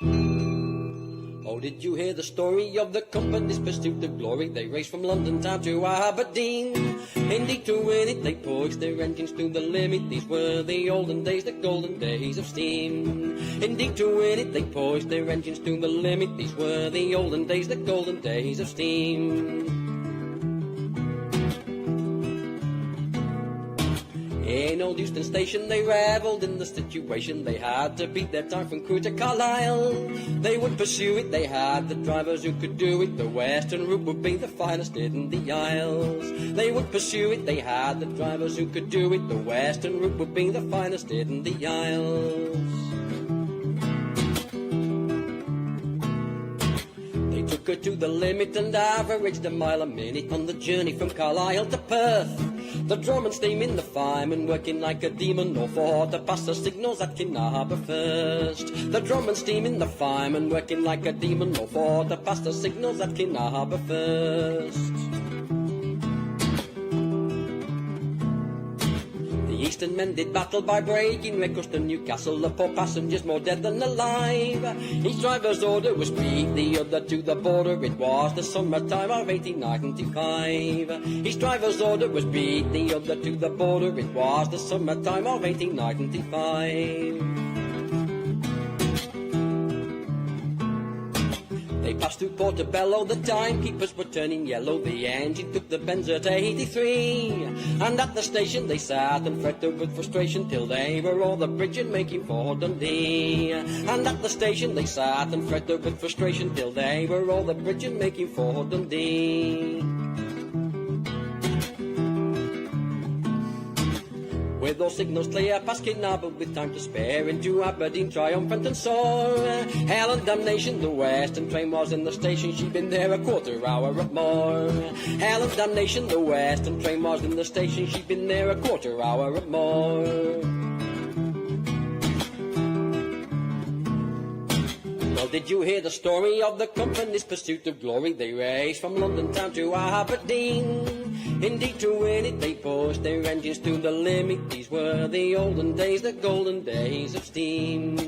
Oh, did you hear the story of the company's pursuit of glory? They raced from London town to Aberdeen. Indeed, to win it, they pushed their engines to the limit. These were the olden days, the golden days of steam. Indeed, to win it, they pushed their engines to the limit. These were the olden days, the golden days of steam. In old Euston Station they revelled in the situation. They had to beat their time from Crewe to Carlisle. They would pursue it, they had the drivers who could do it. The western route would be the finest in the Isles. They would pursue it, they had the drivers who could do it. The western route would be the finest in the Isles. They took her to the limit and averaged a mile a minute on the journey from Carlisle to Perth. The drum and steam in the fireman working like a demon, or for to pass the signals at Kinharbour first. The drum and steam in the fireman working like a demon, or for to pass the signals at Kinharbour first. The eastern men did battle by breaking records to Newcastle, the poor passengers more dead than alive. Each driver's order was beat the other to the border. It was the summertime of 1895. Each driver's order was beat the other to the border. It was the summertime of 1895. They passed through Portobello, the timekeepers were turning yellow. The engine took the Benz at 83, and at the station they sat and fretted with frustration till they were all the bridge and making for Dundee. And at the station they sat and fretted with frustration till they were all the bridge and making for Dundee. With all signals clear, past Kinharbour with time to spare, into Aberdeen triumphant and sore. Hell and damnation, the western train was in the station. She'd been there a quarter hour or more. Hell and damnation, the western train was in the station. She'd been there a quarter hour or more. Well, did you hear the story of the company's pursuit of glory? They raced from London town to Aberdeen. Indeed, to win it, they pushed their engines to the limit. These were the olden days, the golden days of steam.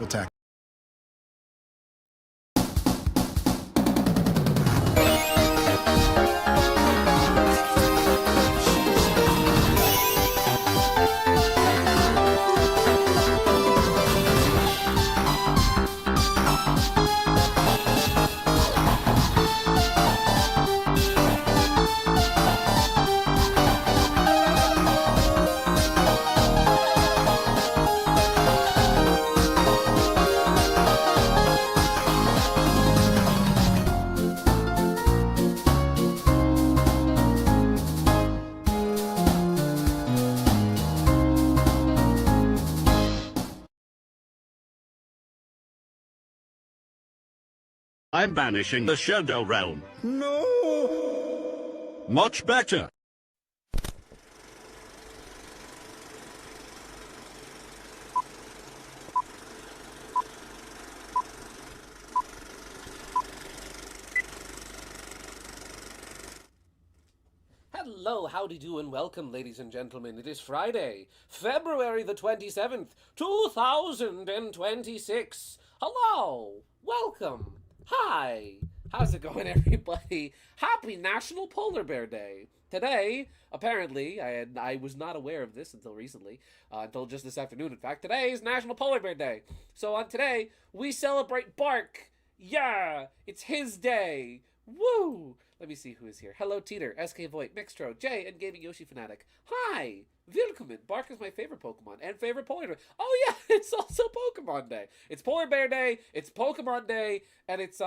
attack. I'm banishing the Shadow Realm. No! Much better. Hello, howdy do, and welcome, ladies and gentlemen. It is Friday, February the 27th, 2026. Hello, welcome, hi. How's it going, everybody? Happy National Polar Bear Day. Today, apparently, I was not aware of this until recently, until just this afternoon, in fact. Today is National Polar Bear Day. So on today, we celebrate Bark. Yeah, it's his day. Woo! Let me see who is here. Hello, Teeter, SK Voigt, Mixtro, Jay, and Gaming Yoshi Fanatic. Hi! Willkommen! Bark is my favorite Pokemon and favorite Polar Bear. Oh yeah, it's also Pokemon Day. It's Polar Bear Day, it's Pokemon Day, and it's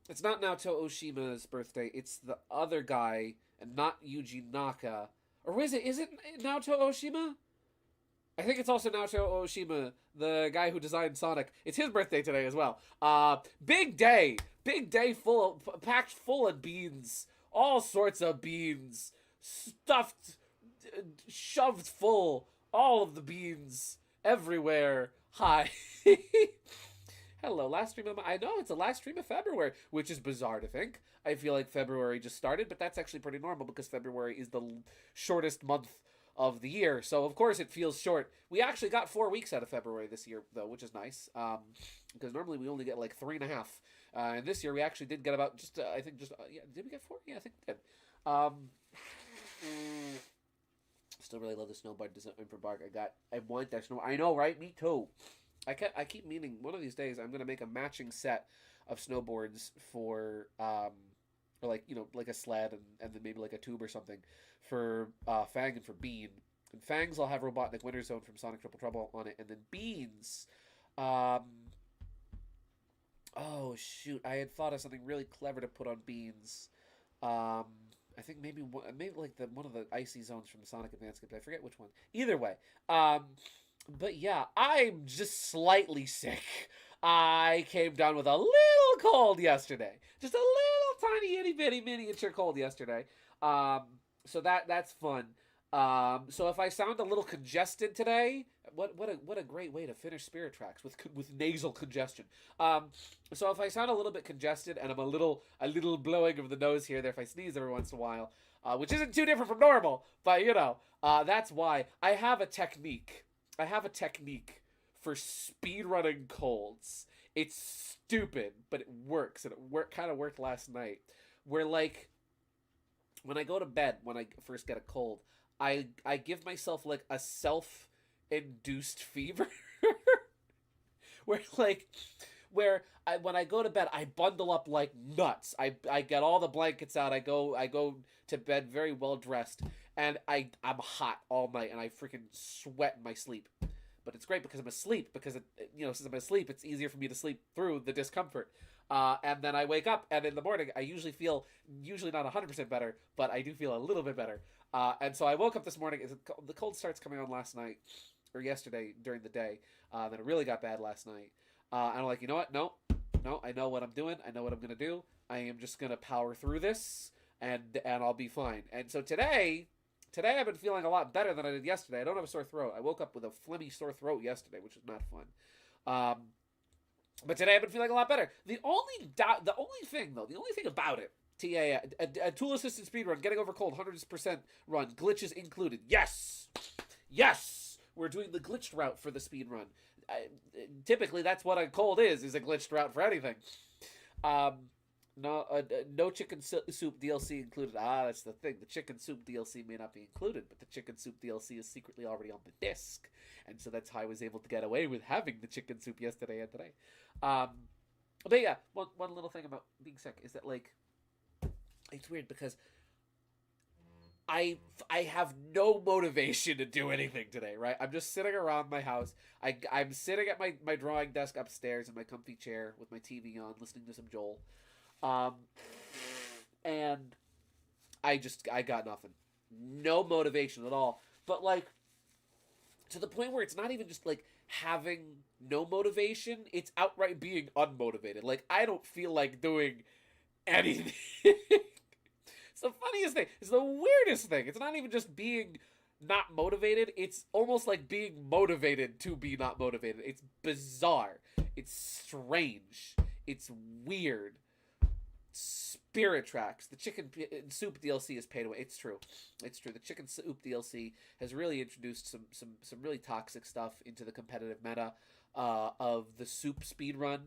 it's not Naoto Oshima's birthday, it's the other guy, and not Yuji Naka. Or is it Naoto Oshima? I think it's also Naoto Oshima, the guy who designed Sonic. It's his birthday today as well. Big day packed full of beans, all sorts of beans, stuffed, shoved full, all of the beans everywhere. Hi. Hello, last stream of I know it's the last stream of February, which is bizarre to think. I feel like February just started, but that's actually pretty normal because February is the shortest month of the year, so of course it feels short. We actually got 4 weeks out of February this year, though, which is nice, because normally we only get like 3.5, and this year we actually did get about I think yeah, did we get 4? Yeah, I think we did. Still really love the snowboard design for Bark. I want that snow. I know, right? Me too. I keep meaning one of these days I'm gonna make a matching set of snowboards for or like, you know, like a sled and then maybe like a tube or something for Fang and for Bean. And Fangs I'll have Robotnik Winter Zone from Sonic Triple Trouble on it, and then Beans, oh shoot, I had thought of something really clever to put on Beans. I think maybe like one of the icy zones from Sonic Advance Games. I forget which one. Either way, but yeah, I'm just slightly sick. I came down with a little cold yesterday. Just a little tiny itty bitty miniature cold yesterday. So that's fun. So if I sound a little congested today, what a great way to finish Spirit Tracks with nasal congestion. So if I sound a little bit congested and I'm a little blowing of the nose here there if I sneeze every once in a while, which isn't too different from normal, but you know, that's why I have a technique. For speedrunning colds. It's stupid, but it works, and it kind of worked last night. Where, like, when I go to bed, when I first get a cold, I give myself, like, a self-induced fever. When I go to bed, I bundle up like nuts. I get all the blankets out. I go to bed very well dressed, and I'm hot all night, and I freaking sweat in my sleep. But it's great because I'm asleep, because, since I'm asleep, it's easier for me to sleep through the discomfort. And then I wake up, and in the morning, I usually not 100% better, but I do feel a little bit better. And so I woke up this morning, the cold starts coming on last night, or yesterday during the day, then it really got bad last night. And I'm like, you know what? No, I know what I'm doing. I know what I'm going to do. I am just going to power through this, and I'll be fine. And so Today I've been feeling a lot better than I did yesterday. I don't have a sore throat. I woke up with a phlegmy sore throat yesterday, which is not fun. But today I've been feeling a lot better. The only thing about it, TA, a tool-assisted speedrun, getting over cold, 100% run, glitches included. Yes! we're doing the glitched route for the speed run. Typically, that's what a cold is a glitched route for anything. No chicken soup DLC included. That's the thing. The chicken soup DLC may not be included, but the chicken soup DLC is secretly already on the disc, and so that's how I was able to get away with having the chicken soup yesterday and today. But yeah, one little thing about being sick is that, like, it's weird because I have no motivation to do anything today, right? I'm just sitting around my house. I'm sitting at my drawing desk upstairs in my comfy chair with my TV on, listening to some Joel. And I got nothing. No motivation at all. But, like, to the point where it's not even just, like, having no motivation, it's outright being unmotivated. Like, I don't feel like doing anything. It's the funniest thing. It's the weirdest thing. It's not even just being not motivated. It's almost like being motivated to be not motivated. It's bizarre. It's strange. It's weird. Spirit Tracks. The chicken soup DLC is paid away. It's true. It's true. The chicken soup DLC has really introduced some really toxic stuff into the competitive meta of the soup speedrun.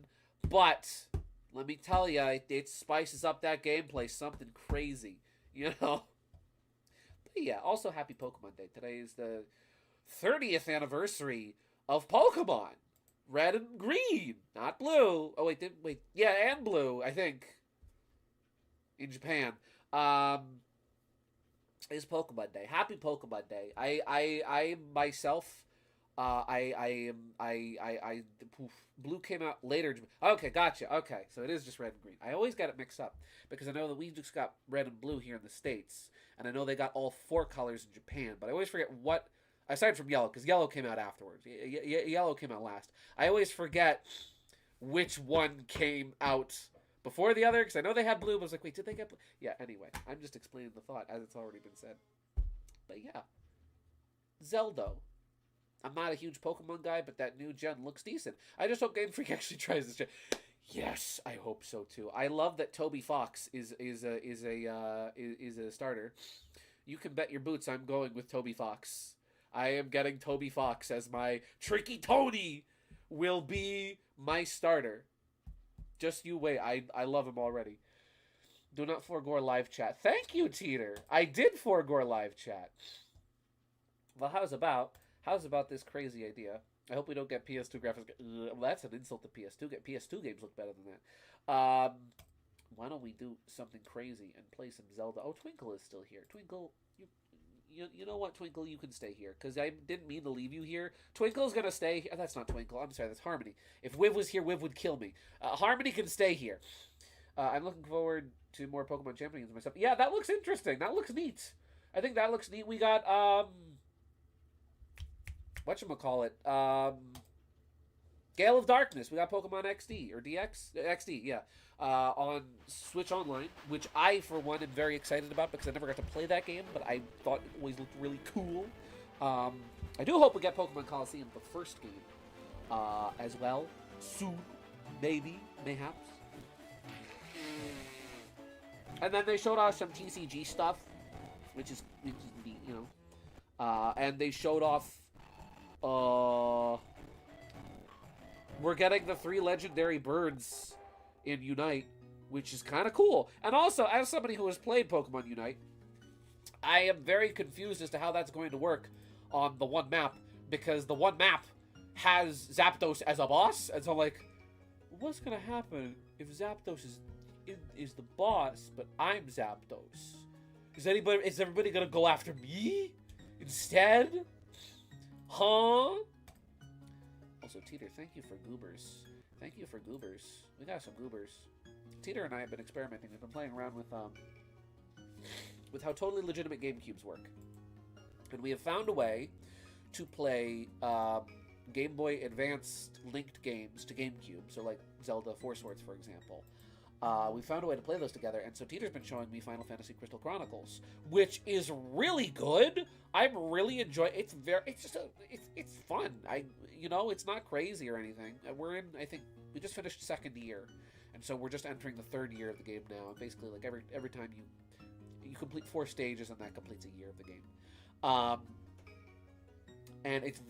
But let me tell you, it spices up that gameplay something crazy, you know? But yeah, also happy Pokemon Day. Today is the 30th anniversary of Pokemon. Red and green, not blue. Oh, wait. Yeah, and blue, I think. In Japan. Is Pokemon Day. Happy Pokemon Day. I myself... Blue came out later. Okay, gotcha. Okay, so it is just red and green. I always got it mixed up because I know that we just got red and blue here in the States, and I know they got all 4 colors in Japan. But I always forget what, aside from yellow, because yellow came out afterwards. Yellow came out last. I always forget which one came out before the other because I know they had blue. But I was like, wait, did they get blue? Yeah. Anyway, I'm just explaining the thought as it's already been said. But yeah, Zelda. I'm not a huge Pokemon guy, but that new gen looks decent. I just hope Game Freak actually tries this gen. Yes, I hope so too. I love that Toby Fox is a starter. You can bet your boots I'm going with Toby Fox. I am getting Toby Fox as my Tricky Tony will be my starter. Just you wait. I love him already. Do not forego live chat. Thank you, Teeter. I did forego live chat. Well, how's about this crazy idea? I hope we don't get PS2 graphics. Well, that's an insult to PS2. PS2 games look better than that. Why don't we do something crazy and play some Zelda? Oh, Twinkle is still here. Twinkle, you know what, Twinkle, you can stay here because I didn't mean to leave you here. Twinkle's gonna stay here. That's not Twinkle. I'm sorry, that's Harmony. If Wiv was here, Wiv would kill me. Harmony can stay here. I'm looking forward to more Pokemon Champions myself. Yeah, that looks interesting. That looks neat. I think that looks neat. We got whatchamacallit? Gale of Darkness. We got Pokemon XD or DX? XD, yeah. On Switch Online, which I, for one, am very excited about because I never got to play that game, but I thought it always looked really cool. I do hope we get Pokemon Coliseum, the first game, as well. Soon. Maybe. Mayhaps. And then they showed off some TCG stuff, which is neat, you know. And they showed off we're getting the 3 legendary birds in Unite, which is kind of cool. And also, as somebody who has played Pokemon Unite, I am very confused as to how that's going to work on the one map, because the one map has Zapdos as a boss, and so I'm like, what's going to happen if Zapdos is the boss, but I'm Zapdos? Is everybody going to go after me instead? Huh? Also, Teeter, thank you for goobers. Thank you for goobers. We got some goobers. Teeter and I have been experimenting. We've been playing around with how totally legitimate GameCubes work. And we have found a way to play Game Boy Advanced linked games to GameCube. So like Zelda 4 Swords, for example. We found a way to play those together, and so Teeter's been showing me Final Fantasy Crystal Chronicles, which is really good. I'm really enjoying. It's fun. It's not crazy or anything. We're in. I think we just finished 2nd year, and so we're just entering the 3rd year of the game now. And basically, like every time you complete 4 stages, and that completes a year of the game. and it's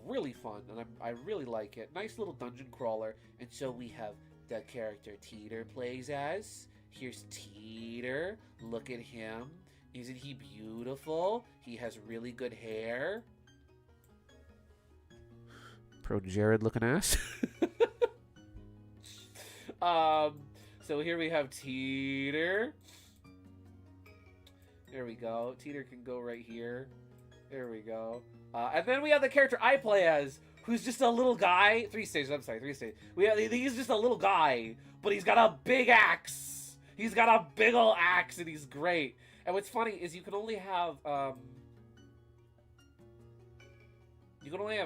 really fun, and I really like it. Nice little dungeon crawler. And so we have the character Teeter plays as. Here's Teeter. Look at him. Isn't he beautiful? He has really good hair. Pro Jared looking ass. So here we have Teeter. There we go. Teeter can go right here. There we go. And then we have the character I play as, who's just a little guy. 3 stages, I'm sorry, 3 stages. He's just a little guy, but he's got a big axe. He's got a big ol' axe, and he's great. And what's funny is you can only have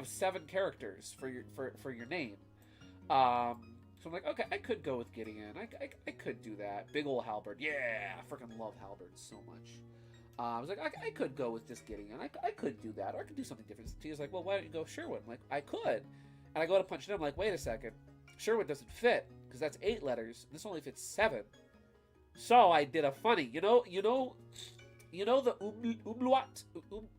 7 characters for your name. So I'm like, okay, I could go with Gideon. I could do that. Big ol' halberd. Yeah, I freaking love halberds so much. I was like, I could go with this Gideon. I could do that, or I could do something different. He was like, well, why don't you go Sherwood? I'm like, I could. And I go to punch it in. I'm like, wait a second. Sherwood doesn't fit, because that's 8 letters. This only fits 7. So I did a funny, you know the umlaut?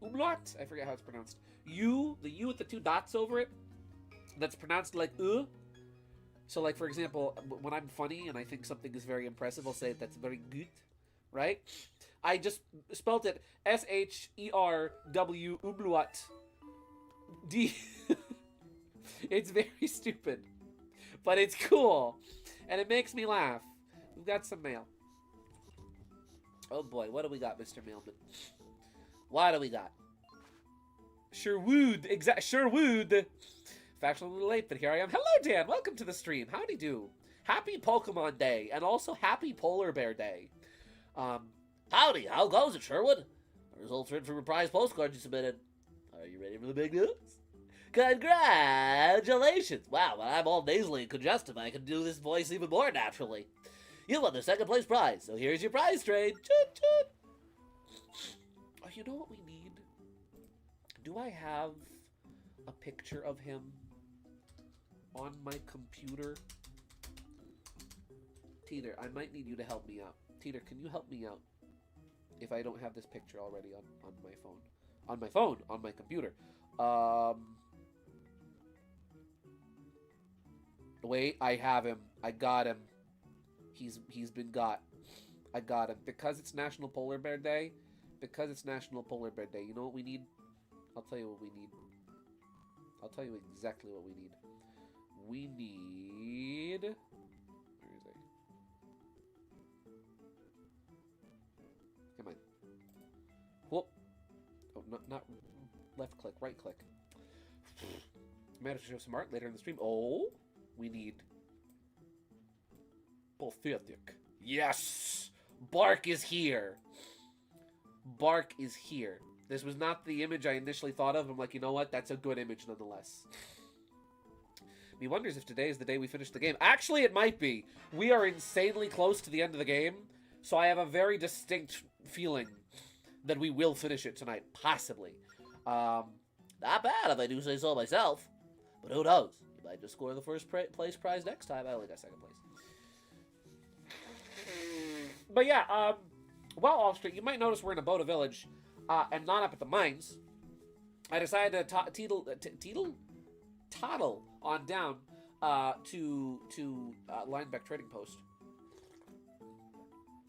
Umlaut? I forget how it's pronounced. The U with the 2 dots over it, that's pronounced like So, like, for example, when I'm funny and I think something is very impressive, I'll say that's very good, right? I just spelled it SHERW umlaut D. It's very stupid, but it's cool, and it makes me laugh. We've got some mail. Oh boy, what do we got, Mr. Mailman? What do we got? Sherwood, Sherwood. Actually a little late, but here I am. Hello, Dan. Welcome to the stream. Howdy do. Happy Pokemon Day, and also Happy Polar Bear Day. Howdy. How goes it, Sherwood? The results are in for your prize postcard you submitted. Are you ready for the big news? Congratulations! Wow, when I'm all nasally and congested, I can do this voice even more naturally. You won the 2nd place prize, so here's your prize trade. Toot, toot. Oh, you know what we need? Do I have a picture of him on my computer? Teeter, I might need you to help me out. Teeter, can you help me out if I don't have this picture already on my phone? On my computer. Wait, I have him. I got him. He's been got. I got him. Because it's National Polar Bear Day. You know what we need? I'll tell you what we need. I'll tell you exactly what we need. We need... Where is it? Come on. Whoop. Oh, not left click, right click. Managed to show some art later in the stream. Oh, we need... Pathetic. Yes! Bark is here. Bark is here. This was not the image I initially thought of. I'm like, you know what? That's a good image nonetheless. Me wonders if today is the day we finish the game. Actually, it might be. We are insanely close to the end of the game, so I have a very distinct feeling that we will finish it tonight. Possibly. Not bad if I do say so myself. But who knows? You might just score the 1st place prize next time. I only got 2nd place. But yeah, well, Off Street, you might notice we're in a Boda Village. And not up at the mines. I decided to toddle on down to Lineback Trading Post,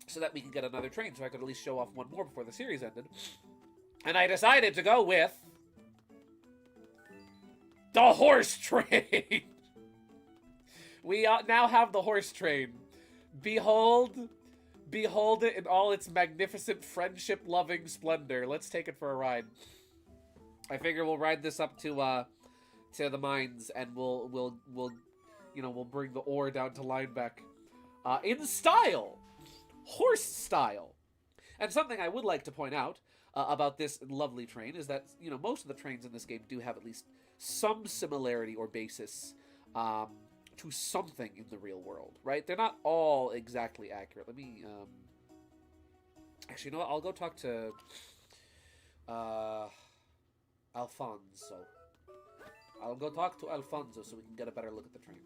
so that we can get another train, so I could at least show off one more before the series ended. And I decided to go with the horse train. We now have the horse train. Behold it in all its magnificent friendship-loving splendor. Let's take it for a ride. I figure we'll ride this up to the mines, and we'll bring the ore down to Lineback, in style, horse style. And something I would like to point out about this lovely train is that most of the trains in this game do have at least some similarity or basis to something in the real world, right? They're not all exactly accurate. Let me, actually, you know what? I'll go talk to, Alfonso. I'll go talk to Alfonso so we can get a better look at the train.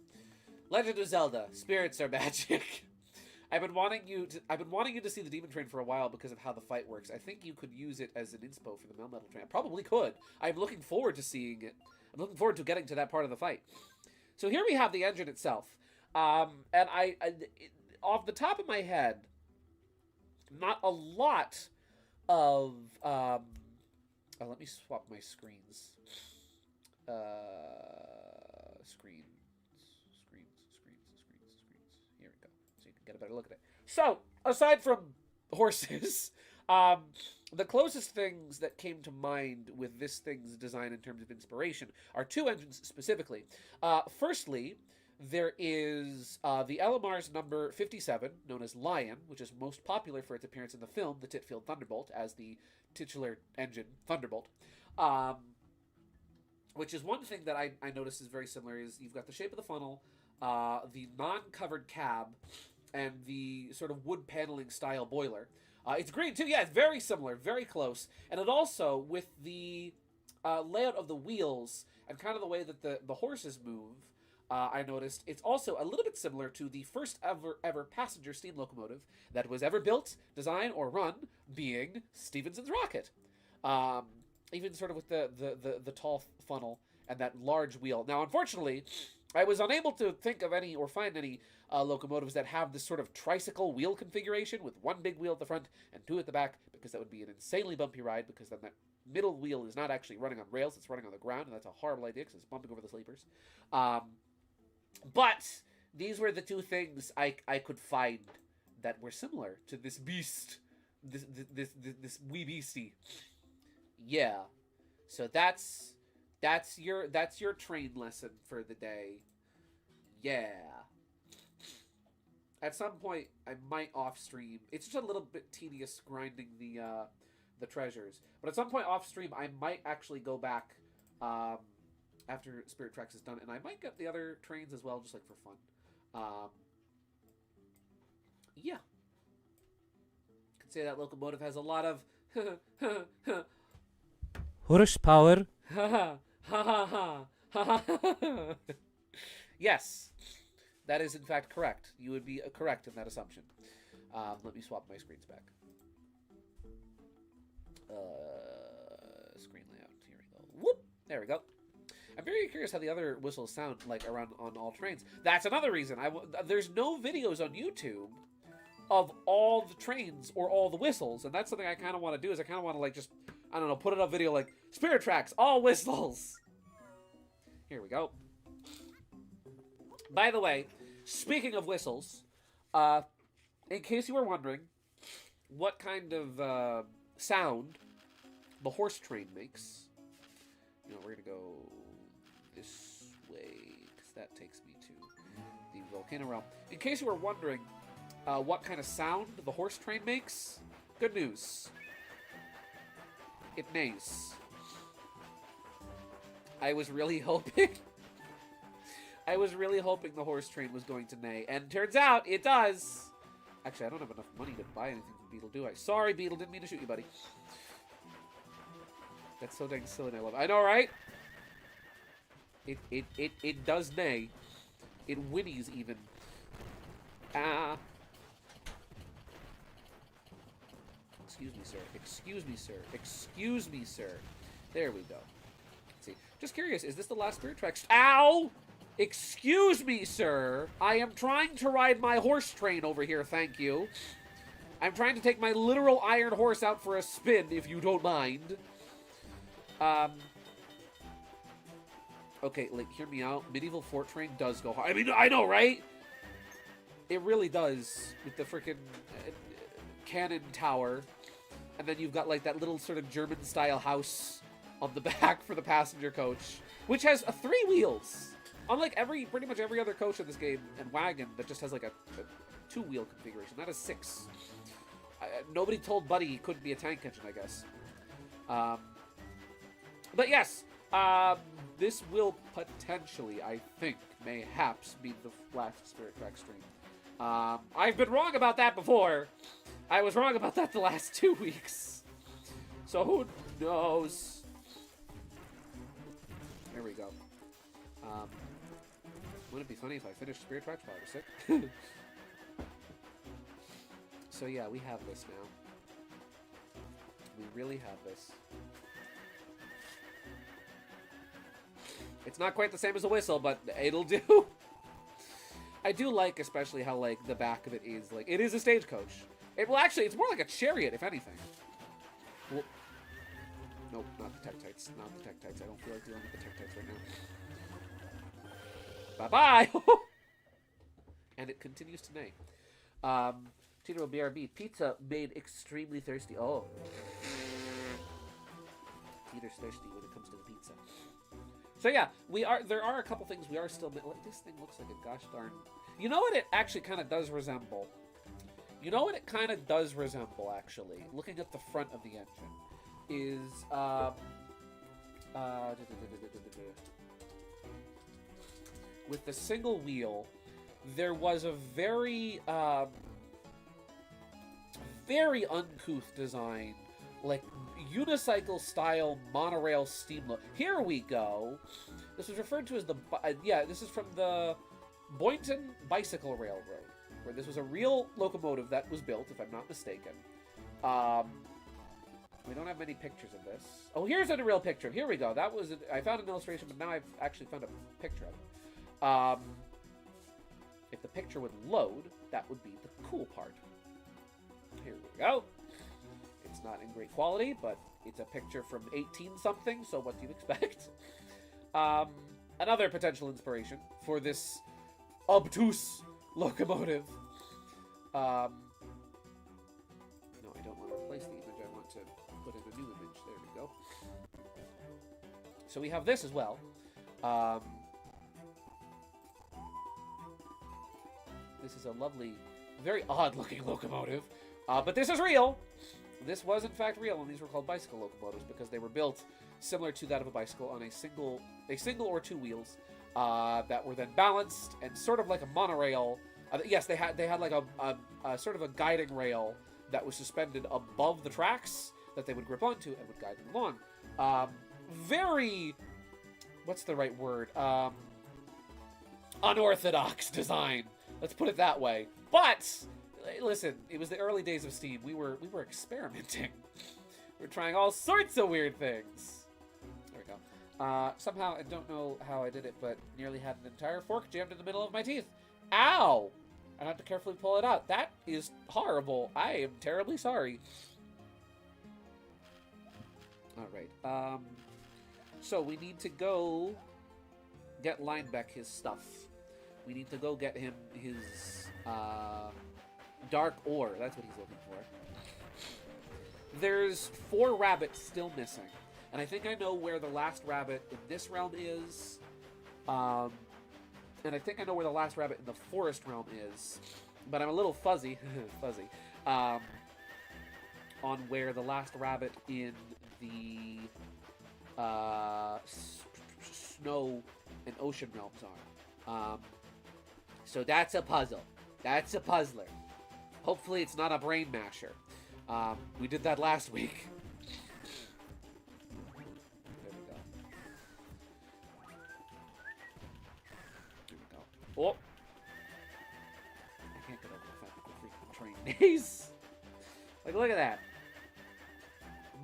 Legend of Zelda. Spirits are magic. I've been wanting you to see the demon train for a while because of how the fight works. I think you could use it as an inspo for the Melmetal train. I probably could. I'm looking forward to seeing it. I'm looking forward to getting to that part of the fight. So here we have the engine itself. And off the top of my head, not a lot of... let me swap my screens. Screens. Here we go. So you can get a better look at it. So, aside from horses, the closest things that came to mind with this thing's design in terms of inspiration are two engines specifically. Firstly, there is the LMR's number 57, known as Lion, which is most popular for its appearance in the film, The Titfield Thunderbolt, as the titular engine, Thunderbolt. Which is one thing that I noticed is very similar, is you've got the shape of the funnel, the non-covered cab, and the sort of wood paneling style boiler. It's green too, yeah, it's very similar, very close. And it also, with the layout of the wheels and kind of the way that the horses move, I noticed it's also a little bit similar to the first ever passenger steam locomotive that was ever built, designed, or run, being Stephenson's rocket. Even sort of with the tall funnel and that large wheel. Now, unfortunately, I was unable to think of any or find any locomotives that have this sort of tricycle wheel configuration with one big wheel at the front and two at the back, because that would be an insanely bumpy ride, because then that middle wheel is not actually running on rails, it's running on the ground, and that's a horrible idea because it's bumping over the sleepers. But these were the two things I could find that were similar to this beast, this wee beastie. Yeah, so that's your train lesson for the day. Yeah. At some point, I might off stream. It's just a little bit tedious grinding the treasures, but at some point off stream, I might actually go back after Spirit Tracks is done, and I might get the other trains as well, just like for fun. Yeah. I could say that locomotive has a lot of horsepower. Yes, that is in fact correct. You would be correct in that assumption. Let me swap my screens back. Screen layout. Here we go. Whoop! There we go. I'm very curious how the other whistles sound like around on all trains. That's another reason. There's no videos on YouTube of all the trains or all the whistles, and that's something I kind of want to do. Is I kind of want to like just, I don't know, put it up video like Spirit Tracks, all whistles. Here we go. By the way, speaking of whistles, in case you were wondering what kind of sound the horse train makes, you know, we're gonna go this way because that takes me to the volcano realm. In case you were wondering what kind of sound the horse train makes, good news. It neighs. I was really hoping the horse train was going to neigh, and turns out it does. Actually, I don't have enough money to buy anything from Beetle, do I? Sorry, Beetle, didn't mean to shoot you, buddy. That's so dang silly, and I love it. I know, right? It does neigh. It whinnies even. Excuse me, sir. Excuse me, sir. Excuse me, sir. There we go. Let's see. Just curious, is this the last Spirit Tracks? Ow! Excuse me, sir. I am trying to ride my horse train over here, thank you. I'm trying to take my literal iron horse out for a spin, if you don't mind. Okay, like, hear me out. Medieval Fort Train does go hard. I mean, I know, right? It really does, with the freaking cannon tower. And then you've got, like, that little sort of German-style house on the back for the passenger coach, which has 3 wheels. Unlike pretty much every other coach in this game and wagon that just has, like, a 2-wheel configuration. That is 6. Nobody told Buddy he couldn't be a tank engine, I guess. But yes, this will potentially, I think, mayhaps be the last Spirit Tracks stream. I've been wrong about that before. I was wrong about that the last 2 weeks. So who knows? There we go. Wouldn't it be funny if I finished Spirit Tracks while I was sick? So yeah, we have this now. We really have this. It's not quite the same as a whistle, but it'll do. I do like especially how, like, the back of it is, like, it is a stagecoach. Well, actually, it's more like a chariot, if anything. Well, nope, not the Tektites. Not the Tektites. I don't feel like dealing with the Tektites right now. Bye-bye! And it continues to neigh. Tito BRB. Pizza made extremely thirsty. Oh. Peter's thirsty when it comes to the pizza. So yeah, there are a couple things we are still... This thing looks like a gosh darn... You know what it actually kind of does resemble? You know what it kind of does resemble, actually? Looking at the front of the engine. Is, with the single wheel, there was a very, very uncouth design, like unicycle style monorail steam look. Here we go. This was referred to as the this is from the Boynton Bicycle Railroad, where this was a real locomotive that was built, if I'm not mistaken. We don't have many pictures of this. Oh, here's a real picture. Here we go. That was I found an illustration, but now I've actually found a picture of it. If the picture would load, that would be the cool part. Here we go. It's not in great quality, but it's a picture from 18-something, so what do you expect? Another potential inspiration for this obtuse locomotive. No, I don't want to replace the image. I want to put in a new image. There we go. So we have this as well. This is a lovely, very odd-looking locomotive. But this is real. This was, in fact, real, and these were called bicycle locomotives because they were built similar to that of a bicycle on a single or two wheels that were then balanced and sort of like a monorail. Yes, they had like a sort of a guiding rail that was suspended above the tracks that they would grip onto and would guide them along. Very, what's the right word? Unorthodox design. Let's put it that way. But listen, it was the early days of Steam. We were experimenting. We were trying all sorts of weird things. There we go. Somehow, I don't know how I did it, but nearly had an entire fork jammed in the middle of my teeth. Ow! I had to carefully pull it out. That is horrible. I am terribly sorry. Alright, so we need to go get Linebeck his stuff. We need to go get him his, dark ore. That's what he's looking for. There's 4 rabbits still missing. And I think I know where the last rabbit in this realm is. And I think I know where the last rabbit in the forest realm is. But I'm a little fuzzy, on where the last rabbit in the snow and ocean realms are. So that's a puzzle. That's a puzzler. Hopefully it's not a brain masher. We did that last week. There we go. There we go. Oh! I can't get over the fact that we're freaking train days. Like, look at that.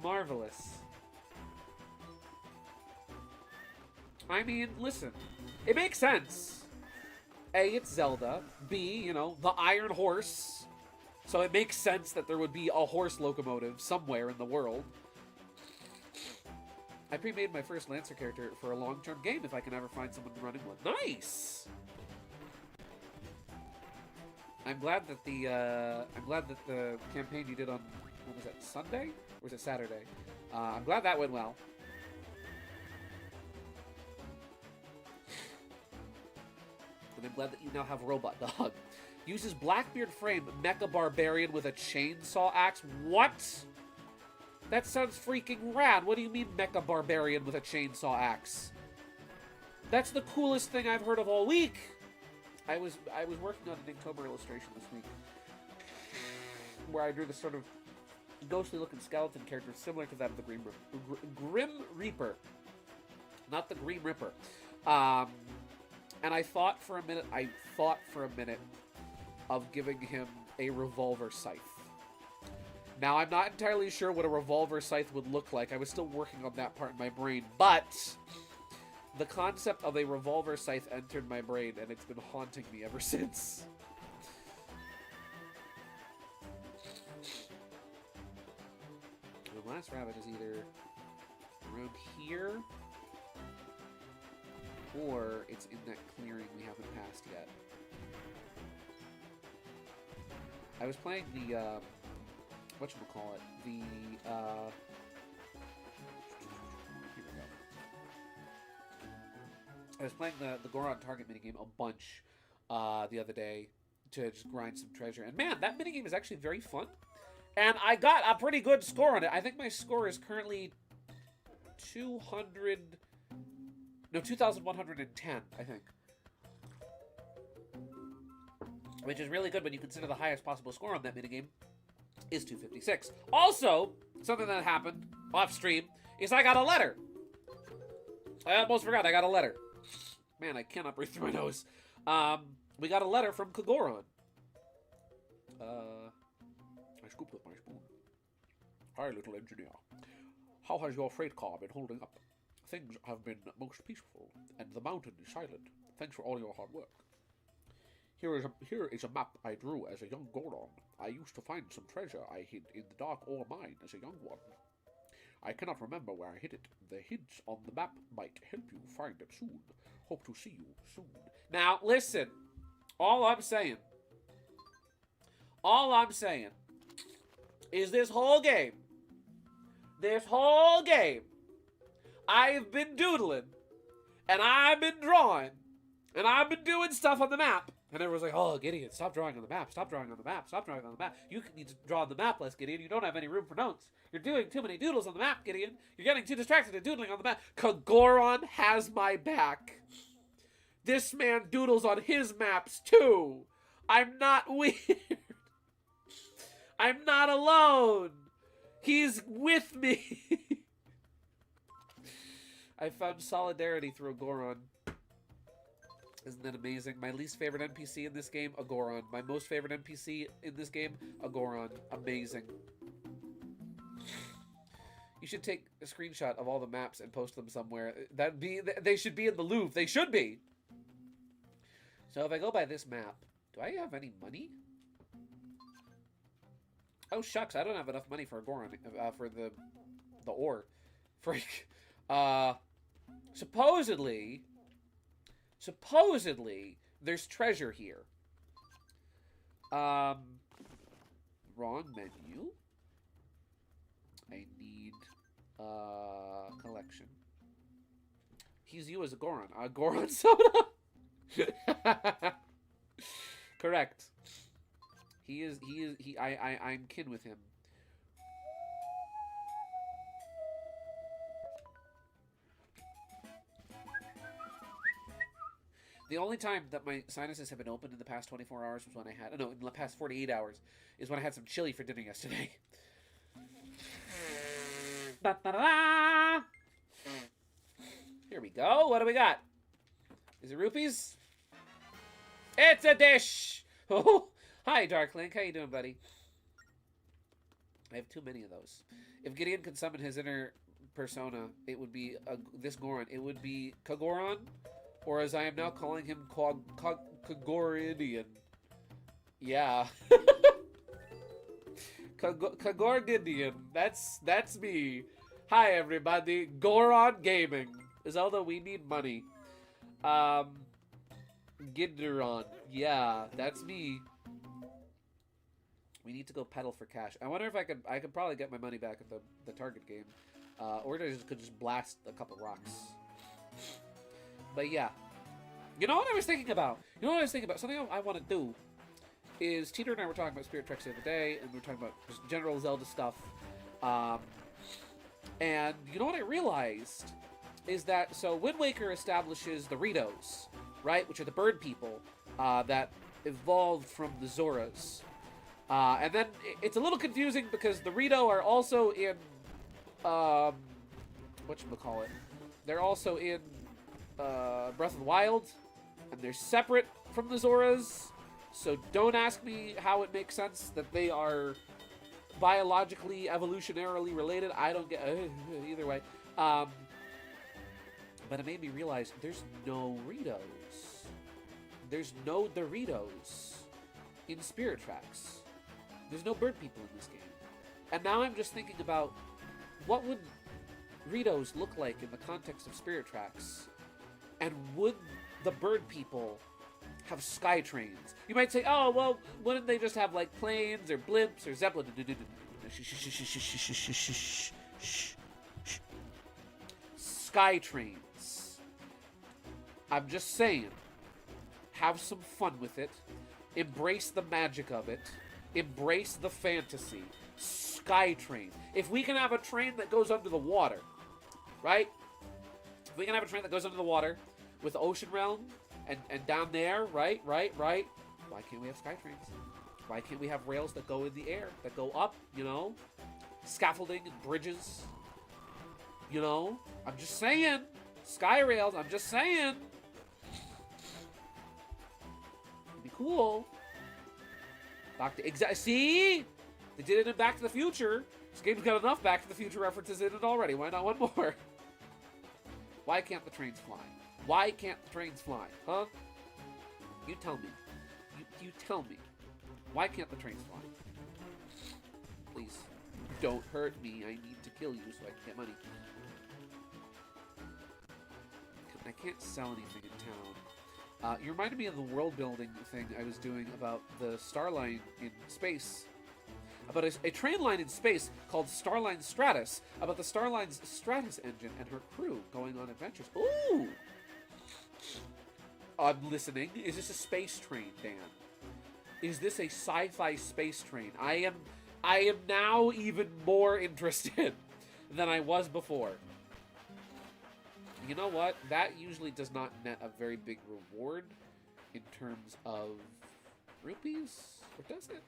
Marvelous. I mean, listen. It makes sense. A, it's Zelda. B, you know, the Iron Horse. So it makes sense that there would be a horse locomotive somewhere in the world. I pre-made my first Lancer character for a long-term game if I can ever find someone running one. Nice! I'm glad that the campaign you did on, what was that, Sunday? Or was it Saturday? I'm glad that went well. And I'm glad that you now have Robot Dog. Uses Blackbeard frame Mecha Barbarian with a chainsaw axe. What? That sounds freaking rad. What do you mean Mecha Barbarian with a chainsaw axe? That's the coolest thing I've heard of all week. I was working on an Inktober illustration this week where I drew this sort of ghostly looking skeleton character similar to that of the Grim Reaper. Not the Grim Ripper. And I thought for a minute of giving him a revolver scythe. Now, I'm not entirely sure what a revolver scythe would look like. I was still working on that part in my brain, but the concept of a revolver scythe entered my brain, and it's been haunting me ever since. The last rabbit is either around here, or it's in that clearing we haven't passed yet. I was playing the, whatchamacallit, the, here we go. I was playing the Goron target minigame a bunch the other day to just grind some treasure. And man, that minigame is actually very fun. And I got a pretty good score on it. I think my score is currently 2,110, I think. Which is really good when you consider the highest possible score on that minigame is 256. Also, something that happened off stream is I got a letter. I almost forgot I got a letter. Man, I cannot breathe through my nose. We got a letter from Kogoron. I scooped with my spoon. Hi, little engineer. How has your freight car been holding up? Things have been most peaceful, and the mountain is silent. Thanks for all your hard work. Here is a map I drew as a young Goron. I used to find some treasure I hid in the dark ore mine as a young one. I cannot remember where I hid it. The hints on the map might help you find it soon. Hope to see you soon. Now, listen. All I'm saying is this whole game, I've been doodling, and I've been drawing, and I've been doing stuff on the map. And everyone's like, oh, Gideon, stop drawing on the map, stop drawing on the map, stop drawing on the map. You need to draw on the map less, Gideon. You don't have any room for notes. You're doing too many doodles on the map, Gideon. You're getting too distracted and doodling on the map. Kogoron has my back. This man doodles on his maps, too. I'm not weird. I'm not alone. He's with me. I found solidarity through a Goron. Isn't that amazing? My least favorite NPC in this game, a Goron. My most favorite NPC in this game, a Goron. Amazing. You should take a screenshot of all the maps and post them somewhere. They should be in the Louvre. They should be. So if I go by this map, do I have any money? Oh shucks, I don't have enough money for a Goron, for the ore. Freak. Supposedly, there's treasure here. Wrong menu. I need, collection. He's you as a Goron. A Goron soda? Correct. I'm kin with him. The only time that my sinuses have been open in the past 24 hours was when I had... No, in the past 48 hours is when I had some chili for dinner yesterday. Here we go. What do we got? Is it rupees? It's a dish! Oh, hi, Darklink. How you doing, buddy? I have too many of those. If Gideon could summon his inner persona, it would be this Goron. It would be Kogoron, or as I am now calling him, Kogoridian. Yeah. Kogoridian. That's me. Hi, everybody. Goron Gaming. Zelda, we need money. Gideon. Yeah, that's me. We need to go pedal for cash. I wonder if I could probably get my money back at the Target game. Or I could just blast a couple rocks. But yeah. You know what I was thinking about? Something I want to do is Teeter and I were talking about Spirit Treks the other day, and we were talking about just general Zelda stuff. And you know what I realized? Is that, so Wind Waker establishes the Ritos, right? Which are the bird people that evolved from the Zoras. And then it's a little confusing because the Rito are also in, whatchamacallit? They're also in Breath of the Wild, and they're separate from the Zoras. So don't ask me how it makes sense that they are biologically, evolutionarily related. I don't get either way. But it made me realize there's no Doritos. There's no Doritos in Spirit Tracks. There's no bird people in this game. And now I'm just thinking about what would Doritos look like in the context of Spirit Tracks? And would the bird people have sky trains? You might say, oh, well, wouldn't they just have, like, planes or blimps or zeppelin? Sky trains. I'm just saying, have some fun with it. Embrace the magic of it. Embrace the fantasy. Sky train. If we can have a train that goes under the water, right? If we can have a train that goes under the water with Ocean Realm and down there, right? Why can't we have sky trains? Why can't we have rails that go in the air, that go up, you know? Scaffolding and bridges, you know? I'm just saying. Sky rails, I'm just saying. It'd be cool. See? They did it in Back to the Future. This game's got enough Back to the Future references in it already. Why not one more? Why can't the trains fly? Why can't the trains fly? Huh? You tell me. You tell me. Why can't the trains fly? Please, don't hurt me. I need to kill you so I can get money. I can't sell anything in town. You reminded me of the world building thing I was doing about the Star Line in space. About a train line in space called Starline Stratus. About the Starline's Stratus engine and her crew going on adventures. Ooh! I'm listening. Is this a space train, Dan? Is this a sci-fi space train? I am now even more interested than I was before. You know what? That usually does not net a very big reward in terms of rupees, or does it?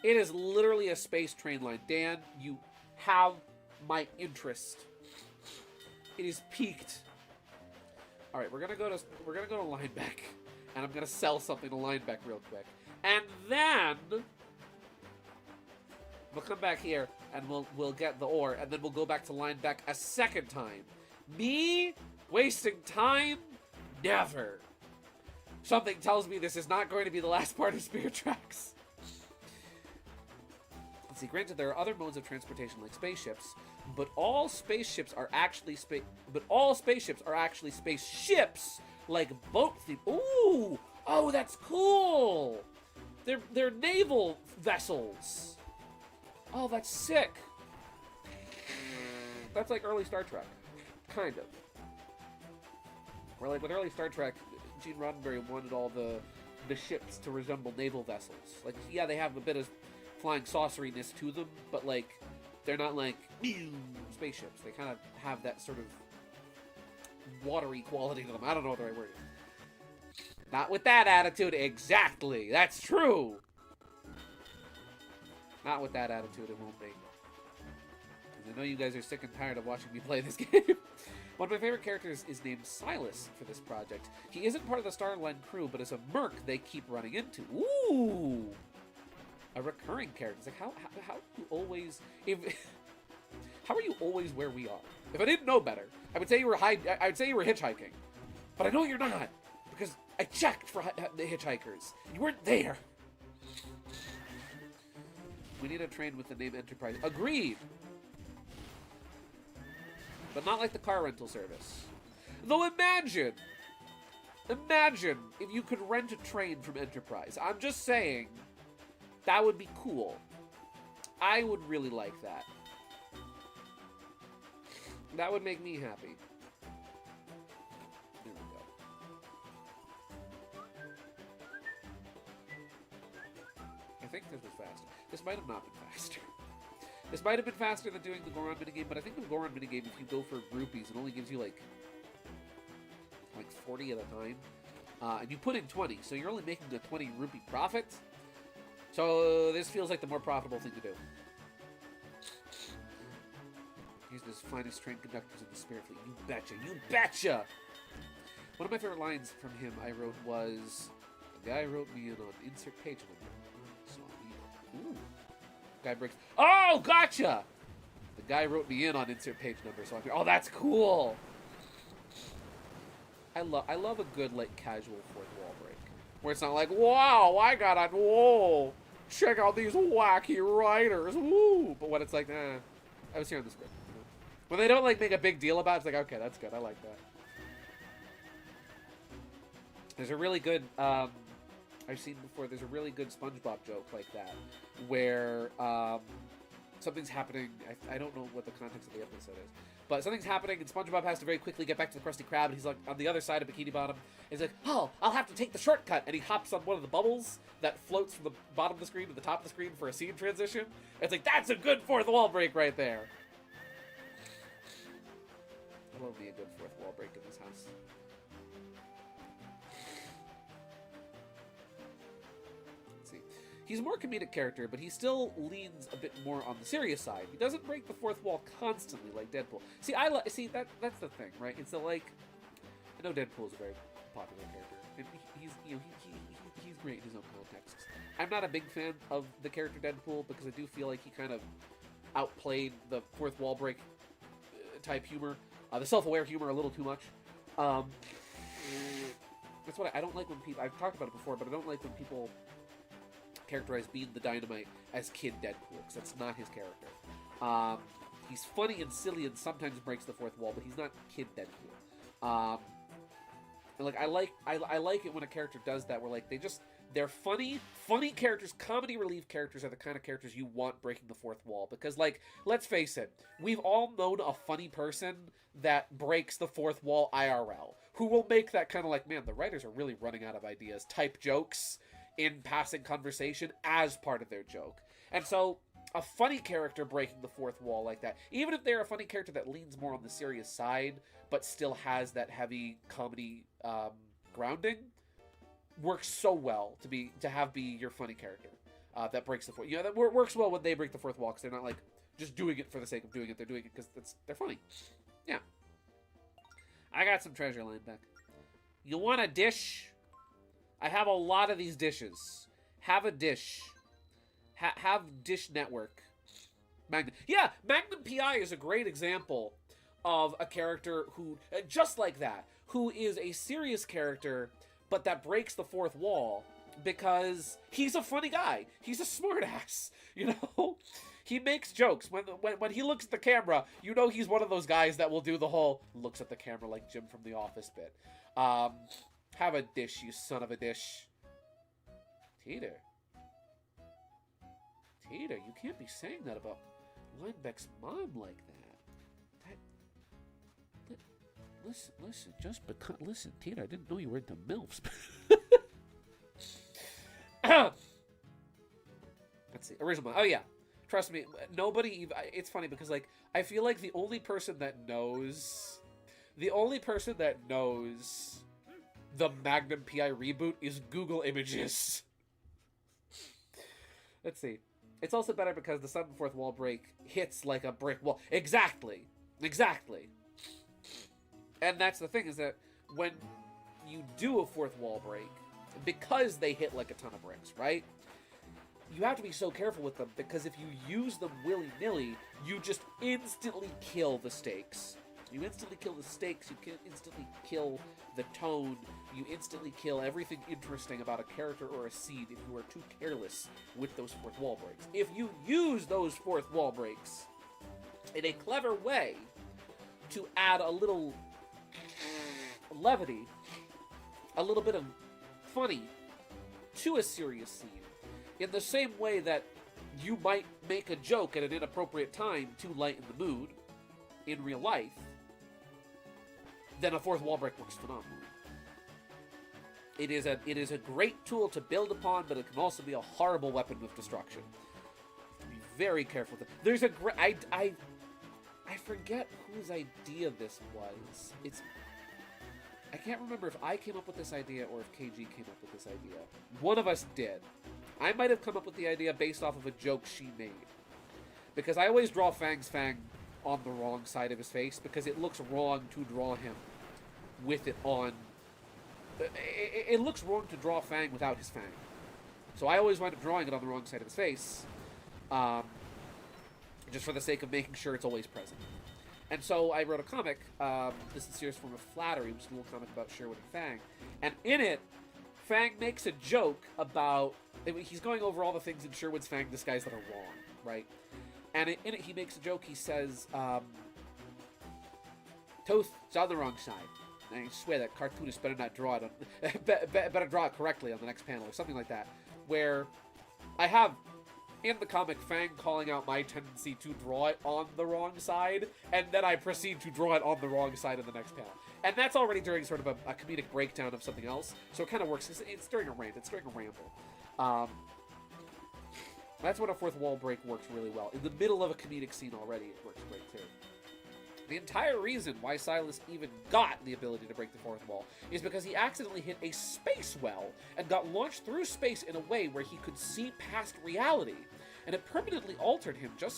It is literally a space train line. Dan, you have my interest. It is peaked. All right, we're gonna go to Lineback, and I'm gonna sell something to Lineback real quick, and then we'll come back here and we'll get the ore, and then we'll go back to Lineback a second time. Me wasting time? Never. Something tells me this is not going to be the last part of Spirit Tracks. Let's see, granted there are other modes of transportation like spaceships, but all spaceships are actually spaceships like boat theme. Ooh! Oh, that's cool! They're naval vessels. Oh, that's sick. That's like early Star Trek. Kind of. Where like with early Star Trek, Gene Roddenberry wanted all the ships to resemble naval vessels. Like, yeah, they have a bit of flying sauceriness to them, but like they're not like spaceships. They kind of have that sort of watery quality to them. I don't know what the right word is. Not with that attitude. Exactly. That's true. Not with that attitude, it won't be. Because I know you guys are sick and tired of watching me play this game. One of my favorite characters is named Silas for this project. He isn't part of the Starline crew, but is a merc they keep running into. Ooh! A recurring character. It's like, how do you always... how are you always where we are? If I didn't know better, I would say you were hitchhiking. But I know you're not, because I checked for the hitchhikers. You weren't there. We need a train with the name Enterprise. Agreed! But not like the car rental service. Though imagine if you could rent a train from Enterprise. I'm just saying, that would be cool. I would really like that. That would make me happy. There we go. I think this was faster. This might have not been faster. This might have been faster than doing the Goron minigame, but I think the Goron minigame, if you go for rupees, it only gives you like 40 at a time. And you put in 20, so you're only making a 20 rupee profit. So this feels like the more profitable thing to do. He's the finest train conductors in the Spirit Fleet. You betcha. You betcha! One of my favorite lines from him I wrote was, The guy wrote me in on insert page number. So ooh. Guy breaks. Oh, gotcha! The guy wrote me in on insert page number, so oh, that's cool. I love a good like casual fourth wall break, where it's not like, wow, I got on, whoa, check out these wacky writers, woo. But when it's like, I was hearing the script. You know? When they don't like make a big deal about it, it's like, okay, that's good. I like that. There's a really good, I've seen before, there's a really good SpongeBob joke like that, where something's happening, I don't know what the context of the episode is, but something's happening and SpongeBob has to very quickly get back to the Krusty Krab, and he's like on the other side of Bikini Bottom, and he's like, oh, I'll have to take the shortcut, and he hops on one of the bubbles that floats from the bottom of the screen to the top of the screen for a scene transition. It's like, that's a good fourth wall break right there. I love me a good fourth wall break in this house. He's a more comedic character, but he still leans a bit more on the serious side. He doesn't break the fourth wall constantly like Deadpool. See, that's the thing, right? It's like, I know Deadpool is a very popular character, and he's great in his own contexts. I'm not a big fan of the character Deadpool because I do feel like he kind of outplayed the fourth wall break type humor, the self-aware humor a little too much. That's what I don't like when people. I've talked about it before, but I don't like when people characterize Bean the Dynamite as Kid Deadpool, because that's not his character. He's funny and silly and sometimes breaks the fourth wall, but he's not Kid Deadpool. And like I like it when a character does that, where like they're funny characters. Comedy relief characters are the kind of characters you want breaking the fourth wall, because like, let's face it, we've all known a funny person that breaks the fourth wall IRL, who will make that kind of like, man, the writers are really running out of ideas type jokes in passing conversation as part of their joke. And so a funny character breaking the fourth wall like that, even if they're a funny character that leans more on the serious side but still has that heavy comedy grounding, works so well to have be your funny character that breaks the fourth. You know, that works well when they break the fourth wall, because they're not like just doing it for the sake of doing it. They're doing it because they're funny. Yeah. I got some treasure line back. You want a dish? I have a lot of these dishes. Have a dish. Have Dish Network. Magnum. Yeah, Magnum P.I. is a great example of a character who, just like that, who is a serious character, but that breaks the fourth wall because he's a funny guy. He's a smartass, you know? He makes jokes. When he looks at the camera, you know he's one of those guys that will do the whole looks at the camera like Jim from The Office bit. Have a dish, you son of a dish. Teeter, you can't be saying that about Linebeck's mom like that. Listen, just because... Listen, Teeter, I didn't know you were into MILFs. Let's see. Original. Oh, yeah. Trust me, nobody... It's funny because, like, I feel like the only person that knows the Magnum P.I. reboot is Google Images. Let's see. It's also better because the sudden fourth wall break hits like a brick wall. Exactly. And that's the thing, is that when you do a fourth wall break, because they hit like a ton of bricks, right? You have to be so careful with them, because if you use them willy-nilly, you just instantly kill the stakes. You instantly kill the stakes, you can instantly kill the tone, you instantly kill everything interesting about a character or a scene if you are too careless with those fourth wall breaks. If you use those fourth wall breaks in a clever way to add a little levity, a little bit of funny to a serious scene, in the same way that you might make a joke at an inappropriate time to lighten the mood in real life, then a fourth wall break works phenomenally. It is a great tool to build upon, but it can also be a horrible weapon of destruction. Be very careful with it. There's a great... I forget whose idea this was. I can't remember if I came up with this idea or if KG came up with this idea. One of us did. I might have come up with the idea based off of a joke she made. Because I always draw Fang's Fang on the wrong side of his face, because it looks wrong to draw him with it on it looks wrong to draw Fang without his Fang. So I always wind up drawing it on the wrong side of his face, just for the sake of making sure it's always present. And so I wrote a comic, The Sincerest Form of Flattery, which is a little comic about Sherwood and Fang. And in it, Fang makes a joke about... He's going over all the things in Sherwood's Fang disguise that are wrong, right? And in it, he makes a joke. He says, Toth is on the wrong side. And I swear that cartoonist better not draw it on... better draw it correctly on the next panel, or something like that. Where I have... in the comic, Fang calling out my tendency to draw it on the wrong side, and then I proceed to draw it on the wrong side in the next panel. And that's already during sort of a comedic breakdown of something else, so it kind of works. It's during a rant. It's during a ramble. That's when a fourth wall break works really well. In the middle of a comedic scene already, it works great too. The entire reason why Silas even got the ability to break the fourth wall is because he accidentally hit a space well and got launched through space in a way where he could see past reality. And it permanently altered him to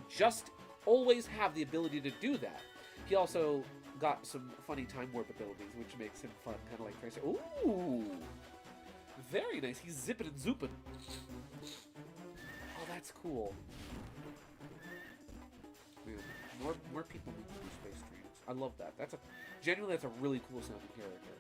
just always have the ability to do that. He also got some funny time warp abilities, which makes him fun, kind of like Tracer. Ooh! Very nice. He's zipping and zooping. Oh, that's cool. Man, more people need to do space trains. I love that. Genuinely, that's a really cool sounding character.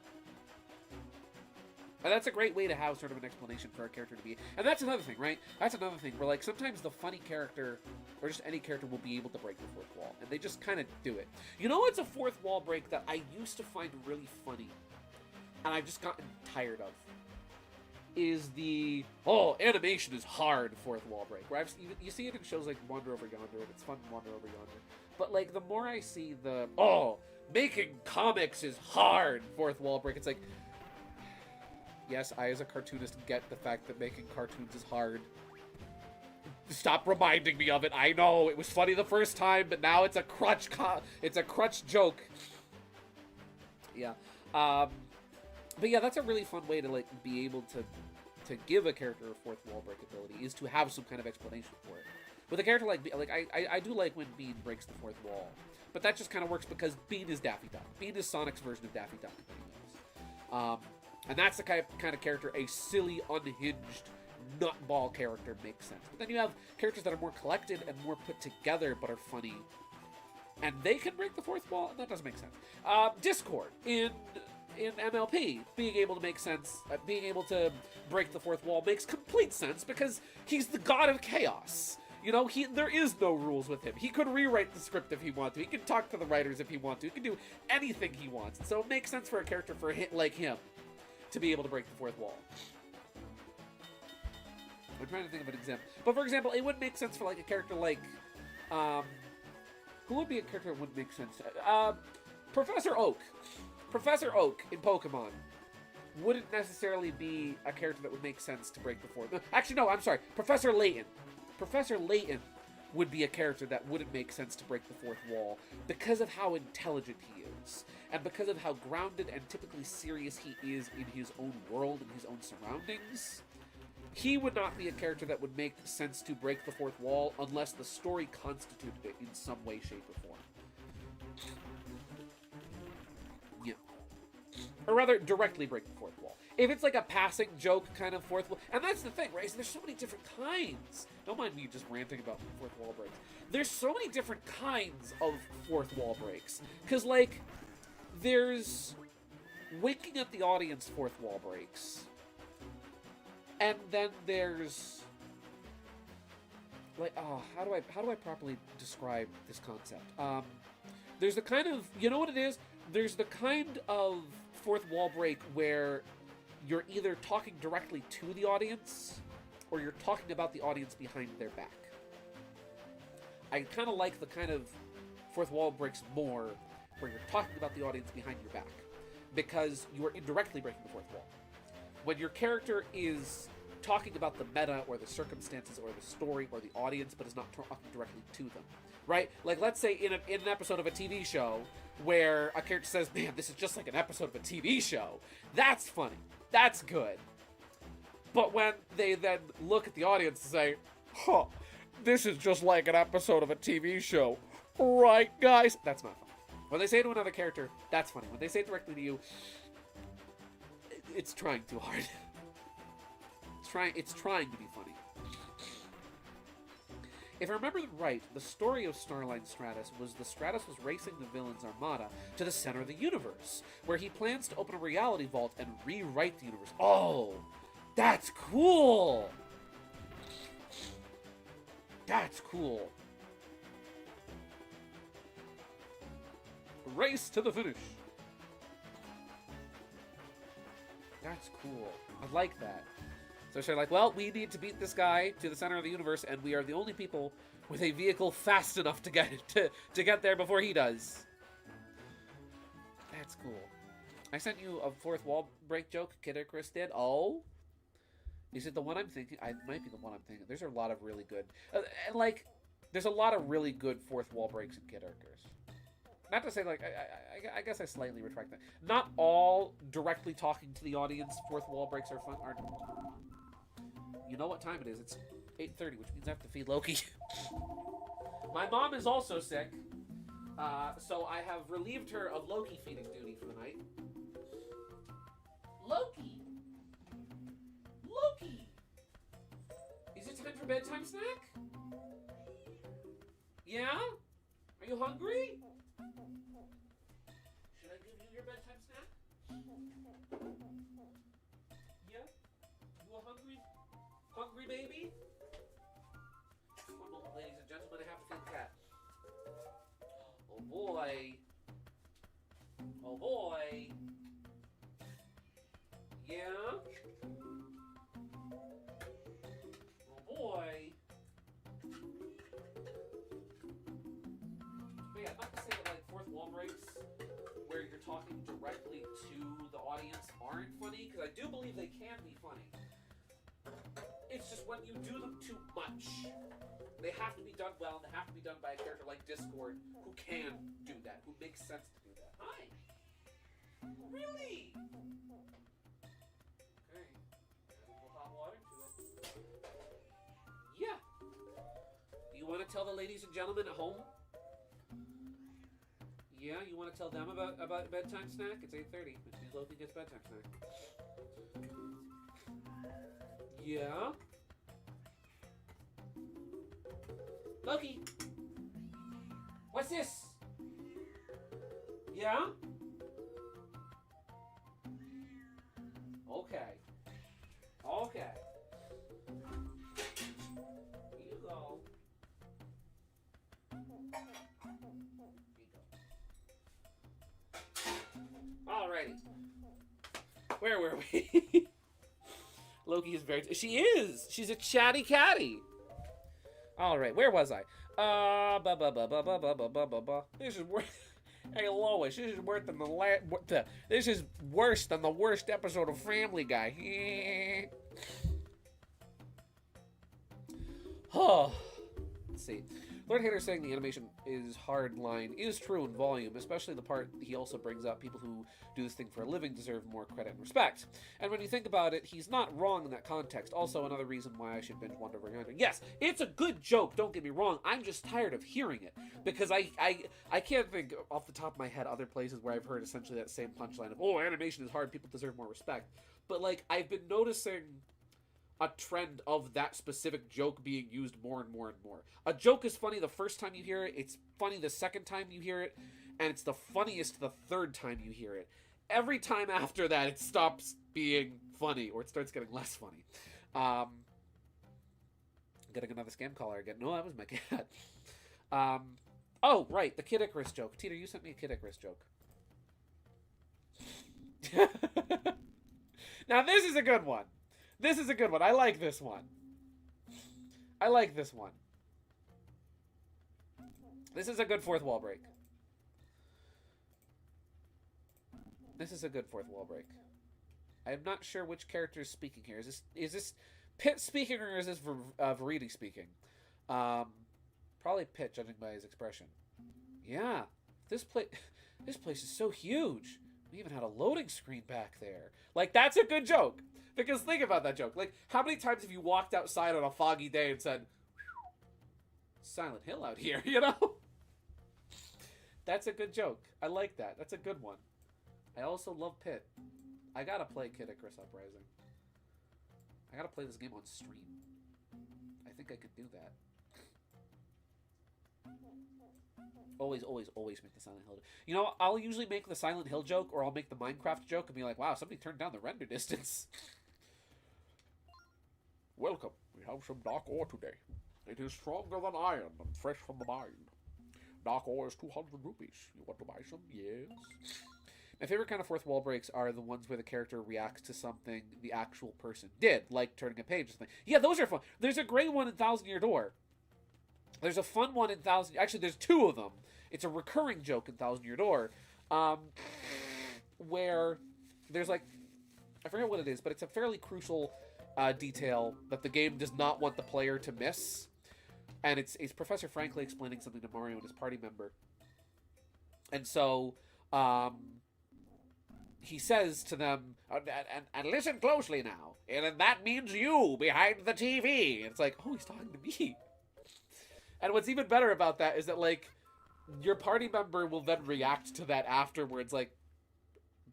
And that's a great way to have sort of an explanation for a character to be. And that's another thing, right? That's another thing where, like, sometimes the funny character, or just any character, will be able to break the fourth wall. And they just kind of do it. You know what's a fourth wall break that I used to find really funny, and I've just gotten tired of? Is the, animation is hard fourth wall break. Where you see it in shows like Wander Over Yonder, and it's fun to wander over yonder. But, like, the more I see the, making comics is hard fourth wall break, it's like, yes, I as a cartoonist get the fact that making cartoons is hard. Stop reminding me of it. I know, it was funny the first time, but now it's a crutch joke. Yeah. But yeah, that's a really fun way to, like, be able to give a character a fourth wall break ability, is to have some kind of explanation for it. With a character like I do like when Bean breaks the fourth wall, but that just kind of works because Bean is Daffy Duck. Bean is Sonic's version of Daffy Duck. And that's the kind of character a silly, unhinged, nutball character makes sense. But then you have characters that are more collected and more put together but are funny, and they can break the fourth wall, and that doesn't make sense. Discord in MLP, being able to make sense, being able to break the fourth wall makes complete sense because he's the god of chaos. You know, there is no rules with him. He could rewrite the script if he wanted to. He can talk to the writers if he wants to. He can do anything he wants. And so it makes sense for a character like him to be able to break the fourth wall. I'm trying to think of an example. But for example, it would make sense for like a character like, who would be a character that would make sense? Professor Oak. Professor Oak in Pokemon wouldn't necessarily be a character that would make sense to break the fourth. Actually, no, I'm sorry. Professor Layton. Professor Layton would be a character that wouldn't make sense to break the fourth wall because of how intelligent he is, and because of how grounded and typically serious he is in his own world and his own surroundings. He would not be a character that would make sense to break the fourth wall unless the story constituted it in some way, shape, or form. Yeah. Or rather, directly break the fourth wall. If it's like a passing joke kind of fourth wall, and that's the thing, right? So there's so many different kinds. Don't mind me just ranting about fourth wall breaks. There's so many different kinds of fourth wall breaks. Because, like, there's winking at the audience fourth wall breaks. And then there's, like, how do I properly describe this concept? There's the kind of, you know what it is? There's the kind of fourth wall break where you're either talking directly to the audience or you're talking about the audience behind their back. I kind of like the kind of fourth wall breaks more where you're talking about the audience behind your back, because you are indirectly breaking the fourth wall. When your character is talking about the meta or the circumstances or the story or the audience, but is not talking directly to them, right? Like, let's say in an episode of a TV show where a character says, man, this is just like an episode of a TV show. That's funny. That's good. But when they then look at the audience and say, this is just like an episode of a TV show. Right, guys? That's not fun. When they say it to another character, that's funny. When they say it directly to you, it's trying too hard. It's trying to be funny. If I remember right, the story of Starline Stratus was the Stratus was racing the villain's armada to the center of the universe, where he plans to open a reality vault and rewrite the universe. Oh, that's cool! That's cool. Race to the finish. That's cool. I like that. So they're like, well, we need to beat this guy to the center of the universe, and we are the only people with a vehicle fast enough to get there before he does. That's cool. I sent you a fourth wall break joke Kid Icarus did. Oh? Is it the one I'm thinking? It might be the one I'm thinking. There's a lot of really good... and, like, there's a lot of really good fourth wall breaks in Kid Icarus. Not to say, like, I guess I slightly retract that. Not all directly talking to the audience fourth wall breaks are fun. You know what time it is. It's 8:30, which means I have to feed Loki. My mom is also sick, so I have relieved her of Loki feeding duty for the night. Loki! Loki! Is it time for bedtime snack? Yeah? Are you hungry? Should I give you your bedtime snack? Yeah? You a hungry baby? One moment, ladies and gentlemen, I have to feed the cat. Oh boy. Oh boy. Yeah? Oh boy. But yeah, not to say that, like, fourth wall breaks where you're talking directly to the audience aren't funny, because I do believe they can be funny. It's just when you do them too much, they have to be done well, and they have to be done by a character like Discord who can do that, who makes sense to do that. Hi! Really? Okay. We'll hot water to it. Yeah. Do you want to tell the ladies and gentlemen at home? Yeah, you want to tell them about bedtime snack? It's 8:30, which means Loki gets bedtime snack. Yeah? Loki! What's this? Yeah? Okay. Okay. Here you go. Alrighty. Where were we? Loki is very... She is! She's a chatty catty! Alright, where was I? This is worse... Hey, Lois, this is worse than this is worse than the worst episode of Family Guy. Oh. Let's see. Lord Hater saying the animation is hard line is true in volume, especially the part he also brings up. People who do this thing for a living deserve more credit and respect. And when you think about it, he's not wrong in that context. Also, another reason why I should binge Wonder Woman 100. Yes, it's a good joke, don't get me wrong. I'm just tired of hearing it. Because I can't think off the top of my head other places where I've heard essentially that same punchline of, oh, animation is hard, people deserve more respect. But, like, I've been noticing a trend of that specific joke being used more and more and more. A joke is funny the first time you hear it, it's funny the second time you hear it, and it's the funniest the third time you hear it. Every time after that, it stops being funny, or it starts getting less funny. Getting another scam caller again. No, that was my cat. Oh, right, the Kid Icarus joke. Teeter, you sent me a Kid Icarus joke. Now, this is a good one. This is a good one. I like this one. I like this one. This is a good fourth wall break. This is a good fourth wall break. I'm not sure which character is speaking here. Is this Pitt speaking or is this Veriti speaking? Probably Pitt, judging by his expression. Yeah, this place is so huge. We even had a loading screen back there. Like, that's a good joke. Because think about that joke. Like, how many times have you walked outside on a foggy day and said, Silent Hill out here, you know? That's a good joke. I like that. That's a good one. I also love Pit. I gotta play Kid Icarus Uprising. I gotta play this game on stream. I think I could do that. Always, always, always make the Silent Hill joke. You know, I'll usually make the Silent Hill joke, or I'll make the Minecraft joke and be like, wow, somebody turned down the render distance. Welcome. We have some dark ore today. It is stronger than iron and fresh from the mine. Dark ore is 200 rupees. You want to buy some? Yes. My favorite kind of fourth wall breaks are the ones where the character reacts to something the actual person did, like turning a page or something. Yeah, those are fun. There's a great one in Thousand Year Door. There's a fun one in Thousand... Actually, there's two of them. It's a recurring joke in Thousand Year Door, where there's like... I forget what it is, but it's a fairly crucial detail that the game does not want the player to miss. And it's Professor Frankly explaining something to Mario and his party member. And so... he says to them, and listen closely now, and that means you behind the TV. And it's like, oh, he's talking to me. And what's even better about that is that, like, your party member will then react to that afterwards, like,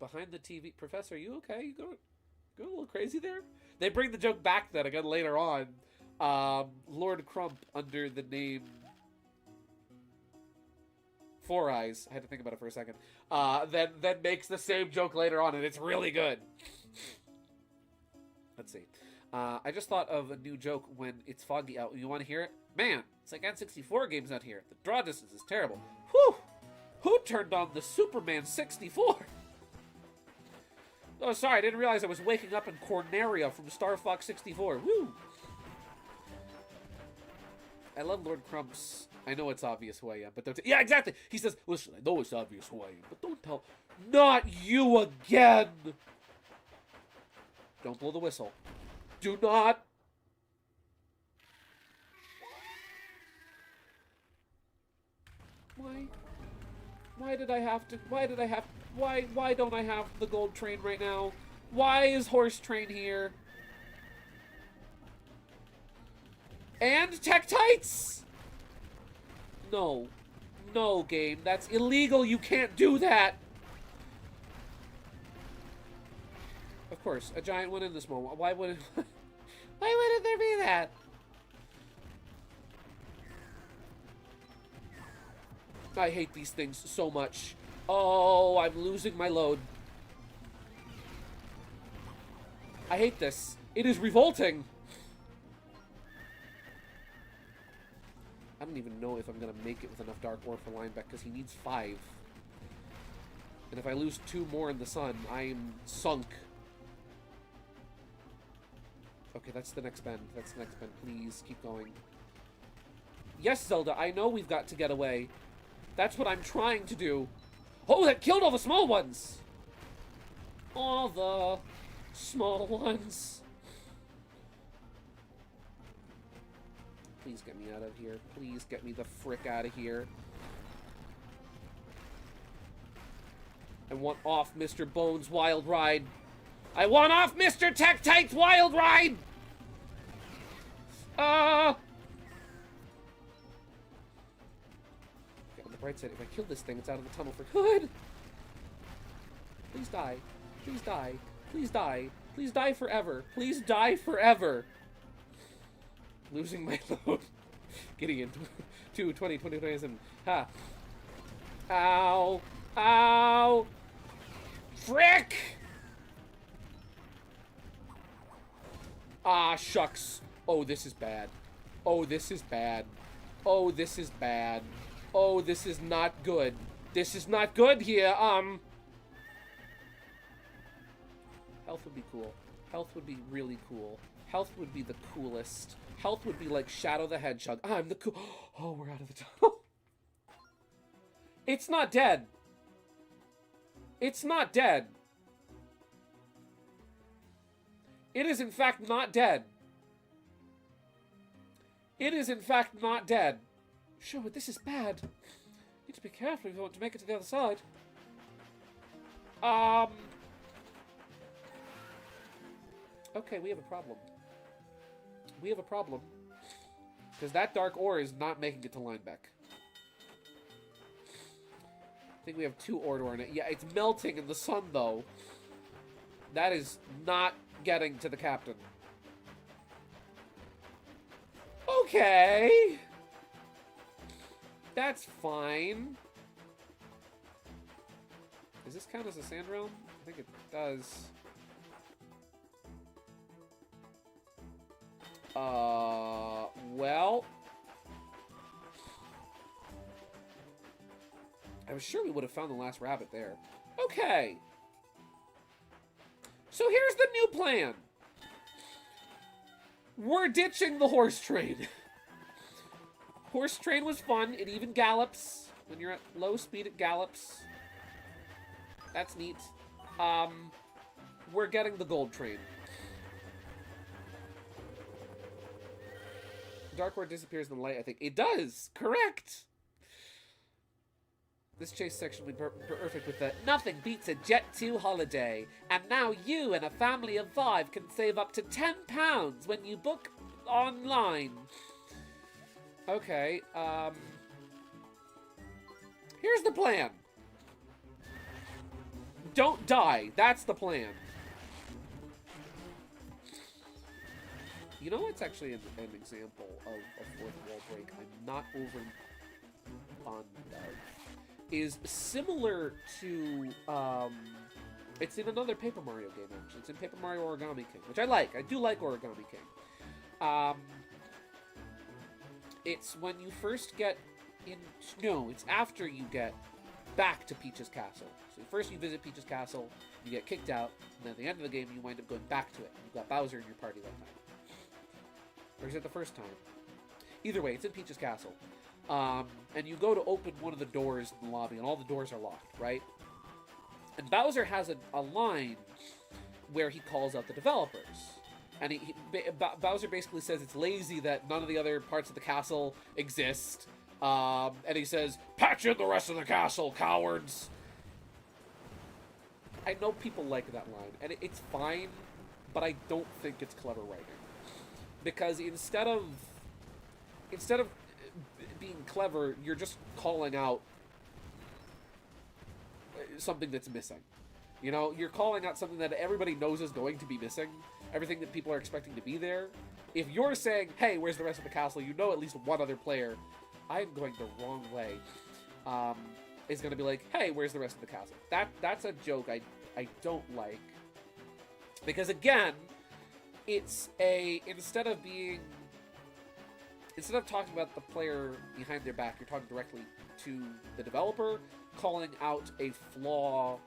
behind the TV, Professor, are you okay? You going a little crazy there? They bring the joke back then again later on. Lord Crump, under the name Four Eyes, I had to think about it for a second, then makes the same joke later on, and it's really good. Let's see. I just thought of a new joke when it's foggy out. You want to hear it? Man, it's like N64 games out here. The draw distance is terrible. Whew! Who turned on the Superman 64? Oh, sorry, I didn't realize I was waking up in Corneria from Star Fox 64. Woo! I love Lord Crump's... I know it's obvious who I am, but don't... Yeah, exactly! He says, listen, I know it's obvious who I am, but don't tell... Not you again! Don't blow the whistle. Do not... Why did I have to... Why don't I have the gold train right now? Why is Horse Train here? And Tektites? No. No, game. That's illegal. You can't do that. Of course, a giant win in this moment. Why wouldn't... Why wouldn't there be that? I hate these things so much. Oh, I'm losing my load. I hate this. It is revolting. I don't even know if I'm going to make it with enough Dark Ore for Lineback, because he needs 5. And if I lose 2 more in the sun, I'm sunk. Okay, that's the next bend. That's the next bend. Please, keep going. Yes, Zelda, I know we've got to get away. That's what I'm trying to do. Oh, that killed all the small ones! All the small ones. Please get me out of here. Please get me the frick out of here. I want off Mr. Bones' wild ride. I want off Mr. Tektite's wild ride! On the bright side, if I kill this thing, it's out of the tunnel for good. Please die. Please die. Please die. Please die forever. Please die forever. Losing my load. Getting into 20, 27. Ha. Ow. Ow. Frick! Ah, shucks. Oh, this is bad. Oh, this is bad. Oh, this is bad. Oh, this is not good. This is not good here. Health would be cool. Health would be really cool. Health would be the coolest. Health would be like Shadow the Hedgehog. I'm the cool... Oh, we're out of the tunnel. It's not dead. It's not dead. It is in fact not dead. It is in fact not dead. Sure, but this is bad. Need to be careful if you want to make it to the other side. Okay, we have a problem. We have a problem. Because that Dark Ore is not making it to Linebeck. I think we have 2 Ordor in it. Yeah, it's melting in the sun, though. That is not getting to the captain. Okay. That's fine. Does this count as a sand realm? I think it does. Well. I was sure we would have found the last rabbit there. Okay. So here's the new plan. We're ditching the horse train. Horse train was fun. It even gallops. When you're at low speed, it gallops. That's neat. We're getting the gold train. Dark Ward disappears in the light, I think. It does! Correct! This chase section will be perfect with the nothing beats a Jet 2 holiday. And now you and a family of 5 can save up to £10 when you book online. Okay, here's the plan. Don't die. That's the plan. You know what's actually an example of a fourth wall break I'm not overly fond of? Is similar to, it's in another Paper Mario game, actually. It's in Paper Mario Origami King, which I like. I do like Origami King. It's when you first get in... No, it's after you get back to Peach's Castle. So first you visit Peach's Castle, you get kicked out, and then at the end of the game you wind up going back to it. You've got Bowser in your party that time. Or is it the first time? Either way, it's in Peach's Castle. And you go to open one of the doors in the lobby, and all the doors are locked, right? And Bowser has a line where he calls out the developers. And Bowser basically says it's lazy that none of the other parts of the castle exist. And he says, "Patch in the rest of the castle, cowards!" I know people like that line, and it's fine, but I don't think it's clever writing. Because instead of being clever, you're just calling out something that's missing. You know, you're calling out something that everybody knows is going to be missing. Everything that people are expecting to be there. If you're saying, "Hey, where's the rest of the castle?" You know at least one other player, I'm going the wrong way, is going to be like, "Hey, where's the rest of the castle?" That's a joke I don't like. Because again, it's instead of talking about the player behind their back, you're talking directly to the developer, calling out a flaw,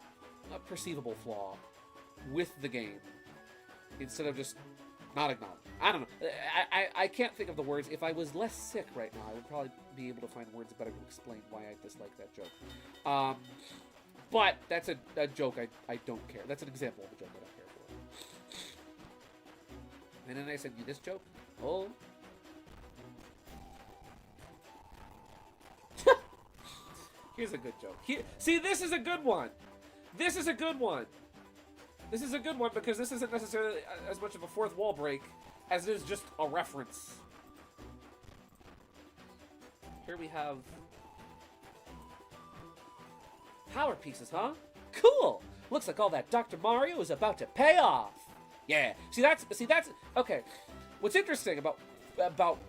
a perceivable flaw, with the game, instead of just not acknowledging. I don't know. I can't think of the words. If I was less sick right now, I would probably be able to find words better to explain why I dislike that joke. But that's a joke I don't care. That's an example of a joke I don't care for. And then I send you this joke. Oh. Here's a good joke. See, this is a good one. This is a good one. This is a good one because this isn't necessarily as much of a fourth wall break as it is just a reference. Here we have power pieces, huh? Cool. Looks like all that Dr. Mario is about to pay off. Yeah. See that's okay. What's interesting about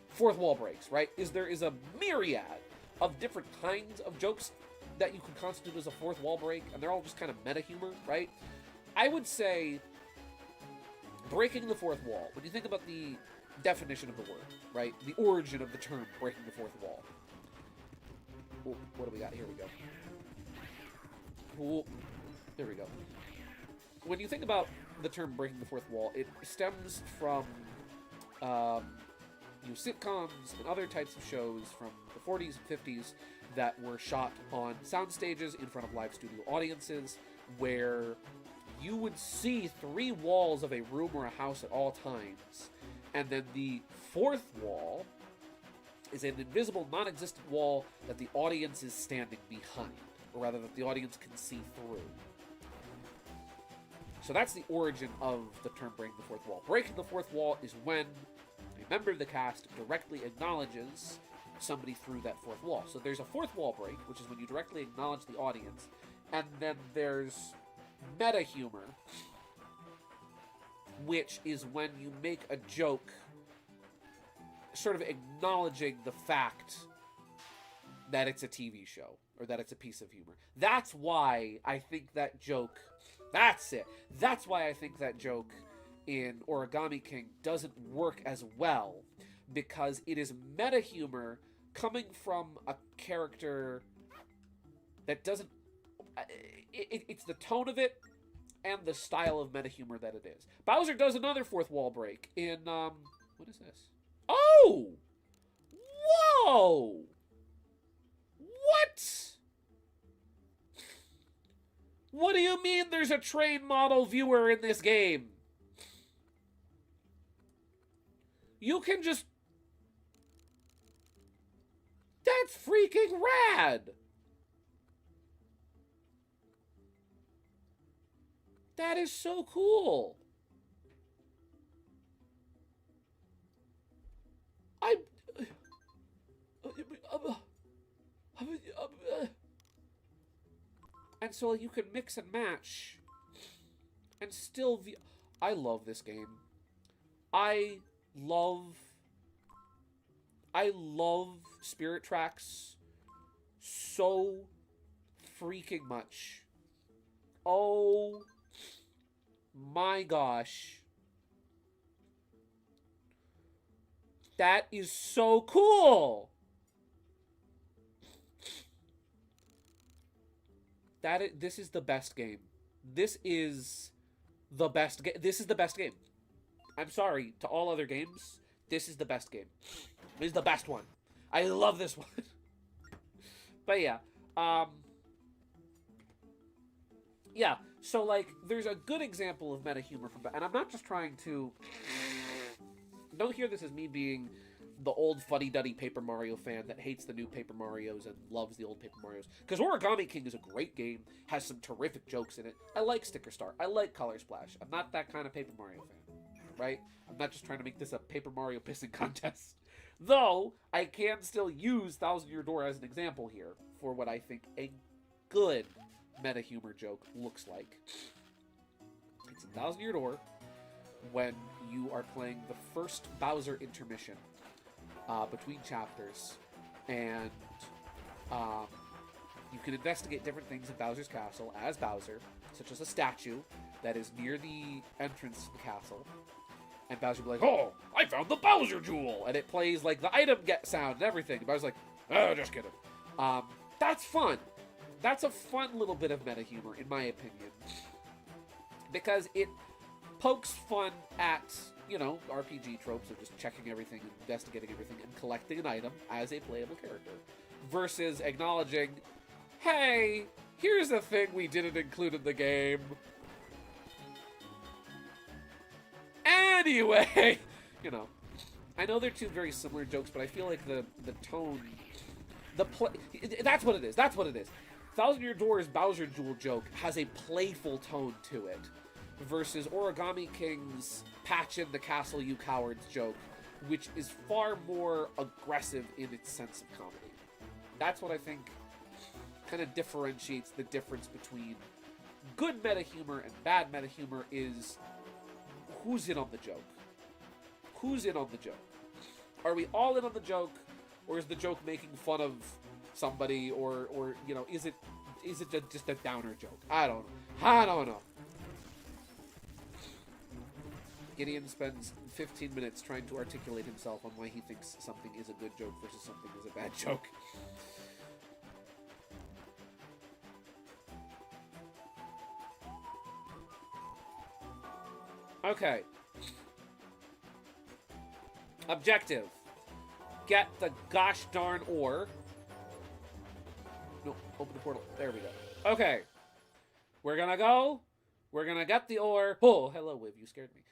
fourth wall breaks, right? Is there is a myriad of different kinds of jokes that you could constitute as a fourth wall break, and they're all just kind of meta humor, right? I would say breaking the fourth wall, when you think about the definition of the word, right? The origin of the term breaking the fourth wall. Ooh, what do we got? Here we go. Ooh, there we go. When you think about the term breaking the fourth wall, it stems from sitcoms and other types of shows from the 40s and 50s that were shot on sound stages in front of live studio audiences, where you would see 3 walls of a room or a house at all times, and then the fourth wall is an invisible, non-existent wall that the audience is standing behind, or rather that the audience can see through. So that's the origin of the term breaking the fourth wall. Breaking the fourth wall is when a member of the cast directly acknowledges somebody through that fourth wall. So there's a fourth wall break, which is when you directly acknowledge the audience, and then there's meta humor, which is when you make a joke sort of acknowledging the fact that it's a TV show or that it's a piece of humor. That's why I think that joke, that's it. That's why I think that joke in Origami King doesn't work as well, because it is meta humor coming from a character that doesn't... It's the tone of it and the style of meta humor that it is. Bowser does another fourth wall break in... what is this? Oh! Whoa! What? What do you mean there's a train model viewer in this game? You can just... That's freaking rad! That is so cool. And so you can mix and match and still... I love this game. I love Spirit Tracks so freaking much. Oh my gosh. That is so cool. This is the best game. This is the best game. This is the best game. I'm sorry to all other games. This is the best game. This is the best one. I love this one. But yeah. Yeah, so like there's a good example of meta humor from, and I'm not just trying to... Don't hear this as me being the old fuddy-duddy Paper Mario fan that hates the new Paper Marios and loves the old Paper Marios. Because Origami King is a great game, has some terrific jokes in it. I like Sticker Star. I like Color Splash. I'm not that kind of Paper Mario fan, right? I'm not just trying to make this a Paper Mario pissing contest. Though, I can still use Thousand Year Door as an example here for what I think a good meta humor joke looks like. It's in Thousand Year Door when you are playing the first Bowser intermission between chapters, and you can investigate different things in Bowser's castle as Bowser, such as a statue that is near the entrance to the castle, and Bowser will be like, "Oh, I found the Bowser Jewel!" And it plays like the item get sound and everything. And Bowser's like, "Oh, just kidding." That's fun. That's a fun little bit of meta humor, in my opinion, because it pokes fun at, you know, RPG tropes of just checking everything, investigating everything, and collecting an item as a playable character, versus acknowledging, hey, here's a thing we didn't include in the game. Anyway, you know, I know they're two very similar jokes, but I feel like the tone, that's what it is. That's what it is. Thousand Year Door's Bowser Jewel joke has a playful tone to it, versus Origami King's Patch in the Castle, You Cowards joke, which is far more aggressive in its sense of comedy. That's what I think kind of differentiates the difference between good meta humor and bad meta humor is who's in on the joke. Who's in on the joke? Are we all in on the joke, or is the joke making fun of somebody, or you know, is it just a downer joke? I don't know. Gideon spends 15 minutes trying to articulate himself on why he thinks something is a good joke versus something is a bad joke. Okay. Objective. Get the gosh darn ore. No, open the portal. There we go. Okay. We're gonna go. We're gonna get the ore. Oh, hello, Wiv. You scared me.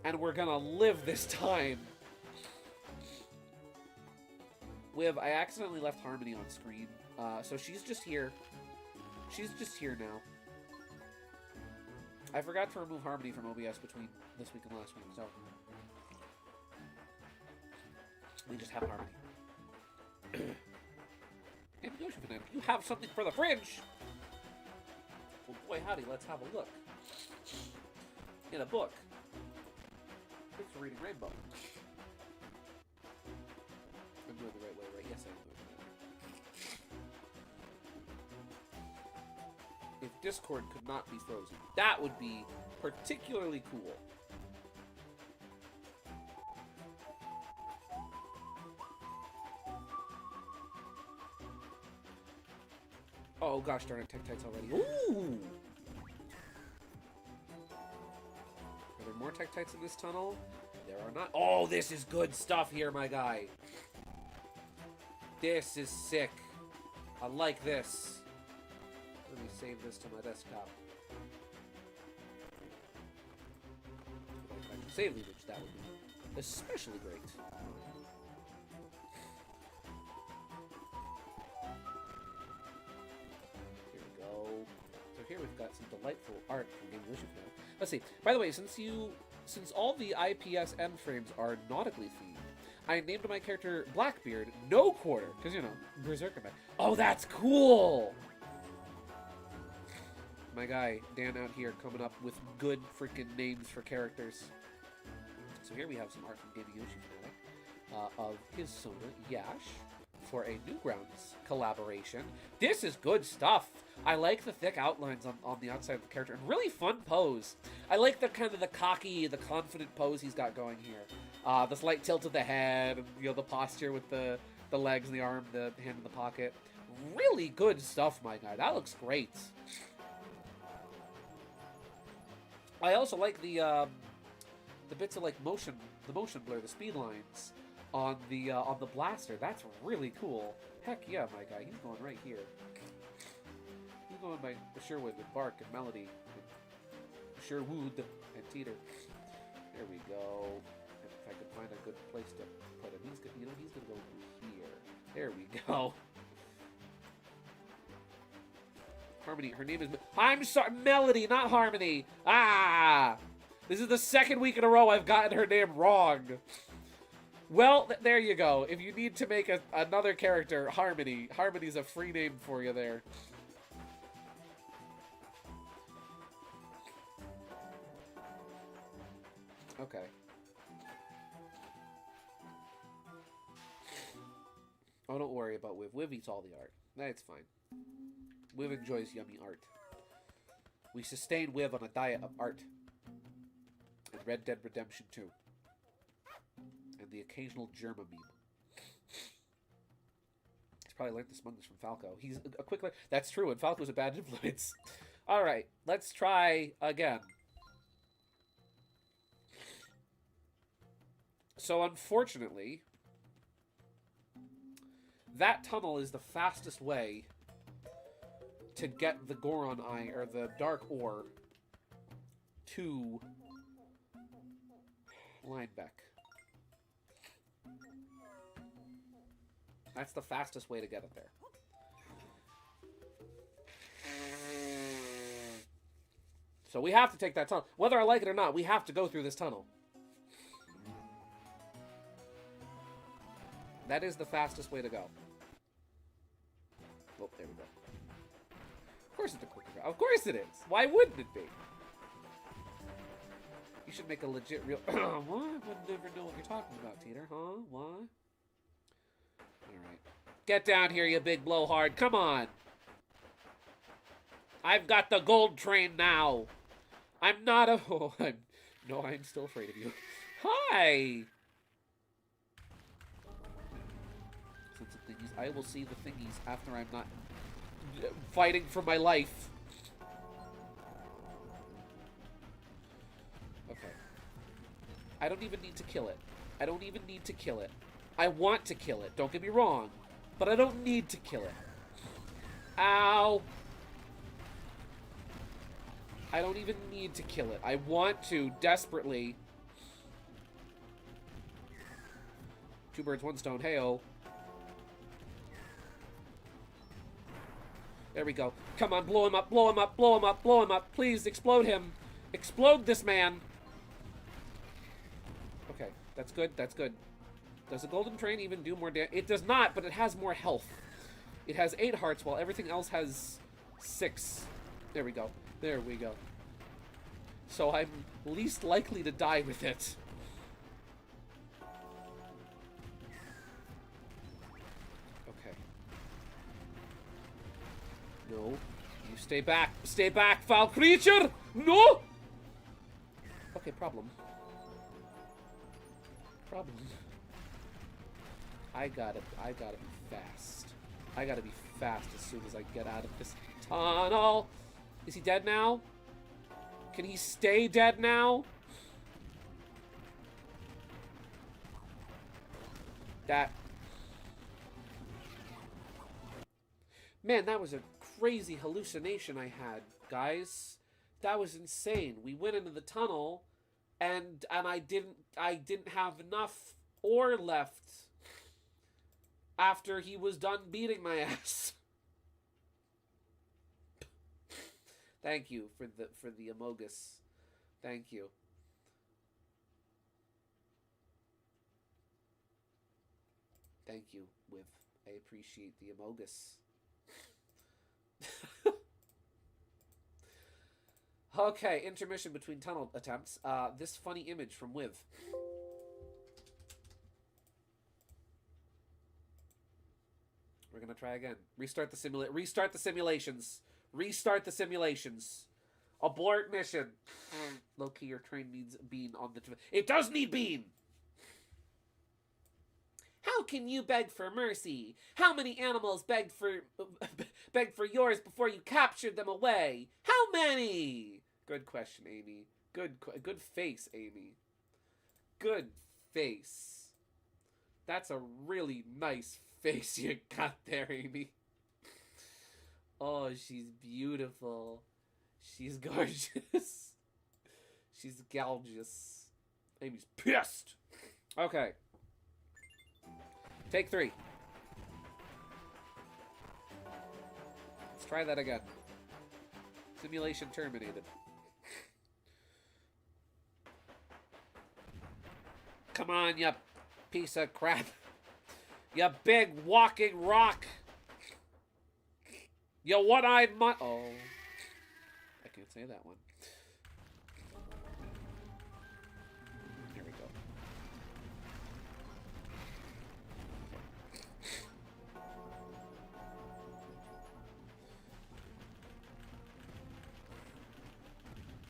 And we're gonna live this time. Wiv, I accidentally left Harmony on screen. So she's just here. She's just here now. I forgot to remove Harmony from OBS between this week and last week, so... We just have Harmony. Hey, Yoshi Fanatic, you have something for the fridge! Well, boy, howdy, let's have a look. In a book. Thanks for reading Rainbow. I'm doing the right way, right? Yes, I am doing the right way. If Discord could not be frozen, that would be particularly cool. Oh gosh darn it, Tektites already. Ooh! Are there more Tektites in this tunnel? There are not. Oh, this is good stuff here, my guy. This is sick. I like this. Let me save this to my desktop. If I can save the image, that would be especially great. Here we go. So here we've got some delightful art from Game Illusion now. Let's see. By the way, since all the IPS end frames are nautically themed, I named my character Blackbeard No Quarter, because, you know, Berserker Man. Oh, that's cool! My guy, Dan out here, coming up with good freaking names for characters. So here we have some art from Game Yoshi Fanatic of his Sona Yash for a Newgrounds collaboration. This is good stuff! I like the thick outlines on the outside of the character, and really fun pose. I like the kind of the cocky, the confident pose he's got going here. The slight tilt of the head, and, you know, the posture with the legs and the arm, the hand in the pocket. Really good stuff, my guy. That looks great. I also like the bits of like motion blur, the speed lines on the blaster. That's really cool. Heck yeah, my guy. He's going right here. He's going by Sherwood with Bark and Melody, and Sherwood and Teeter. There we go. If I could find a good place to put him, he's gonna go here. There we go. Harmony. Her name is. I'm sorry, Melody, not Harmony. Ah, this is the second week in a row I've gotten her name wrong. Well, there you go. If you need to make another character, Harmony. Harmony's a free name for you there. Okay. Oh, don't worry about Wiv. Wiv eats all the art. That's fine. Wiv enjoys yummy art. We sustain Wiv on a diet of art. And Red Dead Redemption 2. And the occasional Germa meme. He's probably learned the smugness from Falco. He's a quick... That's true, and Falco's a bad influence. Alright, let's try again. So, unfortunately, that tunnel is the fastest way to get the Goron Eye, or the Dark Ore, to Linebeck. That's the fastest way to get it there. So we have to take that tunnel. Whether I like it or not, we have to go through this tunnel. That is the fastest way to go. Oh, there we go. Of course it's a quicker route. Of course it is. Why wouldn't it be? You should make a legit real... What? I would never know what you're talking about, Teeter. Huh? What? Alright. Get down here, you big blowhard. Come on. I've got the gold train now. I'm not a... Oh, I'm still afraid of you. Hi! Thingies. I will see the thingies after I'm not fighting for my life. Okay. I don't even need to kill it. I don't even need to kill it. I want to kill it, don't get me wrong. But I don't need to kill it. Ow! I don't even need to kill it. I want to, desperately. Two birds, one stone. Hey-oh. There we go. Come on, blow him up, blow him up, blow him up, blow him up. Please, explode him. Explode this man. Okay, that's good, that's good. Does the golden train even do more damage? It does not, but it has more health. It has 8 hearts, while everything else has 6. There we go. There we go. So I'm least likely to die with it. Okay. No. You stay back. Stay back, foul creature! No! Okay, problem. Problem. I gotta be fast. I gotta be fast as soon as I get out of this tunnel. Is he dead now? Can he stay dead now? That... Man, that was a crazy hallucination I had, guys. That was insane. We went into the tunnel, and I didn't have enough ore left after he was done beating my ass. Thank you for the Amogus. Thank you. Thank you, With. I appreciate the Amogus. Okay, intermission between tunnel attempts. This funny image from With. We're gonna try again. Restart the simulations. Restart the simulations. Abort mission. Low-key, your train needs bean on the... It does need bean! How can you beg for mercy? How many animals begged for yours before you captured them away? How many? Good question, Amy. Good face, Amy. Good face. That's a really nice face you got there, Amy. Oh, she's beautiful. She's gorgeous. She's gorgeous. Amy's pissed. Okay. Take 3. Let's try that again. Simulation terminated. Come on, you piece of crap. You big walking rock. You one-eyed oh. I can't say that one. Here we go.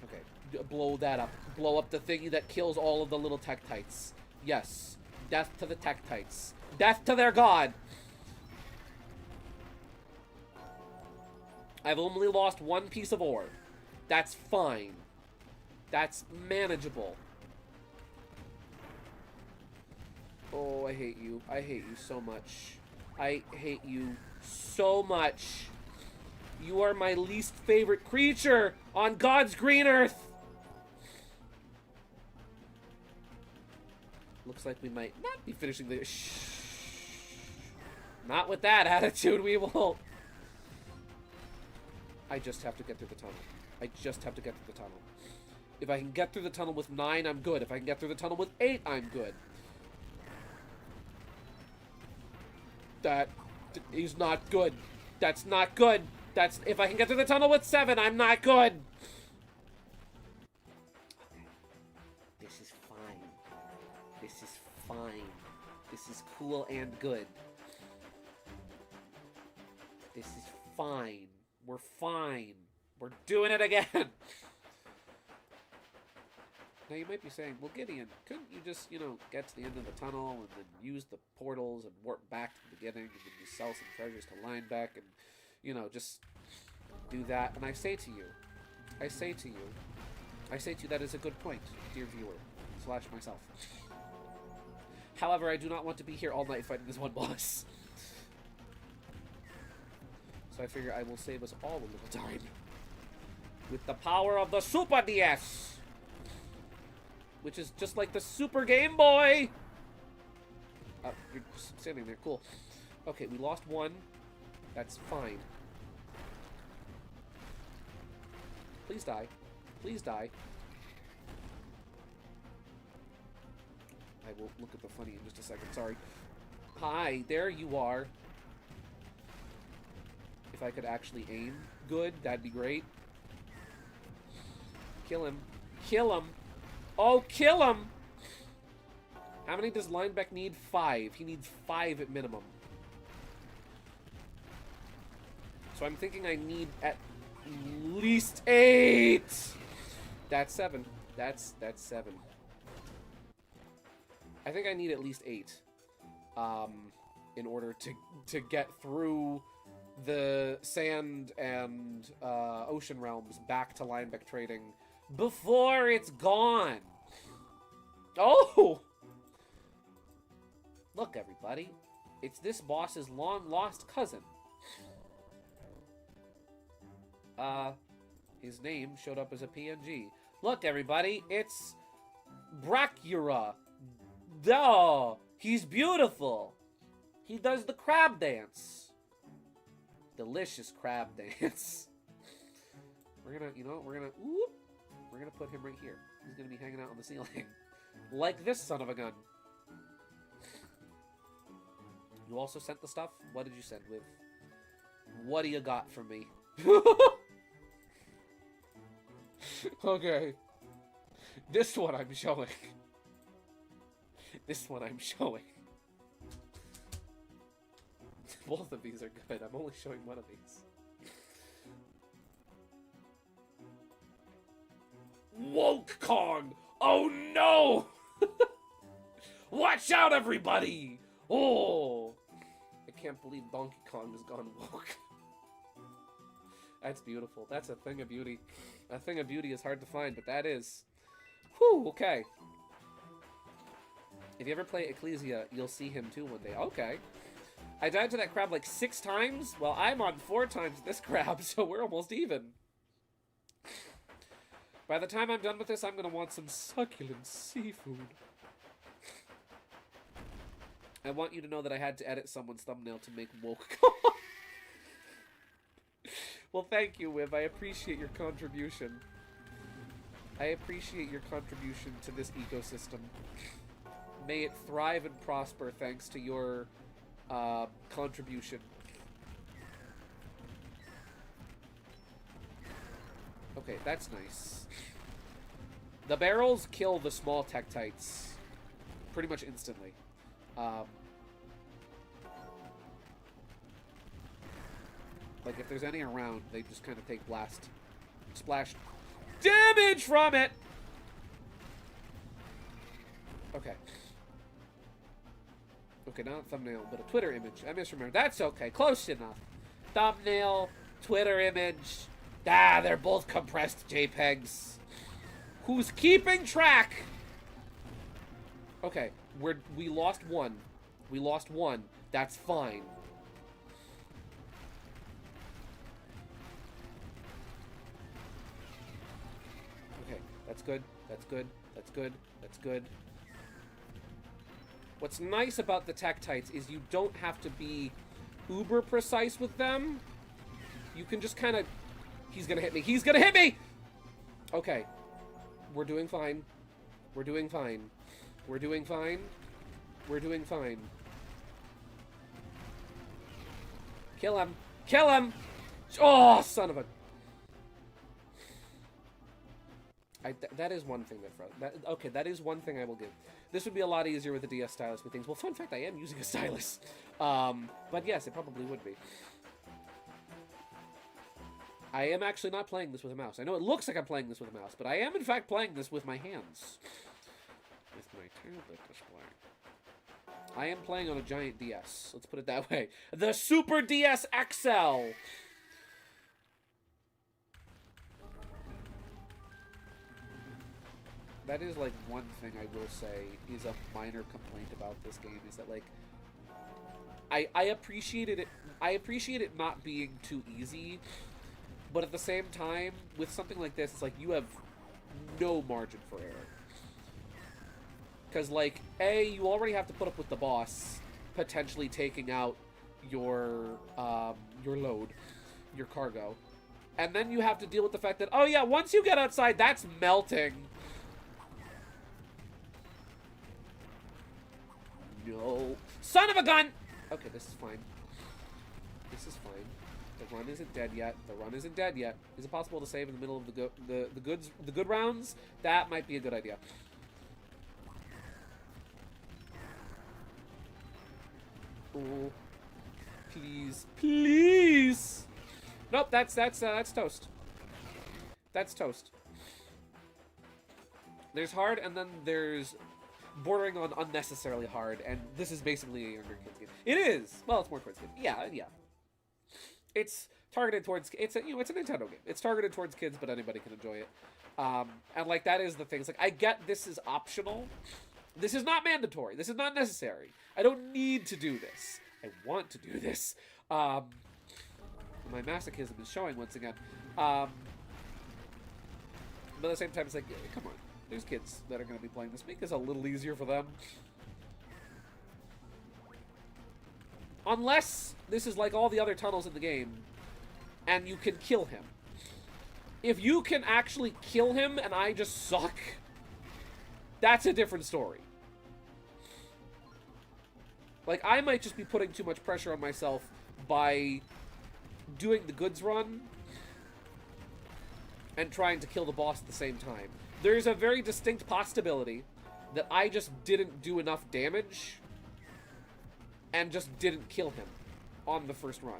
Okay, blow that up. Blow up the thingy that kills all of the little Tektites. Yes. Death to the Tektites. Death to their god. I've only lost 1 piece of ore. That's fine. That's manageable. Oh, I hate you. I hate you so much. I hate you so much. You are my least favorite creature on God's green earth. Looks like we might not be finishing the... Shh. Not with that attitude, we won't. I just have to get through the tunnel. I just have to get through the tunnel. If I can get through the tunnel with 9, I'm good. If I can get through the tunnel with 8, I'm good. That is not good. That's not good. That's... If I can get through the tunnel with 7, I'm not good. Okay. This is fine. This is fine. This is cool and good. This is fine. We're fine. We're doing it again. Now you might be saying, well, Gideon, couldn't you just, you know, get to the end of the tunnel and then use the portals and warp back to the beginning and then you sell some treasures to Linebeck and, you know, just do that? And I say to you that is a good point, dear viewer / myself. However, I do not want to be here all night fighting this one boss. So I figure I will save us all a little time. With the power of the Super DS! Which is just like the Super Game Boy! You're just standing there, cool. Okay, we lost 1. That's fine. Please die. Please die. I we'll look at the funny in just a second. Sorry. Hi, there you are. If I could actually aim good, that'd be great. Kill him. Kill him. Oh, kill him! How many does Linebeck need? 5. He needs 5 at minimum. So I'm thinking I need at least 8! That's 7. That's 7. I think I need at least 8. In order to get through the sand and ocean realms back to Linebeck Trading before it's gone. Oh! Look, everybody. It's this boss's long-lost cousin. His name showed up as a PNG. Look, everybody. It's Brachyura. Duh! He's beautiful. He does the crab dance. Delicious crab dance. We're gonna, we're gonna put him right here. He's gonna be hanging out on the ceiling. Like this son of a gun. You also sent the stuff? What did you send with? What do you got for me? Okay. This one I'm showing. This one I'm showing. Both of these are good. I'm only showing one of these. Woke Kong! Oh no! Watch out, everybody! Oh! I can't believe Donkey Kong has gone woke. That's beautiful. That's a thing of beauty. A thing of beauty is hard to find, but that is. Whew, okay. If you ever play Ecclesia, you'll see him too one day. Okay. I died to that crab like 6 times? Well, I'm on 4 times this crab, so we're almost even. By the time I'm done with this, I'm going to want some succulent seafood. I want you to know that I had to edit someone's thumbnail to make woke. Well, thank you, Wiv. I appreciate your contribution. I appreciate your contribution to this ecosystem. May it thrive and prosper thanks to your contribution. Okay, that's nice. The barrels kill the small tektites pretty much instantly. Like, if there's any around, they just kind of take blast. Splash damage from it! Okay. Okay, not a thumbnail, but a Twitter image. I misremembered. That's okay. Close enough. Thumbnail, Twitter image. Ah, they're both compressed JPEGs. Who's keeping track? Okay, we lost 1. We lost 1. That's fine. Okay, that's good. That's good. That's good. That's good. What's nice about the tektites is you don't have to be uber precise with them. You can just kind of... He's gonna hit me. He's gonna hit me! Okay. We're doing fine. We're doing fine. We're doing fine. We're doing fine. Kill him. Kill him! Oh, son of a... that is one thing that... Okay, that is one thing I will give. This would be a lot easier with a DS stylus with things. Well, fun fact, I am using a stylus. But yes, it probably would be. I am actually not playing this with a mouse. I know it looks like I'm playing this with a mouse, but I am in fact playing this with my hands. With my tablet display. I am playing on a giant DS. Let's put it that way. The Super DS XL! That is, like, one thing I will say is a minor complaint about this game, is that, like, I appreciate it not being too easy, but at the same time, with something like this, it's like, you have no margin for error. Because, like, A, you already have to put up with the boss potentially taking out your load, your cargo. And then you have to deal with the fact that, oh yeah, once you get outside, that's melting. Son of a gun! Okay, this is fine. This is fine. The run isn't dead yet. The run isn't dead yet. Is it possible to save in the middle of the good rounds? That might be a good idea. Oh, please, please. Nope, that's toast. That's toast. There's hard, and then there's bordering on unnecessarily hard, and this is basically a younger kids game. It is. Well, it's more towards kids. Yeah. It's targeted towards. It's a Nintendo game. It's targeted towards kids, but anybody can enjoy it. And like that is the thing. It's like I get this is optional. This is not mandatory. This is not necessary. I don't need to do this. I want to do this. My masochism is showing once again. But at the same time, it's like, yeah, come on. There's kids that are going to be playing this. Make this a little easier for them. Unless this is like all the other tunnels in the game, and you can kill him. If you can actually kill him and I just suck, that's a different story. Like, I might just be putting too much pressure on myself by doing the goods run and trying to kill the boss at the same time. There's a very distinct possibility that I just didn't do enough damage and just didn't kill him on the first run.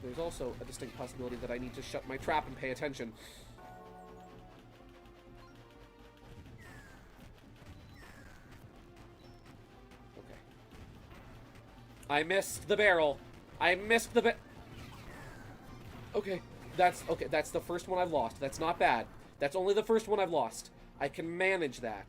There's also a distinct possibility that I need to shut my trap and pay attention. Okay. I missed the barrel. I missed the Okay, that's the first one I've lost. That's not bad. That's only the first one I've lost. I can manage that.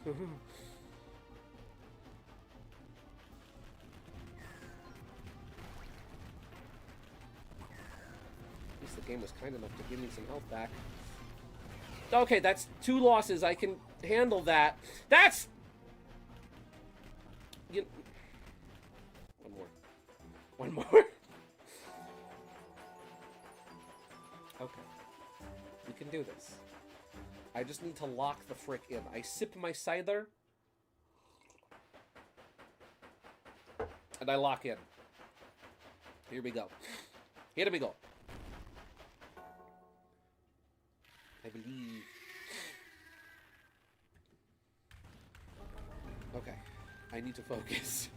At least the game was kind enough to give me some health back. Okay, that's 2 losses. I can handle that. That's... One more. One more. Okay. We can do this. I just need to lock the frick in. I sip my cider. And I lock in. Here we go. Here we go. I believe. Okay. I need to focus.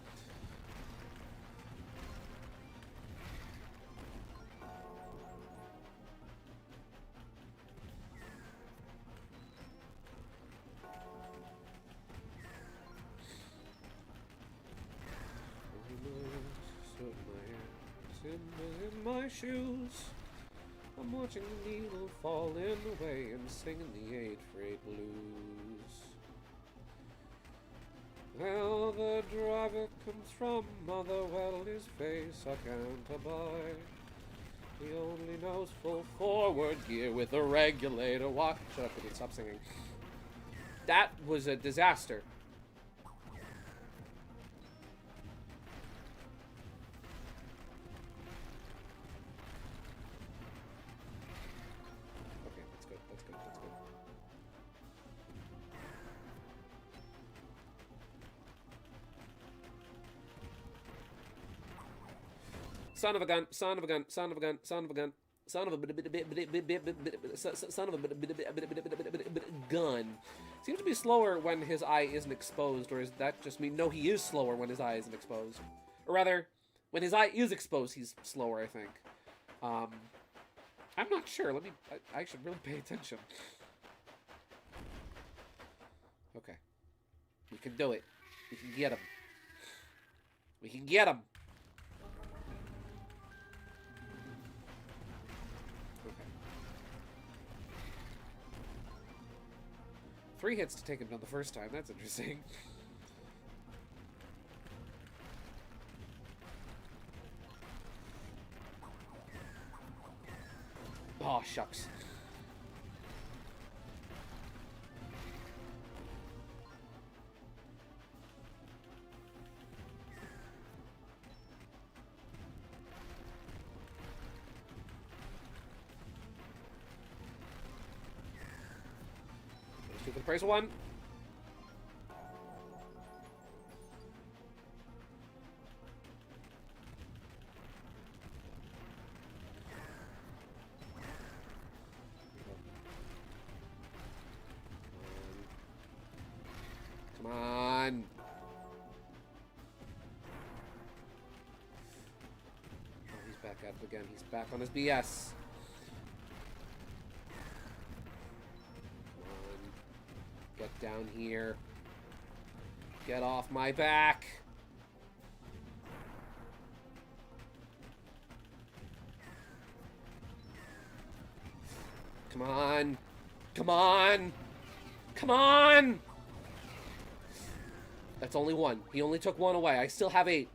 In my shoes, I'm watching the needle falling away and singing the 8th grade blues. Well, the driver comes from Motherwell, his face I can't abide. He only knows full forward gear with a regulator. Watch up, I can stop singing. That was a disaster. Son of a gun, son of a gun, son of a gun, son of a gun, son of a gun. Seems to be slower when his eye isn't exposed, or is that just me? No, he is slower when his eye isn't exposed. Or rather, when his eye is exposed, he's slower, I think. I'm not sure. I should really pay attention. Okay. We can do it. We can get him. We can get him. 3 hits to take him down the first time. That's interesting. Oh, shucks. 2 for the price of 1. Come on. Oh, he's back at it again. He's back on his BS. Come on. Get down here. Get off my back. Come on. Come on. Come on. That's only 1. He only took 1 away. I still have 8.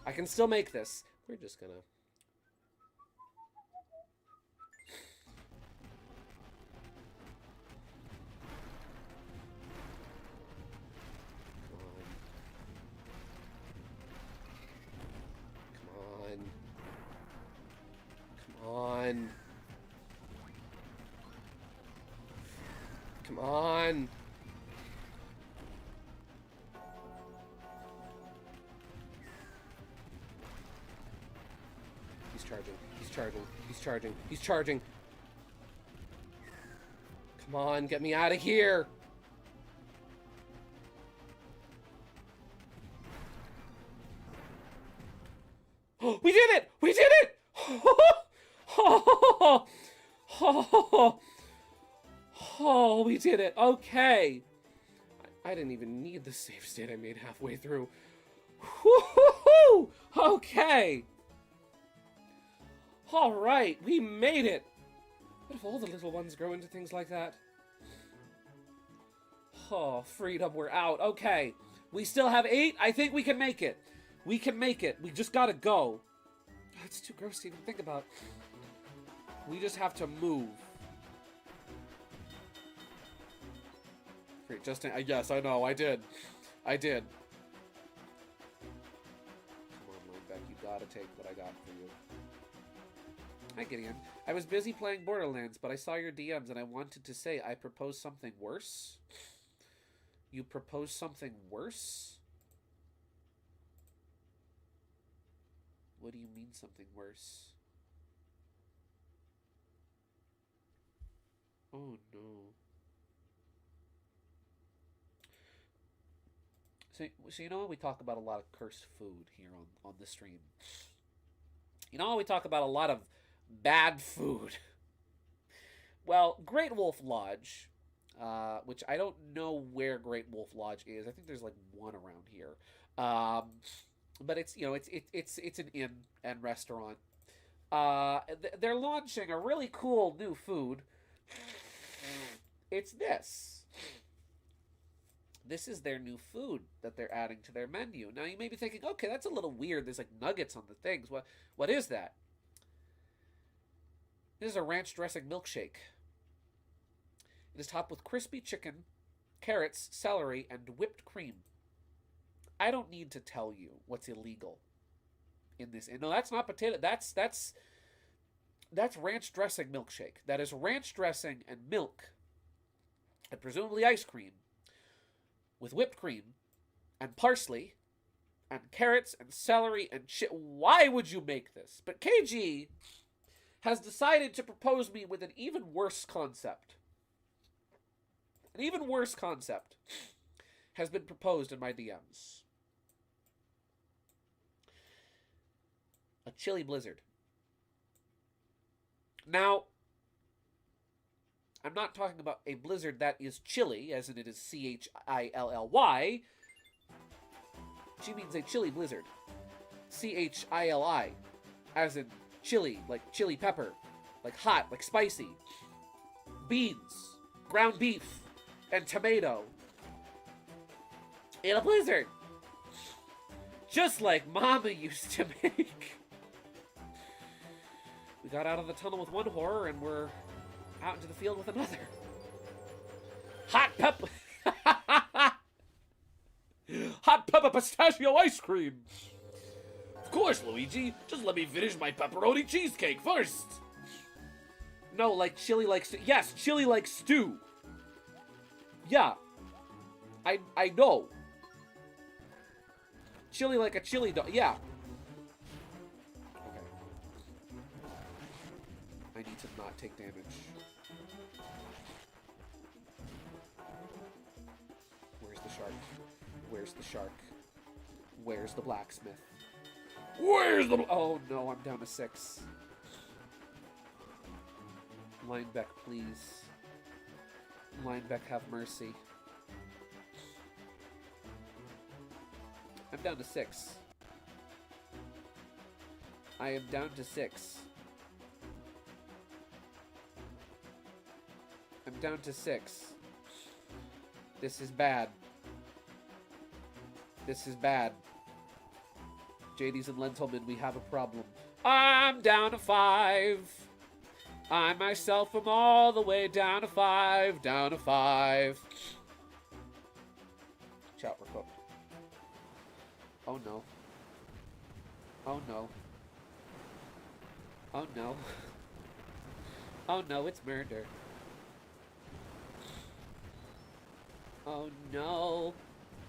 I can still make this. We're just gonna... Come on. Come on. Come on. He's charging. He's charging. He's charging. He's charging. Come on, get me out of here. Oh, we did it! We did it! Oh, we did it. Okay. I didn't even need the save state I made halfway through. Okay. All right, we made it. What if all the little ones grow into things like that? Oh, freedom, we're out. Okay. We still have 8. I think we can make it. We can make it. We just gotta go. It's too gross to even think about. We just have to move. Great, Justin. Yes, I know. I did. I did. Come on, Lineback. You gotta take what I got for you. Hi, Gideon. I was busy playing Borderlands, but I saw your DMs and I wanted to say I proposed something worse. You proposed something worse? What do you mean something worse? Oh no. So you know we talk about a lot of cursed food here on the stream. You know we talk about a lot of bad food. Well, Great Wolf Lodge, which I don't know where Great Wolf Lodge is. I think there's like one around here. But it's it's an inn and restaurant. They're launching a really cool new food. It's this. This is their new food that they're adding to their menu. Now you may be thinking, okay, that's a little weird. There's like nuggets on the things. What is that? This is a ranch dressing milkshake. It is topped with crispy chicken, carrots, celery, and whipped cream. I don't need to tell you what's illegal in this. No, that's not potato. That's ranch dressing milkshake. That is ranch dressing and milk, and presumably ice cream, with whipped cream, and parsley, and carrots, and celery, and shit. Why would you make this? But KG has decided to propose me with an even worse concept. An even worse concept has been proposed in my DMs. A chili blizzard. Now, I'm not talking about a blizzard that is chilly, as in it is C-H-I-L-L-Y. She means a chili blizzard. C-H-I-L-I. As in chili, like chili pepper. Like hot, like spicy. Beans. Ground beef. And tomato. In a blizzard. Just like Mama used to make. We got out of the tunnel with one horror and we're out into the field with another. Hot pepper. Hot pepper pistachio ice cream. Of course, Luigi. Just let me finish my pepperoni cheesecake first. No, like chili like stew. Yes, chili like stew. Yeah. I know. Chili like a chili dog. Yeah. Okay. I need to not take damage. Where's the shark? Where's the shark? Where's the blacksmith? Where's the... Oh, no, I'm down to 6. Linebeck, please. Linebeck, have mercy. I'm down to 6. I am down to 6. I'm down to 6. This is bad. This is bad. JD's and Lentilman, we have a problem. I'm down to 5. I myself am all the way down to 5. Down to 5. Chat, we're cooked. Oh no. Oh no. Oh no. Oh no, it's murder. Oh no.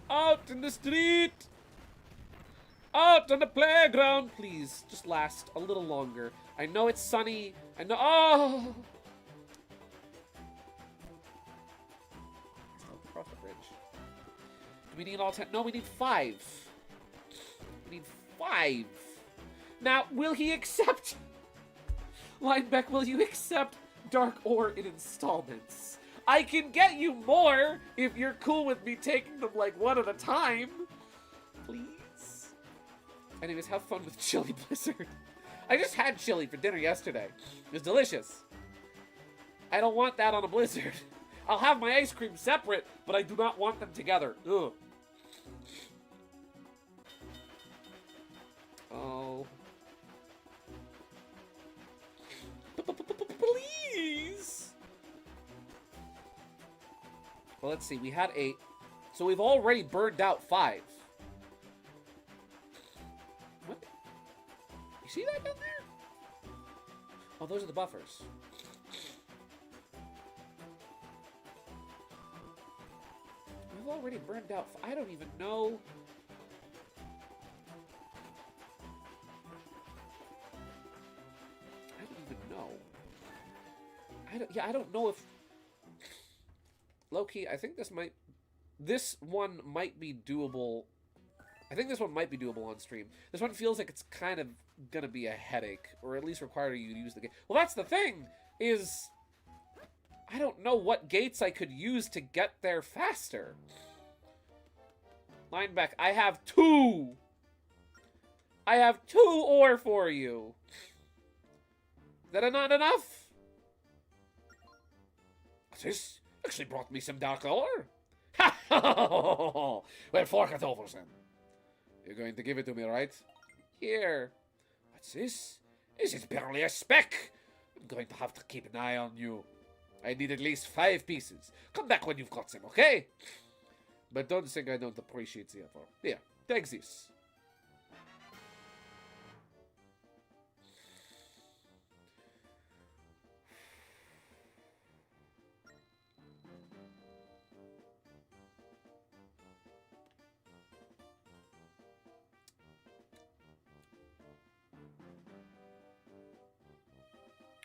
Out in the street! Out on the playground, please. Just last a little longer. I know it's sunny. I know. Oh! Across the bridge. Do we need all 10? No, we need 5. We need 5. Now, will he accept? Linebeck, will you accept Dark Ore in installments? I can get you more if you're cool with me taking them like one at a time. Please. Anyways, have fun with Chili Blizzard. I just had chili for dinner yesterday. It was delicious. I don't want that on a Blizzard. I'll have my ice cream separate, but I do not want them together. Ugh. Oh. Please. Well, let's see. We had 8. So we've already burned out 5. What? You see that down there? Oh, those are the buffers. We've already burned out. I don't even know. I don't even know. I don't know if... Low-key, I think this one might be doable. I think this one might be doable on stream. This one feels like it's kind of gonna be a headache, or at least require you to use the gate. Well, that's the thing, is I don't know what gates I could use to get there faster. Lineback, I have 2! I have 2 ore for you! Is that not enough? What's this? Actually brought me some dark ore. Ha ha ha ha! Well, fork it over then. You're going to give it to me, right? Here. What's this? This is barely a speck. I'm going to have to keep an eye on you. I need at least 5 pieces. Come back when you've got them, okay? But don't think I don't appreciate the effort. Here, take this.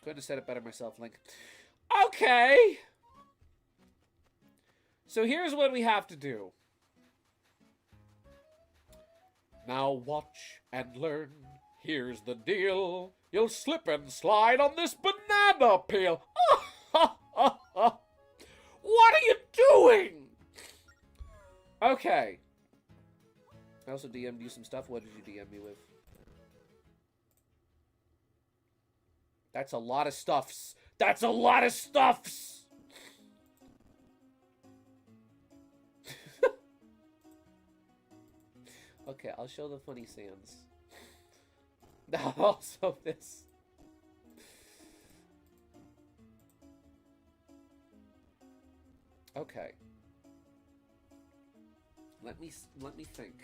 Couldn't have said it better myself, Link. Okay! So here's what we have to do. Now watch and learn. Here's the deal. You'll slip and slide on this banana peel. What are you doing? Okay. I also DM'd you some stuff. What did you DM me with? That's a lot of stuffs. That's a lot of stuffs! Okay, I'll show the funny sands. Also this. Okay. Let me think.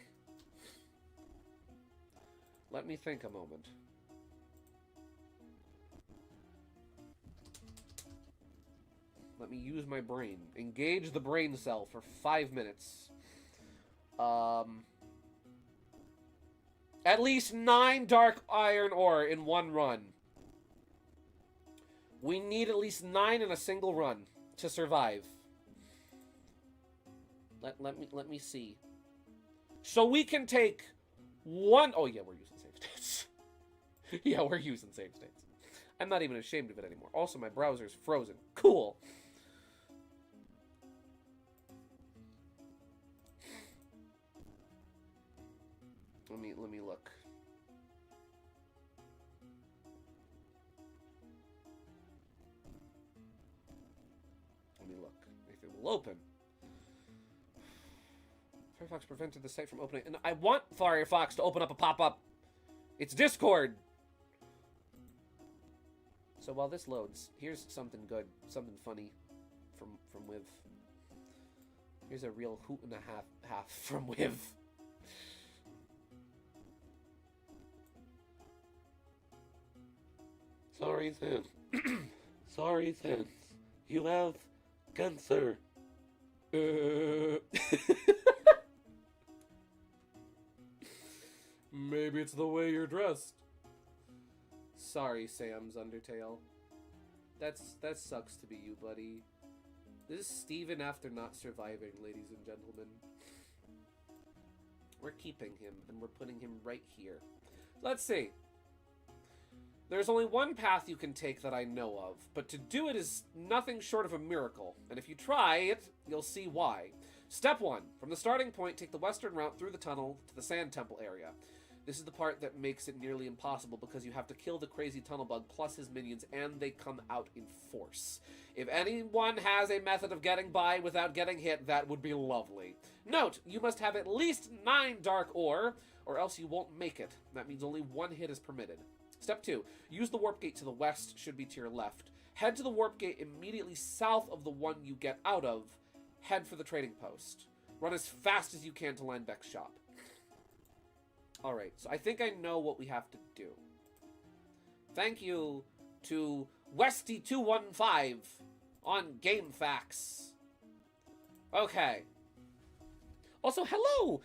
Let me think a moment. Let me use my brain. Engage the brain cell for 5 minutes. At least 9 dark iron ore in one run. We need at least 9 in a single run to survive. Let me see. So we can take one... Oh, yeah, we're using save states. Yeah, we're using save states. I'm not even ashamed of it anymore. Also, my browser's frozen. Cool. Let me look. Let me look if it will open. Firefox prevented the site from opening, and I want Firefox to open up a pop-up. It's Discord. So while this loads, here's something good, something funny from Wiv. Here's a real hoot and a half from Wiv. Sorry, Sans. Sorry, Sans. You have cancer. Maybe it's the way you're dressed. Sorry, Sam's Undertale. That sucks to be you, buddy. This is Steven after not surviving, ladies and gentlemen. We're keeping him, and we're putting him right here. Let's see. There's only one path you can take that I know of, but to do it is nothing short of a miracle, and if you try it, you'll see why. Step 1. From the starting point, take the western route through the tunnel to the Sand Temple area. This is the part that makes it nearly impossible because you have to kill the crazy tunnel bug plus his minions, and they come out in force. If anyone has a method of getting by without getting hit, that would be lovely. Note, you must have at least 9 dark ore, or else you won't make it. That means only 1 hit is permitted. Step 2. Use the warp gate to the west, should be to your left. Head to the warp gate immediately south of the one you get out of. Head for the trading post. Run as fast as you can to Linebeck's shop. Alright, so I think I know what we have to do. Thank you to Westy215 on GameFAQs. Okay. Also, hello,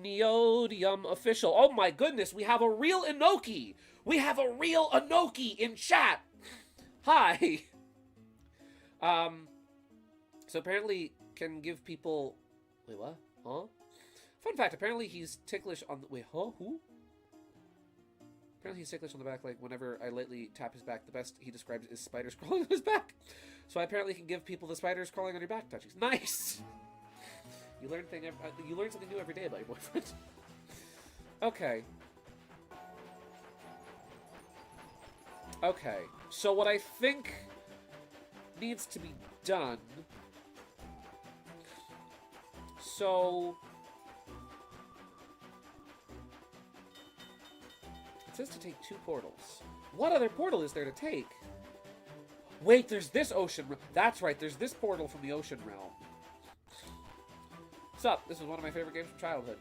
Neodium Official. Oh my goodness, we have a real Inoki! We have a real Inoki in chat! Hi! So apparently can give people... Wait, what? Huh? Fun fact, apparently he's ticklish on the... Wait, huh? Who? Apparently he's ticklish on the back, like, whenever I lightly tap his back, the best he describes is spiders crawling on his back. So I apparently can give people the spiders crawling on your back touchies. Nice! You learn something new every day about your boyfriend. Okay. Okay, so what I think needs to be done... So... It says to take 2 portals. What other portal is there to take? Wait, there's this ocean... That's right, there's this portal from the ocean realm. What's up? This is one of my favorite games from childhood.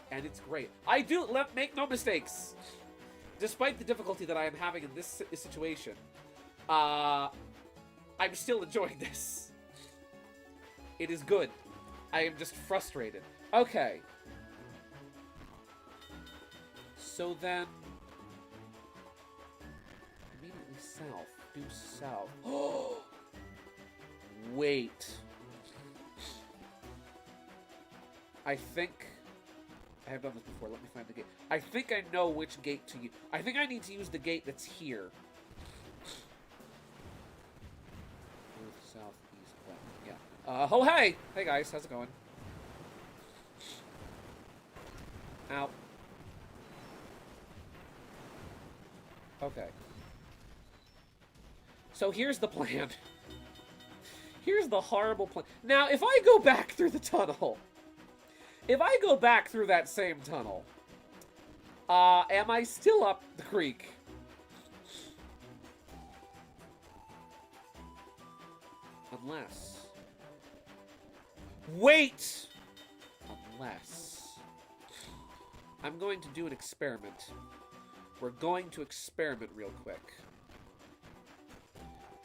And it's great. I do... Make no mistakes. Despite the difficulty that I am having in this situation, I'm still enjoying this. It is good. I am just frustrated. Okay. So then... Immediately south. Due south. Oh! Wait. I think... I have done this before. Let me find the gate. I think I know which gate to use. I think I need to use the gate that's here. North, south, east, west. Yeah. Oh, hey! Hey, guys. How's it going? Ow. Okay. So here's the plan. Here's the horrible plan. Now, if I go back through the tunnel... If I go back through that same tunnel, am I still up the creek? Unless... Wait! Unless... I'm going to do an experiment. We're going to experiment real quick.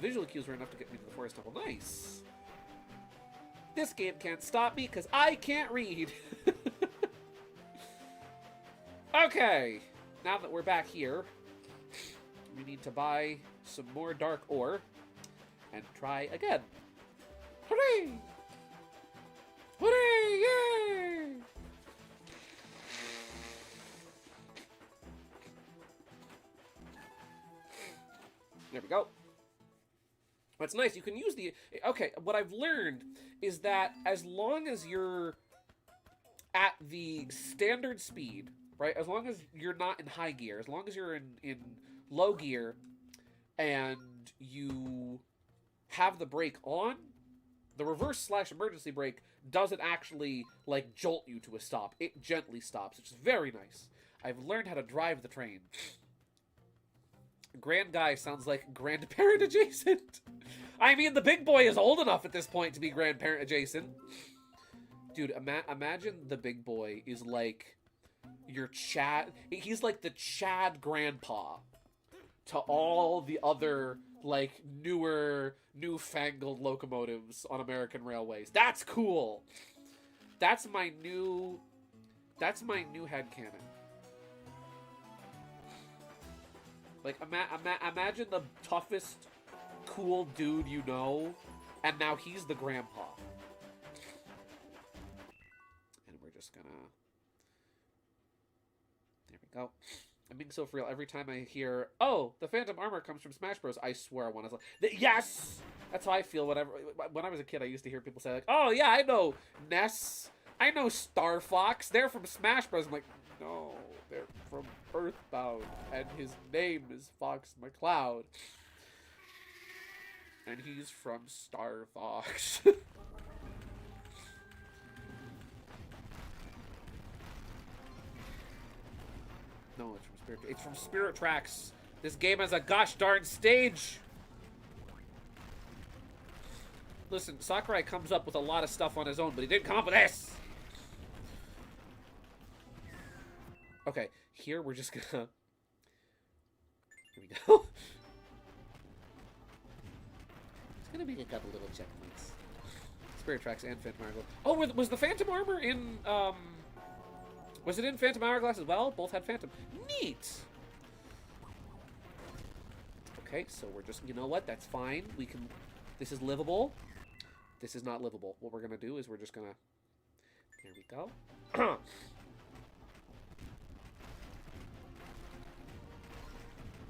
visual cues were enough to get me to the forest temple. Nice. This game can't stop me because I can't read. Okay. Now that we're back here, we need to buy some more dark ore and try again. Hooray! Hooray! Yay! There we go. That's nice. You can use the... Okay, what I've learned is that as long as you're at the standard speed, right? As long as you're not in high gear, as long as you're in low gear, and you have the brake on, the reverse/emergency brake doesn't actually, like, jolt you to a stop. It gently stops, which is very nice. I've learned how to drive the train. Grand guy sounds like grandparent adjacent. I mean, the big boy is old enough at this point to be grandparent adjacent. Dude, imagine the big boy is like your Chad. He's like the Chad grandpa to all the other, like, newfangled locomotives on American railways. That's cool. That's my new headcanon. Like, imagine the toughest, cool dude you know, and now he's the grandpa. And we're just gonna... There we go. I'm being so for real. Every time I hear, oh, the Phantom Armor comes from Smash Bros., I swear I want to... Yes! That's how I feel whenever... When I was a kid, I used to hear people say, like, oh, yeah, I know Ness. I know Star Fox. They're from Smash Bros. I'm like, no, they're from Earthbound, and his name is Fox McCloud. And he's from Star Fox. No, it's from Spirit. It's from Spirit Tracks. This game has a gosh darn stage. Listen, Sakurai comes up with a lot of stuff on his own, but he didn't come up with this. Okay, here we're just gonna... Here we go. It's gonna be a couple little checkpoints. Spirit Tracks and Phantom Hourglass. Oh, was the Phantom Armor in, was it in Phantom Hourglass as well? Both had Phantom. Neat! Okay, so we're just... You know what? That's fine. We can... This is livable. This is not livable. What we're gonna do is we're just gonna... Here we go.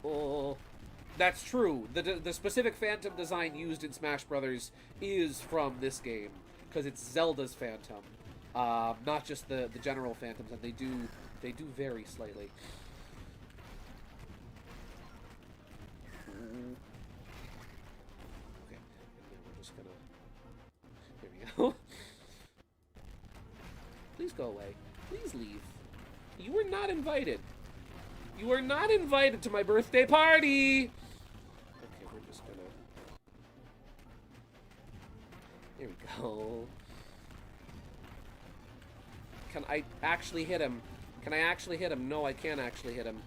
Oh, that's true. The specific Phantom design used in Smash Brothers is from this game, because it's Zelda's Phantom, not just the general Phantoms, and they do vary slightly. Okay, and then we're just gonna... Here we go. Please go away. Please leave. You were not invited. You are not invited to my birthday party! Okay, we're just gonna... Here we go. Can I actually hit him? Can I actually hit him? No, I can't actually hit him.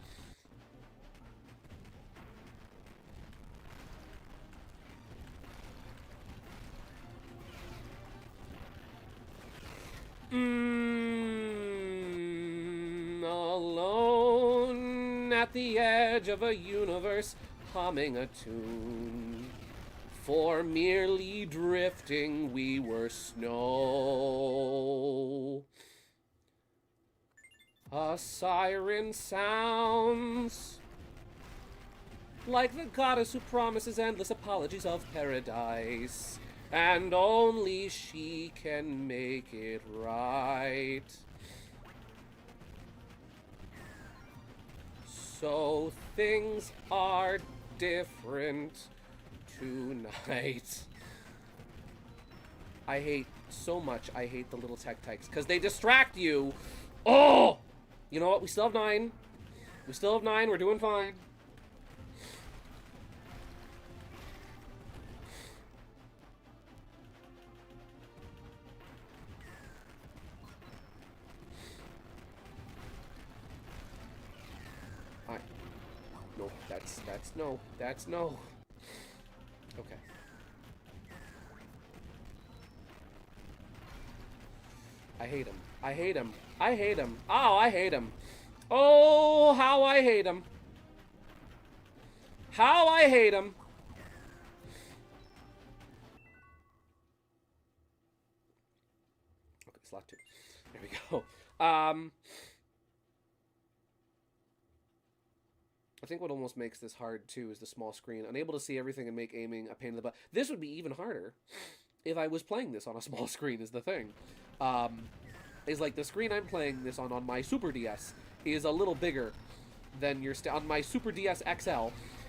Alone at the edge of a universe, humming a tune. For merely drifting we were snow. A siren sounds like the goddess who promises endless apologies of paradise, and only she can make it right. So things are different tonight. I hate the little tech tykes, because they distract you. Oh! You know what? We still have 9. We still have 9. We're doing fine. No, that's no. That's no. I hate him. I hate him. I hate him. Oh, I hate him. Oh, how I hate him. How I hate him. Okay, slot 2. There we go. I think what almost makes this hard, too, is the small screen. Unable to see everything and make aiming a pain in the butt. This would be even harder if I was playing this on a small screen, is the thing. Is like the screen I'm playing this on my Super DS is a little bigger than your... on my Super DS XL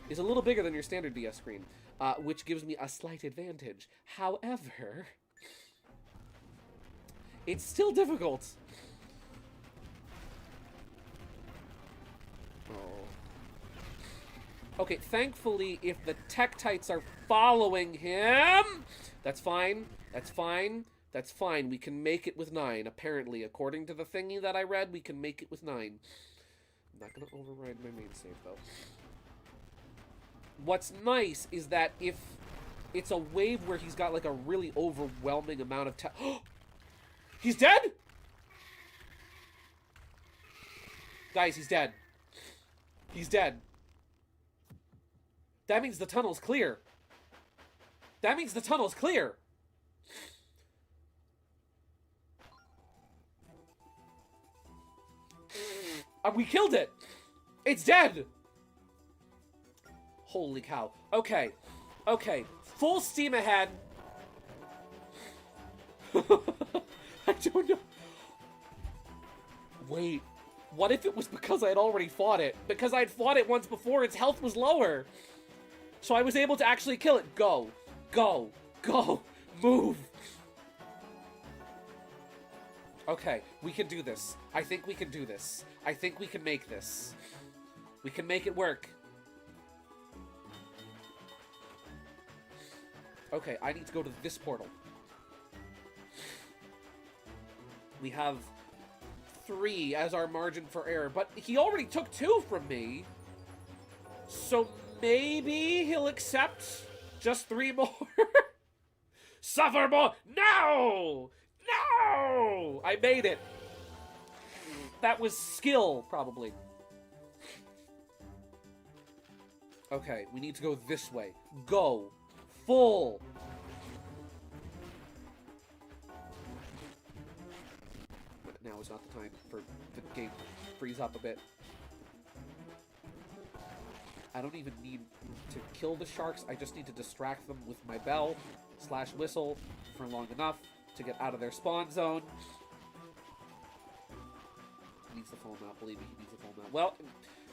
is a little bigger than your standard DS screen, which gives me a slight advantage. However, it's still difficult. Okay, thankfully, if the Tektites are following him, that's fine, that's fine, that's fine. We can make it with 9, apparently. According to the thingy that I read, we can make it with 9. I'm not going to override my main save, though. What's nice is that if it's a wave where he's got, like, a really overwhelming amount of He's dead?! Guys, he's dead. He's dead. That means the tunnel's clear. That means the tunnel's clear. We killed it. It's dead. Holy cow. Okay. Okay. Full steam ahead. I don't know. Wait. What if it was because I had already fought it? Because I'd fought it once before, its health was lower. So I was able to actually kill it. Go. Go. Go. Move. Okay, we can do this. I think we can do this. I think we can make this. We can make it work. Okay, I need to go to this portal. We have 3 as our margin for error, but he already took 2 from me. So maybe he'll accept just 3 more. Suffer more. No! No! I made it. That was skill, probably. Okay, we need to go this way. Go. Full. Now is not the time for the game to freeze up a bit. I don't even need to kill the sharks. I just need to distract them with my bell / whistle for long enough to get out of their spawn zone. He needs the full amount. Believe me, he needs the full amount. Well,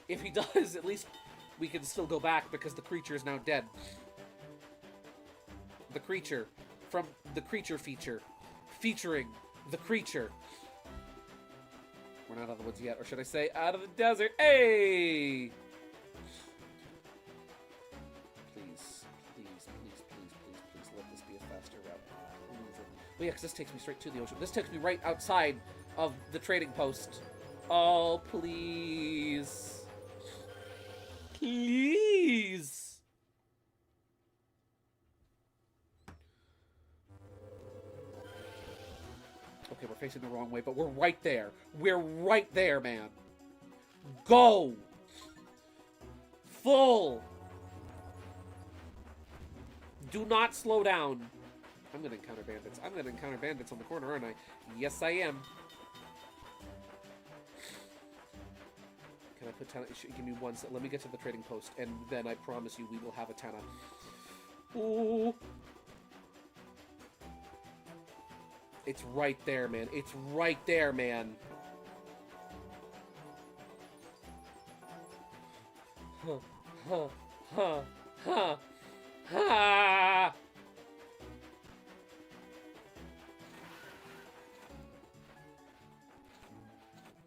if he does, at least we can still go back because the creature is now dead. The creature from the creature feature. Featuring the creature. We're not out of the woods yet, or should I say out of the desert. Hey! Please, please, please, please, please, please, let this be a faster route. Oh yeah, because this takes me straight to the ocean. This takes me right outside of the trading post. Oh, please. Please. Okay, we're facing the wrong way, but we're right there. We're right there, man. Go! Full! Do not slow down. I'm gonna encounter bandits. I'm gonna encounter bandits on the corner, aren't I? Yes, I am. Can I put 10? Give me 1 second. Let me get to the trading post, and then I promise you we will have a 10. Ooh. It's right there, man. It's right there, man. Huh. Huh. Huh. Huh. Ha!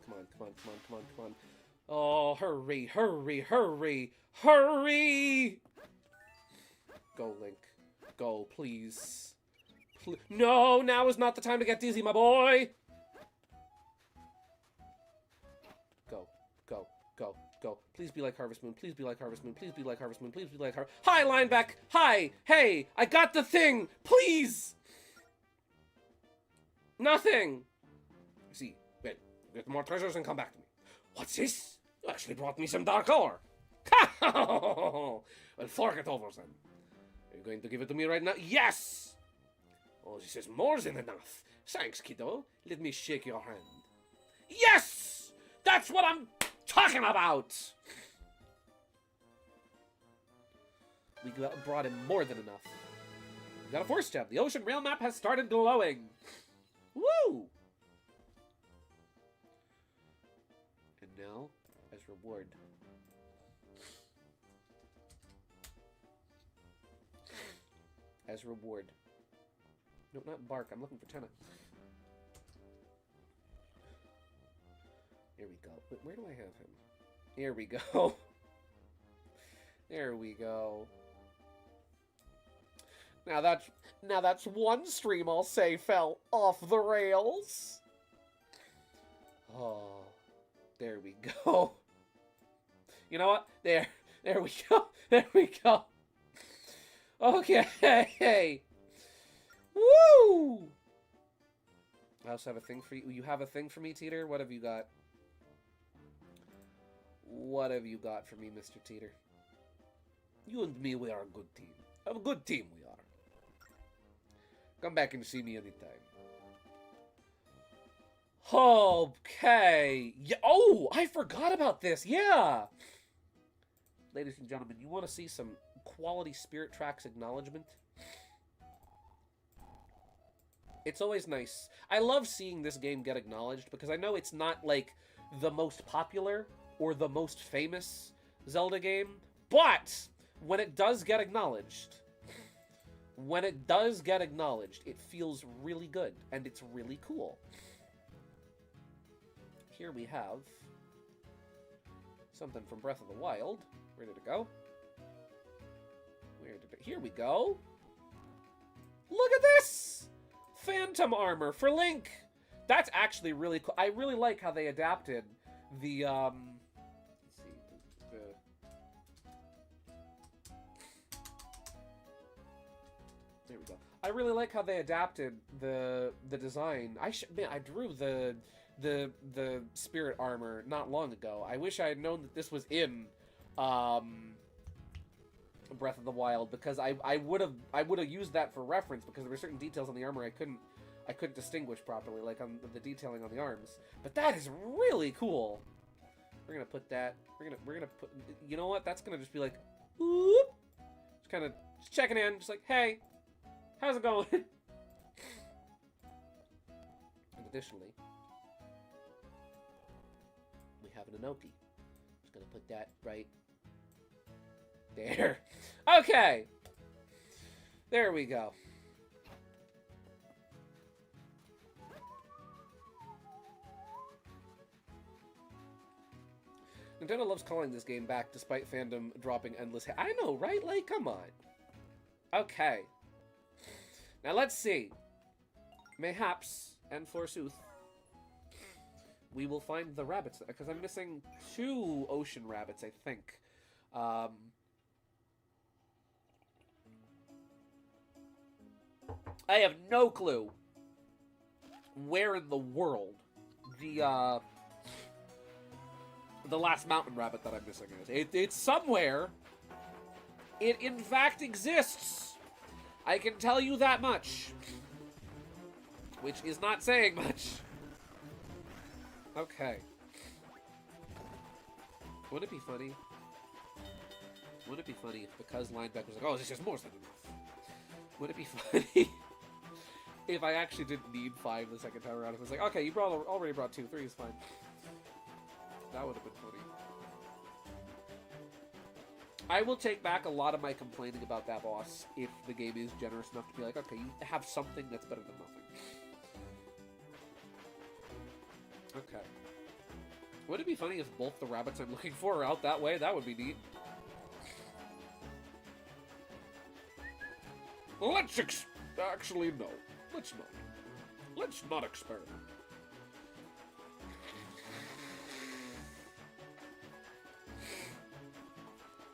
Come on, come on, come on, come on, come on. Oh, hurry, hurry, hurry, hurry! Go, Link. Go, please. No, now is not the time to get dizzy, my boy! Go, go, go, go. Please be like Harvest Moon, please be like Harvest Moon, please be like Harvest Moon, please be like Harvest... Hi, Lineback! Hi! Hey! I got the thing! Please! Nothing! see. Well, get more treasures and come back to me. What's this? You actually brought me some dark ore. Well, fork it over then. Are you going to give it to me right now? Yes! Oh, this is more than enough. Thanks, kiddo. Let me shake your hand. Yes! That's what I'm talking about! We brought him more than enough. We got a force gem. The ocean rail map has started glowing. Woo! And now, as reward. As reward. No, not bark. I'm looking for tenna. Here we go. Where do I have him? Here we go. There we go. Now that's one stream I'll say fell off the rails. Oh, there we go. You know what? There we go. There we go. Okay. Woo! I also have a thing for you. You have a thing for me, Teeter? What have you got? What have you got for me, Mr. Teeter? You and me, we are a good team. A good team we are. Come back and see me anytime. Okay. Yeah. Oh, I forgot about this. Yeah. Ladies and gentlemen, you want to see some quality Spirit Tracks acknowledgement? It's always nice. I love seeing this game get acknowledged because I know it's not like the most popular or the most famous Zelda game, but when it does get acknowledged, it feels really good and it's really cool. Here we have something from Breath of the Wild. Where did it go? Here we go. Look at this! Phantom armor for Link. That's actually really cool. I really like how they adapted the let's see, there we go. I really like how they adapted the design. I drew the spirit armor not long ago. I wish I had known that this was in Breath of the Wild, because I would have used that for reference, because there were certain details on the armor I couldn't distinguish properly, like on the detailing on the arms. But that is really cool. We're gonna put that. We're gonna put. You know what? That's gonna just be like, whoop, just kind of checking in, just like, hey, how's it going? And additionally, we have an Inoki. Just gonna put that right there. Okay. There we go. Nintendo loves calling this game back despite fandom dropping endless hate. I know, right? Like, come on. Okay. Now let's see. Mayhaps, and forsooth, we will find the rabbits, because I'm missing 2 ocean rabbits, I think. I have no clue where in the world the last mountain rabbit that I'm missing is. It's somewhere. It in fact exists. I can tell you that much. Which is not saying much. Okay. Wouldn't it be funny? Wouldn't it be funny if because Linebacker was like, oh, this is more than enough? Would it be funny if I actually didn't need 5 the second time around? If it was like, okay, you already brought 2, 3 is fine. That would have been funny. I will take back a lot of my complaining about that boss if the game is generous enough to be like, okay, you have something that's better than nothing. Okay. Would it be funny if both the rabbits I'm looking for are out that way? That would be neat. Let's actually, no. Let's not. Let's not experiment.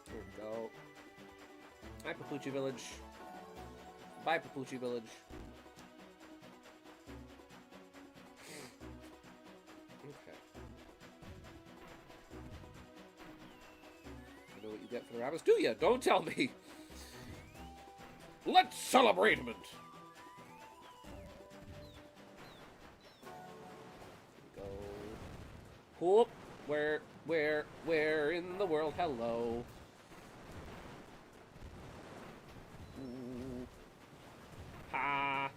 There we go. Hi, Papuchi Village. Bye, Papuchi Village. really what you get for the rabbits, do you? Don't tell me. Let's celebrate it. Go. Whoop. Where in the world? Hello. Ooh. Ha.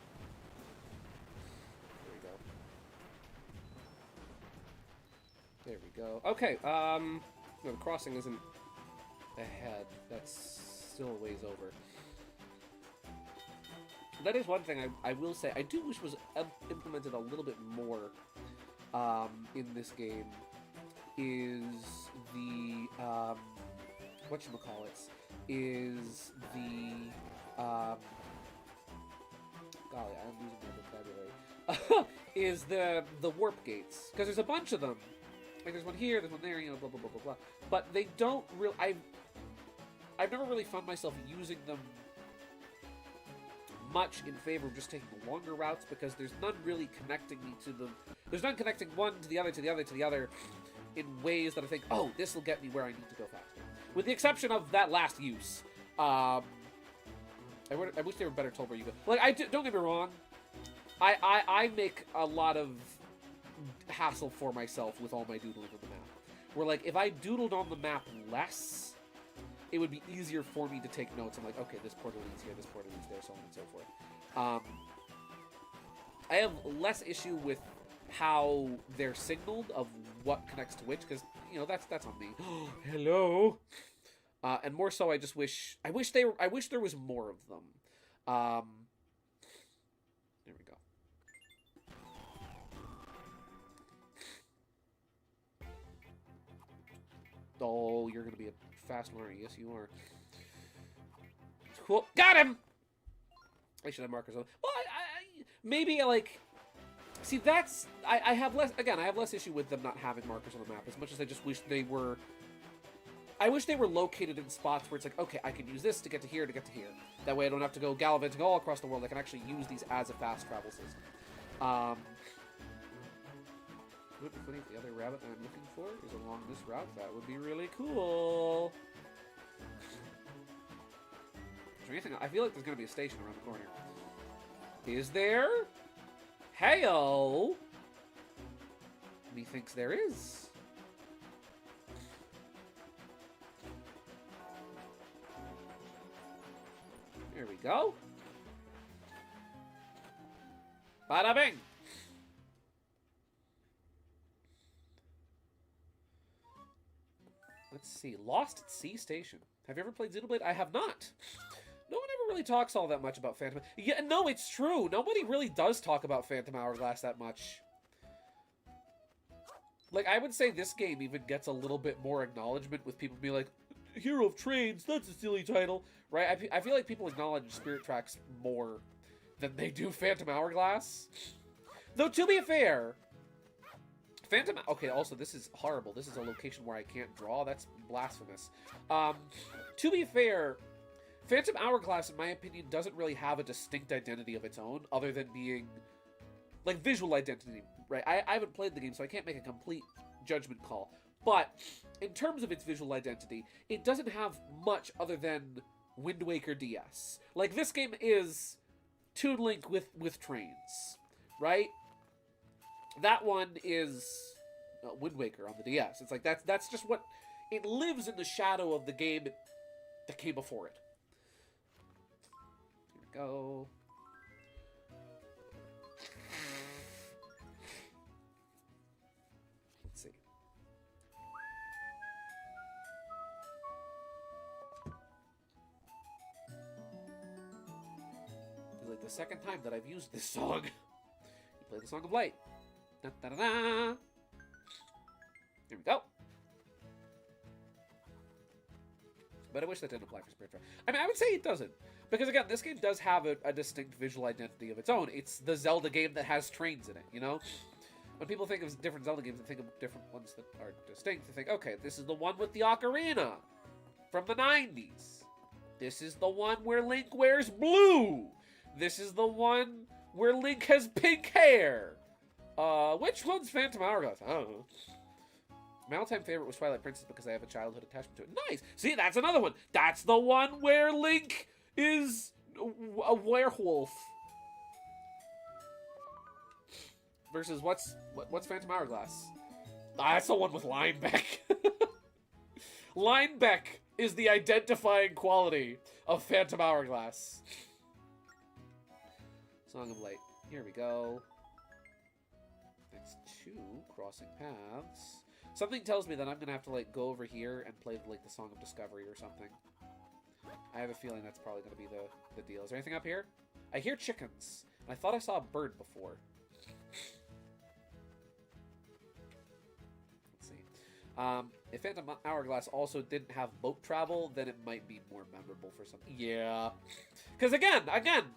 There we go. Okay, no, the crossing isn't ahead. That's still a ways over. That is one thing I will say. I do wish was implemented a little bit more in this game. Is the whatchamacallits? Is the golly, I'm losing my vocabulary. Is the warp gates, because there's a bunch of them. Like there's one here, there's one there, you know, blah blah blah blah blah. But they don't really. I've never really found myself using them much in favor of just taking the longer routes, because there's none really connecting me to the. There's none connecting one to the other to the other to the other in ways that I think, oh, this will get me where I need to go faster. With the exception of that last use. I wish they were better told where you go. Like, don't get me wrong. I make a lot of hassle for myself with all my doodling on the map. Where, like, if I doodled on the map less, it would be easier for me to take notes. I'm like, okay, this portal leads here, this portal leads there, so on and so forth. I have less issue with how they're signaled of what connects to which, because, you know, that's on me. Hello. And more so, I wish there was more of them. There we go. Oh, you're gonna be a fast learner. Yes, you are. Cool. Got him! I should have markers on. Well, maybe, like... See, that's... I have less... Again, I have less issue with them not having markers on the map, as much as I just wish they were... I wish they were located in spots where it's like, okay, I can use this to get to here, to get to here. That way I don't have to go gallivanting all across the world. I can actually use these as a fast travel system. Would it be funny if the other rabbit that I'm looking for is along this route? That would be really cool. Is there anything? I feel like there's going to be a station around the corner. Is there? Heyo! Methinks there is. There we go. Bada bing! Let's see. Lost at Sea Station. Have you ever played Xenoblade? I have not. No one ever really talks all that much about Phantom... Yeah, no, it's true. Nobody really does talk about Phantom Hourglass that much. Like, I would say this game even gets a little bit more acknowledgement with people being like, Hero of Trains, that's a silly title. Right? I feel like people acknowledge Spirit Tracks more than they do Phantom Hourglass. Though, to be fair... Okay, also, this is horrible. This is a location where I can't draw. That's blasphemous. To be fair, Phantom Hourglass, in my opinion, doesn't really have a distinct identity of its own, other than being, like, visual identity, right? I haven't played the game, so I can't make a complete judgment call. But, in terms of its visual identity, it doesn't have much other than Wind Waker DS. Like, this game is Toon Link with trains, right? That one is Wind Waker on the DS. It's like, that's just what... It lives in the shadow of the game that came before it. Here we go. Let's see. It's like the second time that I've used this song. You play the Song of Light. Da, da, da, da. Here we go. But I wish that didn't apply for Spirit Tracks. I mean, I would say it doesn't. Because, again, this game does have a distinct visual identity of its own. It's the Zelda game that has trains in it, you know? When people think of different Zelda games, they think of different ones that are distinct. They think, okay, this is the one with the ocarina from the 90s. This is the one where Link wears blue. This is the one where Link has pink hair. Which one's Phantom Hourglass? I don't know. My all-time favorite was Twilight Princess because I have a childhood attachment to it. Nice! See, that's another one. That's the one where Link is a werewolf. Versus what's Phantom Hourglass? That's the one with Linebeck. Linebeck is the identifying quality of Phantom Hourglass. Song of Light. Here we go. Next two crossing paths. Something tells me that I'm gonna have to like go over here and play like the Song of Discovery or something. I have a feeling that's probably gonna be the deal. Is there anything up here? I hear chickens. I thought I saw a bird before. Let's see. If Phantom Hourglass also didn't have boat travel, then it might be more memorable for something. Yeah. Because again,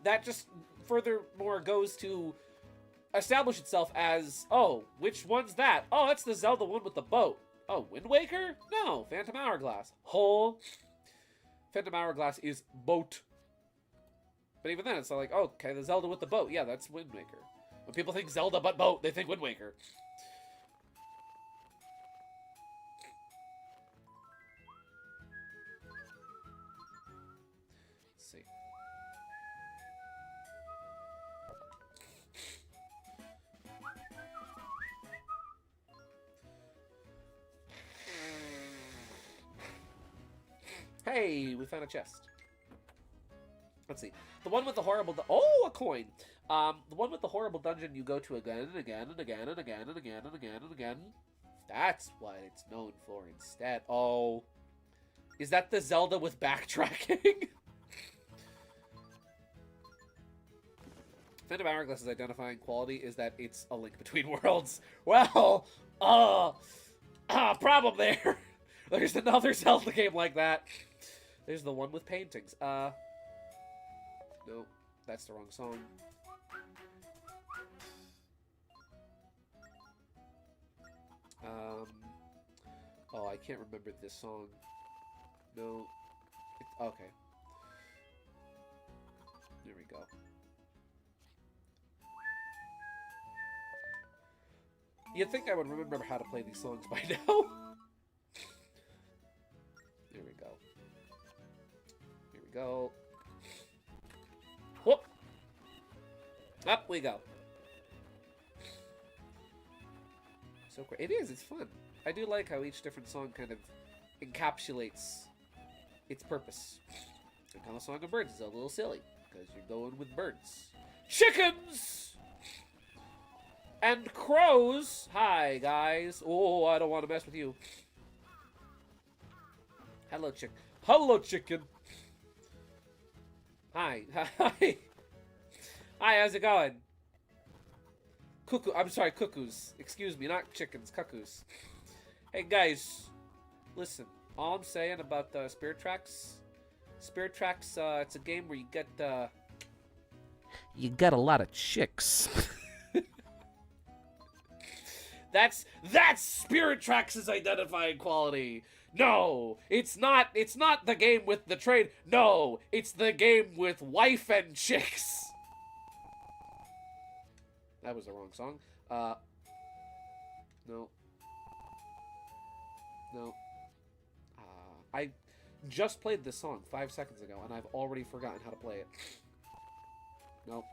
that just furthermore goes to establish itself as, oh, which one's that? Oh, that's the Zelda one with the boat. Oh, Wind Waker? No, Phantom Hourglass. Whole. Phantom Hourglass is boat. But even then, it's like, oh, okay, the Zelda with the boat. Yeah, that's Wind Waker. When people think Zelda but boat, they think Wind Waker. Let's see. Hey, we found a chest. Let's see. The one with the horrible... Oh, a coin! The one with the horrible dungeon you go to again and again and again and again and again and again and again. That's what it's known for instead. Oh. Is that the Zelda with backtracking? Phantom Hourglass's identifying quality is that it's a link between worlds. Well, problem there. There's another Zelda game like that. There's the one with paintings. No, that's the wrong song. Oh, I can't remember this song. No. Okay. There we go. You'd think I would remember how to play these songs by now. There we go. Here we go. Whoop! Up we go. So it is, it's fun. I do like how each different song kind of encapsulates its purpose. And kind of Song of Birds is a little silly, because you're going with birds. Chickens! And crows! Hi, guys. Oh, I don't want to mess with you. Hello, chicken. Hello, chicken. Hi. Hi. Hi, how's it going? Cuckoo. I'm sorry, cuckoos. Excuse me, not chickens, cuckoos. Hey, guys. Listen, all I'm saying about Spirit Tracks... Spirit Tracks, it's a game where you get, you get a lot of chicks. That's Spirit Tracks' identifying quality. No, it's not the game with the trade. No, it's the game with wife and chicks. That was the wrong song. No. No. I just played this song 5 seconds ago, and I've already forgotten how to play it. Nope.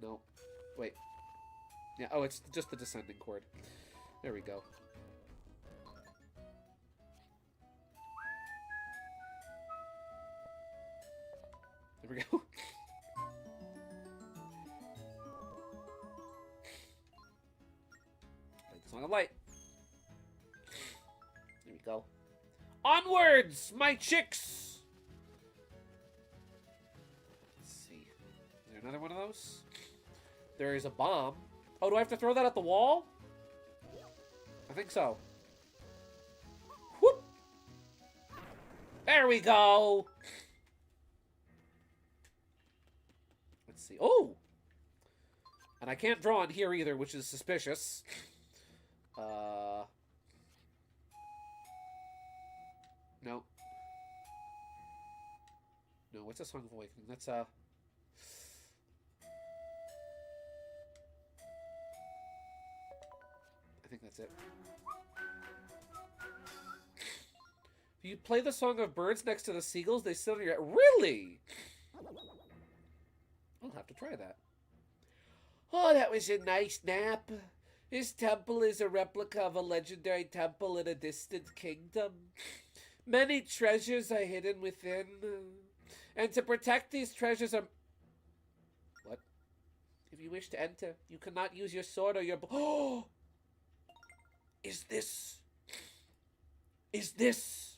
Nope. Wait. Yeah, oh, it's just the descending chord. There we go. There we go. Play the Song of Light. There we go. Onwards, my chicks! Let's see. Is there another one of those? There is a bomb. Oh, do I have to throw that at the wall? I think so. Whoop! There we go! Let's see. Oh! And I can't draw in here either, which is suspicious. No. No, what's a Song of Awakening? That's, I think that's it. You play the song of birds next to the seagulls, they sit on your head. Really? I'll have to try that. Oh, that was a nice nap. This temple is a replica of a legendary temple in a distant kingdom. Many treasures are hidden within. And to protect these treasures are... What? If you wish to enter, you cannot use your sword or your... Oh! Is this... Is this...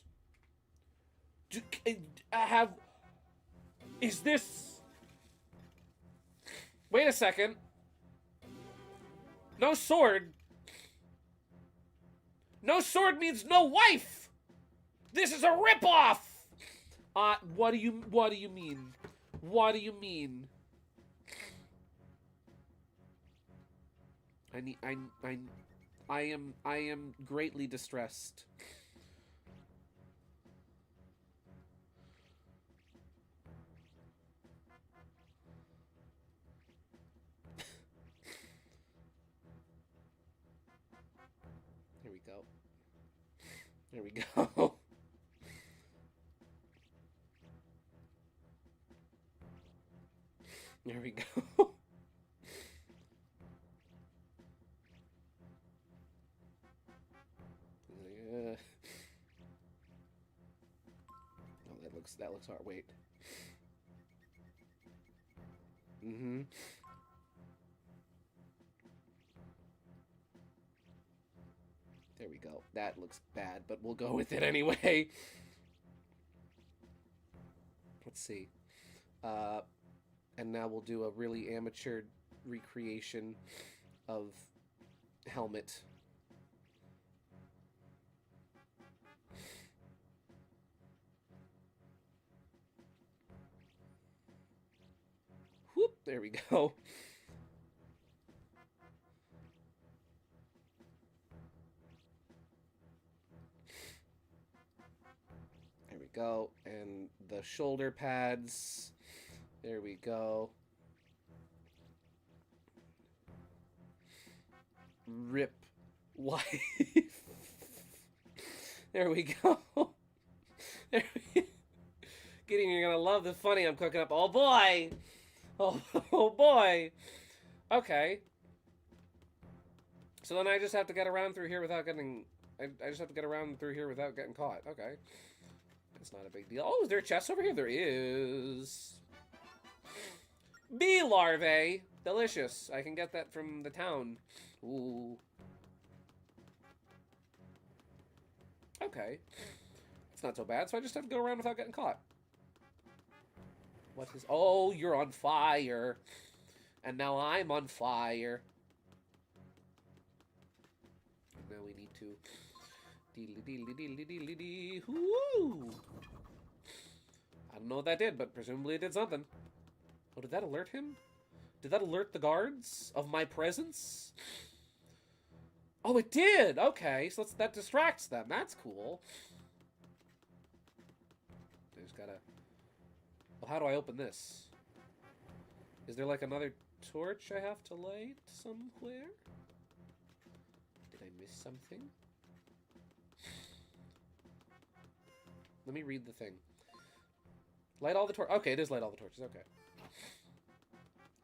Wait a second. No sword. No sword means no wife. This is a ripoff. What do you mean? What do you mean? I am greatly distressed. There we go. There we go. There we go. Oh, that looks hard. Wait. Mm-hmm. There we go. That looks bad, but we'll go with it anyway. Let's see. And now we'll do a really amateur recreation of helmet. Whoop, there we go. There we go. And the shoulder pads. There we go. Rip wife. There we go. There we... Gideon, you're gonna love the funny I'm cooking up. Oh boy! Oh boy! Okay. So then I just have to get around through here without getting... I just have to get around through here without getting caught. Okay. That's not a big deal. Oh, is there a chest over here? There is. Bee larvae. Delicious. I can get that from the town. Ooh. Okay. It's not so bad, so I just have to go around without getting caught. What is... Oh, you're on fire. And now I'm on fire. And now we need to... Woo! I don't know what that did, but presumably it did something. Oh, did that alert him? Did that alert the guards of my presence? Oh, it did! Okay, so that distracts them. That's cool. I just gotta... Well, how do I open this? Is there like another torch I have to light somewhere? Did I miss something? Let me read the thing. Light all the torches. Okay, it is light all the torches. Okay.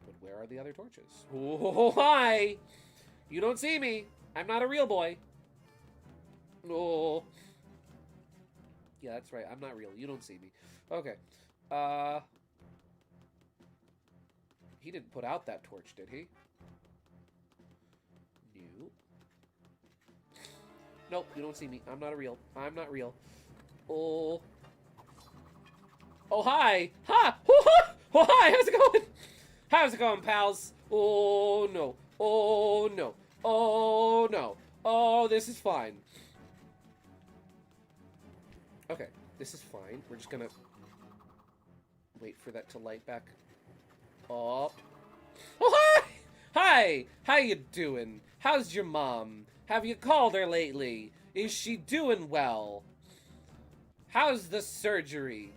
But where are the other torches? Oh, hi! You don't see me. I'm not a real boy. Oh. Yeah, that's right. I'm not real. You don't see me. Okay. He didn't put out that torch, did he? No. Nope, you don't see me. I'm not a real. I'm not real. Oh. Oh, hi. Ha! Oh, hi. How's it going? How's it going, pals? Oh, no. Oh, no. Oh, no. Oh, this is fine. Okay, this is fine. We're just gonna wait for that to light back up. Oh, hi! Hi! How you doing? How's your mom? Have you called her lately? Is she doing well? How's the surgery?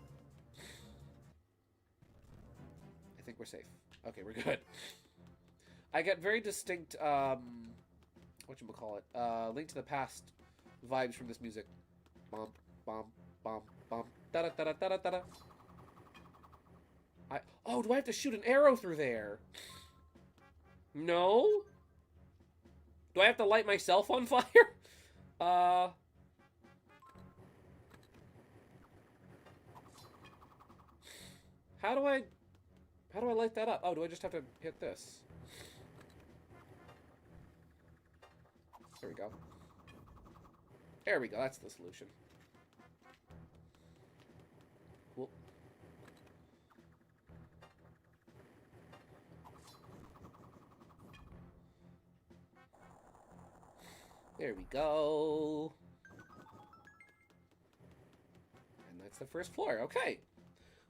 I think we're safe. Okay, we're good. I get very distinct, whatchamacallit, Link to the Past vibes from this music. Bump, bump, Bum, bum, da da da da da da da. Oh, do I have to shoot an arrow through there? No? Do I have to light myself on fire? How do I light that up? Oh, do I just have to hit this? There we go. There we go, that's the solution. Cool. There we go. And that's the first floor, okay.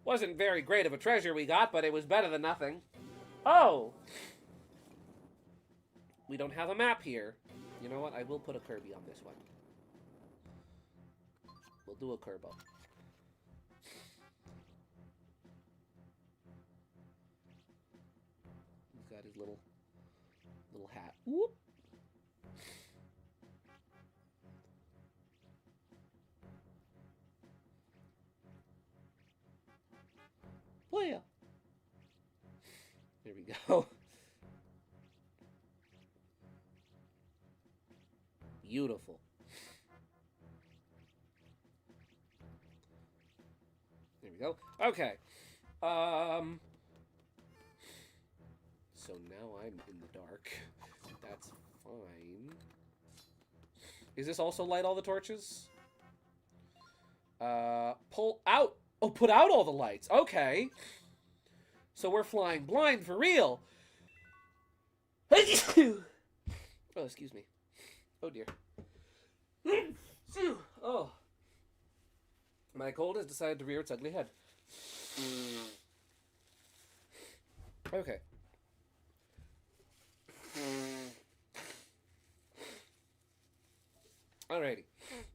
Wasn't very great of a treasure we got, but it was better than nothing. Oh! We don't have a map here. You know what? I will put a Kirby on this one. We'll do a Kerbo. He's got his little hat. Whoop! Playa! There we go. Beautiful. There we go. Okay. So now I'm in the dark. That's fine. Is this also light all the torches? Pull out. Oh, put out all the lights. Okay. So we're flying blind for real. Oh, excuse me. Oh, dear. Oh. My cold has decided to rear its ugly head. Okay. Alrighty.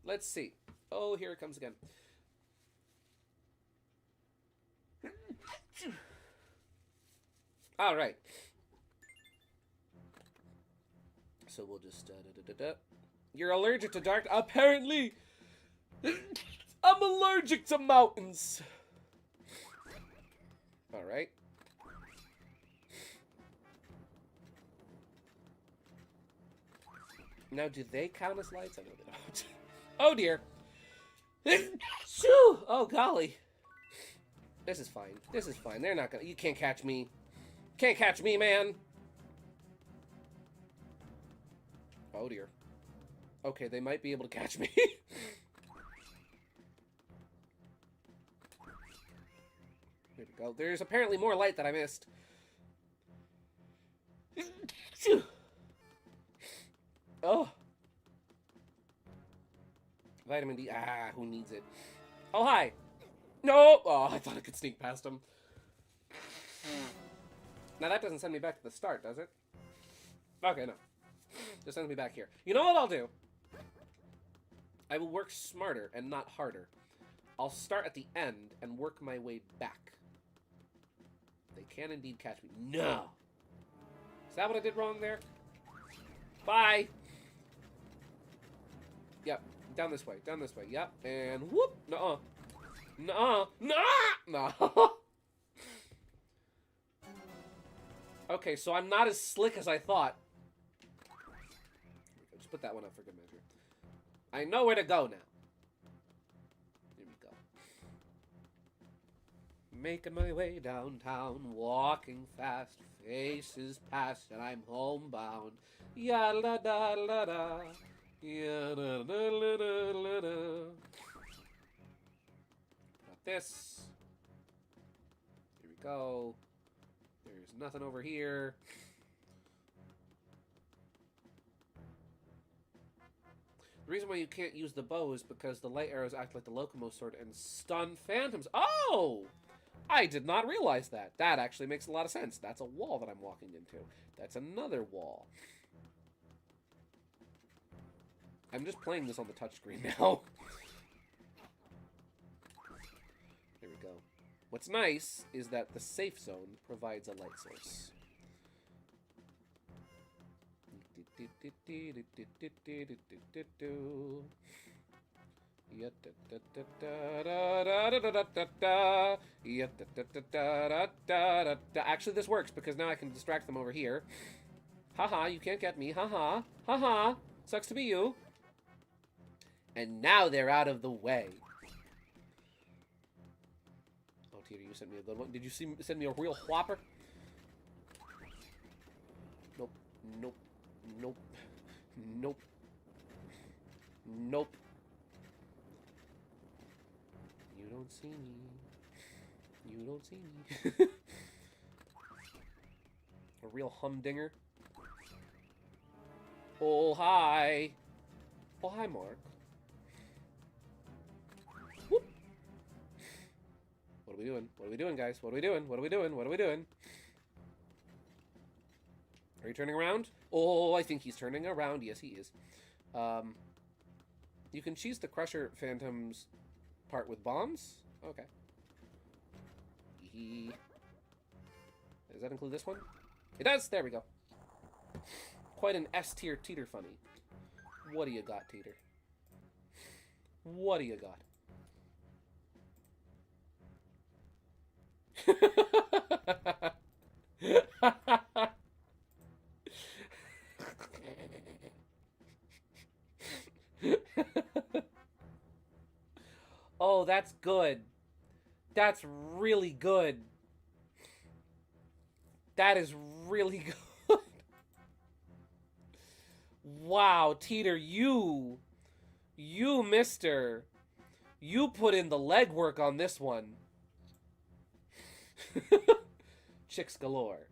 Let's see. Oh, here it comes again. Alright. So we'll just... You're allergic to dark... Apparently! I'm allergic to mountains! Alright. Now, do they count as lights? I know they don't. Oh, dear. Shoo! Oh, golly. This is fine. This is fine. They're not gonna... You can't catch me. Can't catch me, man! Oh, dear. Okay, they might be able to catch me. There we go. There's apparently more light that I missed. Oh. Vitamin D. Ah, who needs it? Oh, hi. No! Oh, I thought I could sneak past him. Now, that doesn't send me back to the start, does it? Okay, no. Just sends me back here. You know what I'll do? I will work smarter and not harder. I'll start at the end and work my way back. They can indeed catch me. No! Is that what I did wrong there? Bye! Yep. Down this way. Down this way. Yep. And whoop! Nuh-uh. Nuh-uh. Nuh-uh! No. Okay, so I'm not as slick as I thought. Just put that one up for good measure. I know where to go now. Here we go. Making my way downtown, walking fast, faces past, and I'm homebound. Ya-la-da-la-da. Ya-da-da-la-da-la-da. Got this. Here we go. There's nothing over here. The reason why you can't use the bow is because the light arrows act like the Locomo sword and stun phantoms. Oh! I did not realize that. That actually makes a lot of sense. That's a wall that I'm walking into. That's another wall. I'm just playing this on the touchscreen now. There we go. What's nice is that the safe zone provides a light source. Actually, this works because now I can distract them over here. Haha, you can't get me. Haha. Haha. Sucks to be you. And now they're out of the way. Oh, Teeter, you sent me a good one. Did you send me a real whopper? Nope. Nope. Nope. Nope. Nope. You don't see me. You don't see me. A real humdinger. Oh, hi. Oh, hi, Mark. Whoop. What are we doing? What are we doing, guys? What are we doing? What are we doing? What are we doing? Are you turning around? Oh, I think he's turning around. Yes, he is. You can cheese the Crusher Phantoms part with bombs? Okay. Does that include this one? It does! There we go. Quite an S-tier Teeter funny. What do you got, Teeter? What do you got? Oh, that's good. That's really good. That is really good. Wow, Teeter, you, mister, you put in the legwork on this one. Chicks galore.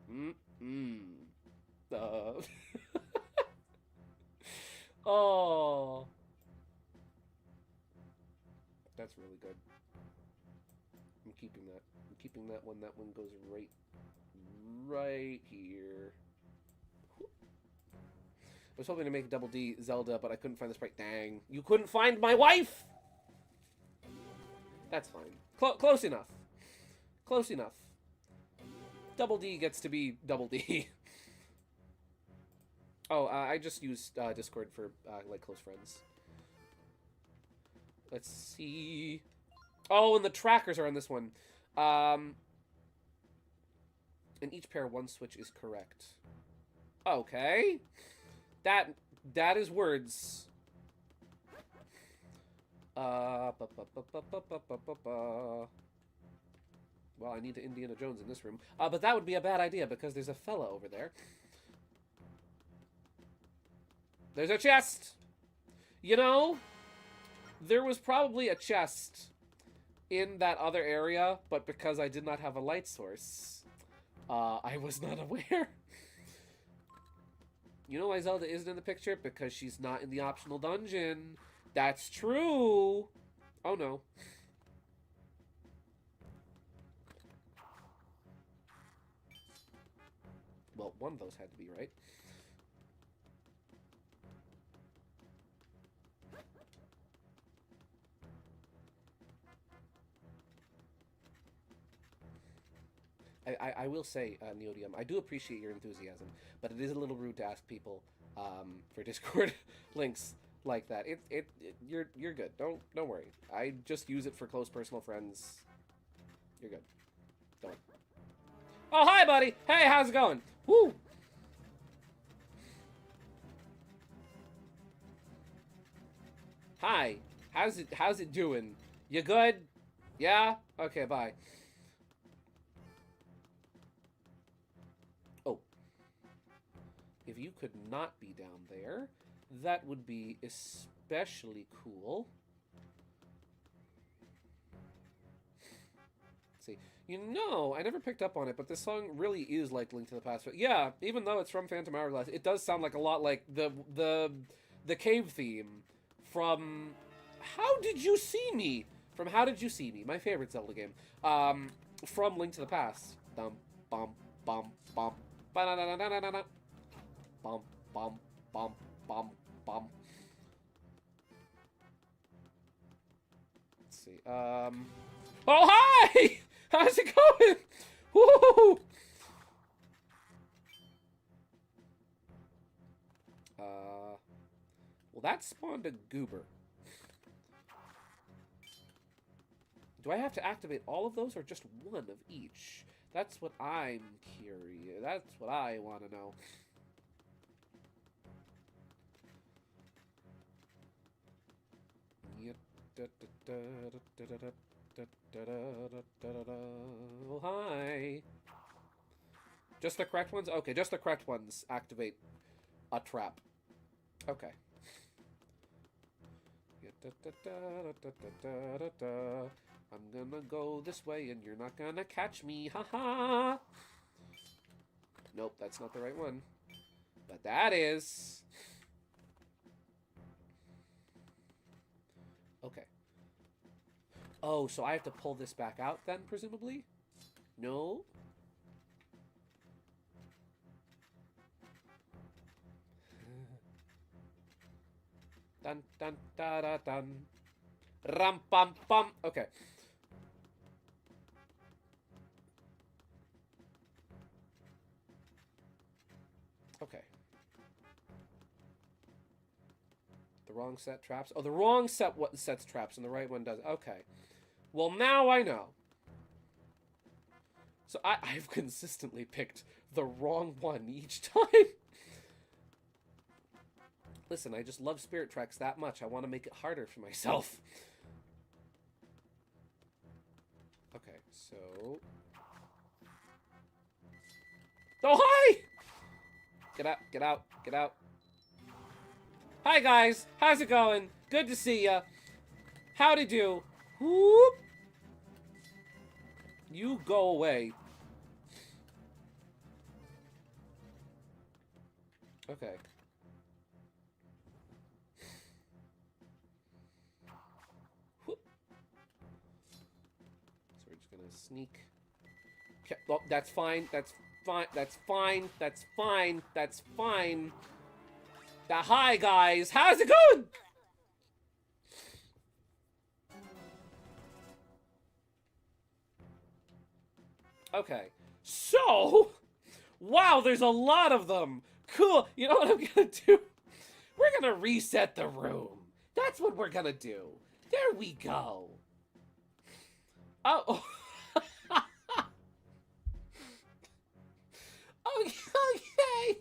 Oh. That's really good. I'm keeping that. I'm keeping that one. That one goes right here. I was hoping to make Double D Zelda, but I couldn't find the sprite. Dang. You couldn't find my wife! That's fine. Close enough. Close enough. Double D gets to be Double D. Oh, I just used Discord for, like, close friends. Let's see. Oh, and the trackers are on this one. In each pair, one switch is correct. Okay. That is words. Well, I need to Indiana Jones in this room. But that would be a bad idea because there's a fella over there. There's a chest! You know, there was probably a chest in that other area, but because I did not have a light source, I was not aware. You know why Zelda isn't in the picture? Because she's not in the optional dungeon. That's true. Oh no. Well, one of those had to be right. I will say, Neodium, I do appreciate your enthusiasm, but it is a little rude to ask people for Discord links like that. You're good. Don't worry. I just use it for close personal friends. You're good. Don't worry. Oh, hi, buddy. Hey, how's it going? Woo. Hi. How's it doing? You good? Yeah? Okay, bye. If you could not be down there, that would be especially cool. Let's see. You know, I never picked up on it, but this song really is like Link to the Past. But yeah, even though it's from Phantom Hourglass, it does sound like a lot like the cave theme from How Did You See Me? From How Did You See Me? My favorite Zelda game. From Link to the Past. Dum bum bum bum ba da da da da da da. Bum, bum, bum, bum, bum. Let's see. Oh, hi! How's it going? Woo! Well, that spawned a goober. Do I have to activate all of those or just one of each? That's what I'm curious. That's what I want to know. Oh, hi. Just the correct ones? Okay, just the correct ones activate a trap. Okay. I'm gonna go this way and you're not gonna catch me. Haha. Nope, that's not the right one. But that is. Okay. Oh, so I have to pull this back out then, presumably? No? Dun dun da da dun. Ram pam pam. Okay. Okay. The wrong set traps. Oh, the wrong set what sets traps and the right one does. Okay. Well, now I know. So I've consistently picked the wrong one each time. Listen, I just love Spirit Tracks that much. I want to make it harder for myself. Okay, so... Oh, hi! Get out, get out, get out. Hi, guys. How's it going? Good to see ya. Howdy do. Whoop. You go away. Okay. Whoop. So we're just gonna sneak. Okay. Oh, that's fine. That's fine. That's fine. That's fine. That's fine. Hi, guys. How's it going? Okay. So, wow, there's a lot of them. Cool. You know what I'm gonna do? We're gonna reset the room. That's what we're gonna do. There we go. Oh. Okay.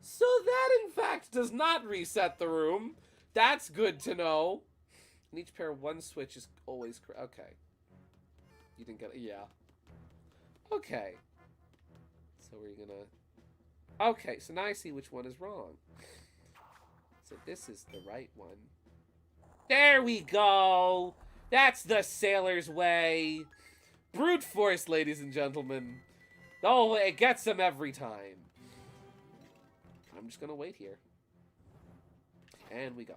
So that, in fact, does not reset the room. That's good to know. And each pair, one switch is always correct. Okay. You didn't get it? Yeah. Okay. So we're gonna... Okay, so now I see which one is wrong. So this is the right one. There we go! That's the sailor's way! Brute force, ladies and gentlemen. Oh, it gets them every time. I'm just gonna wait here. And we go.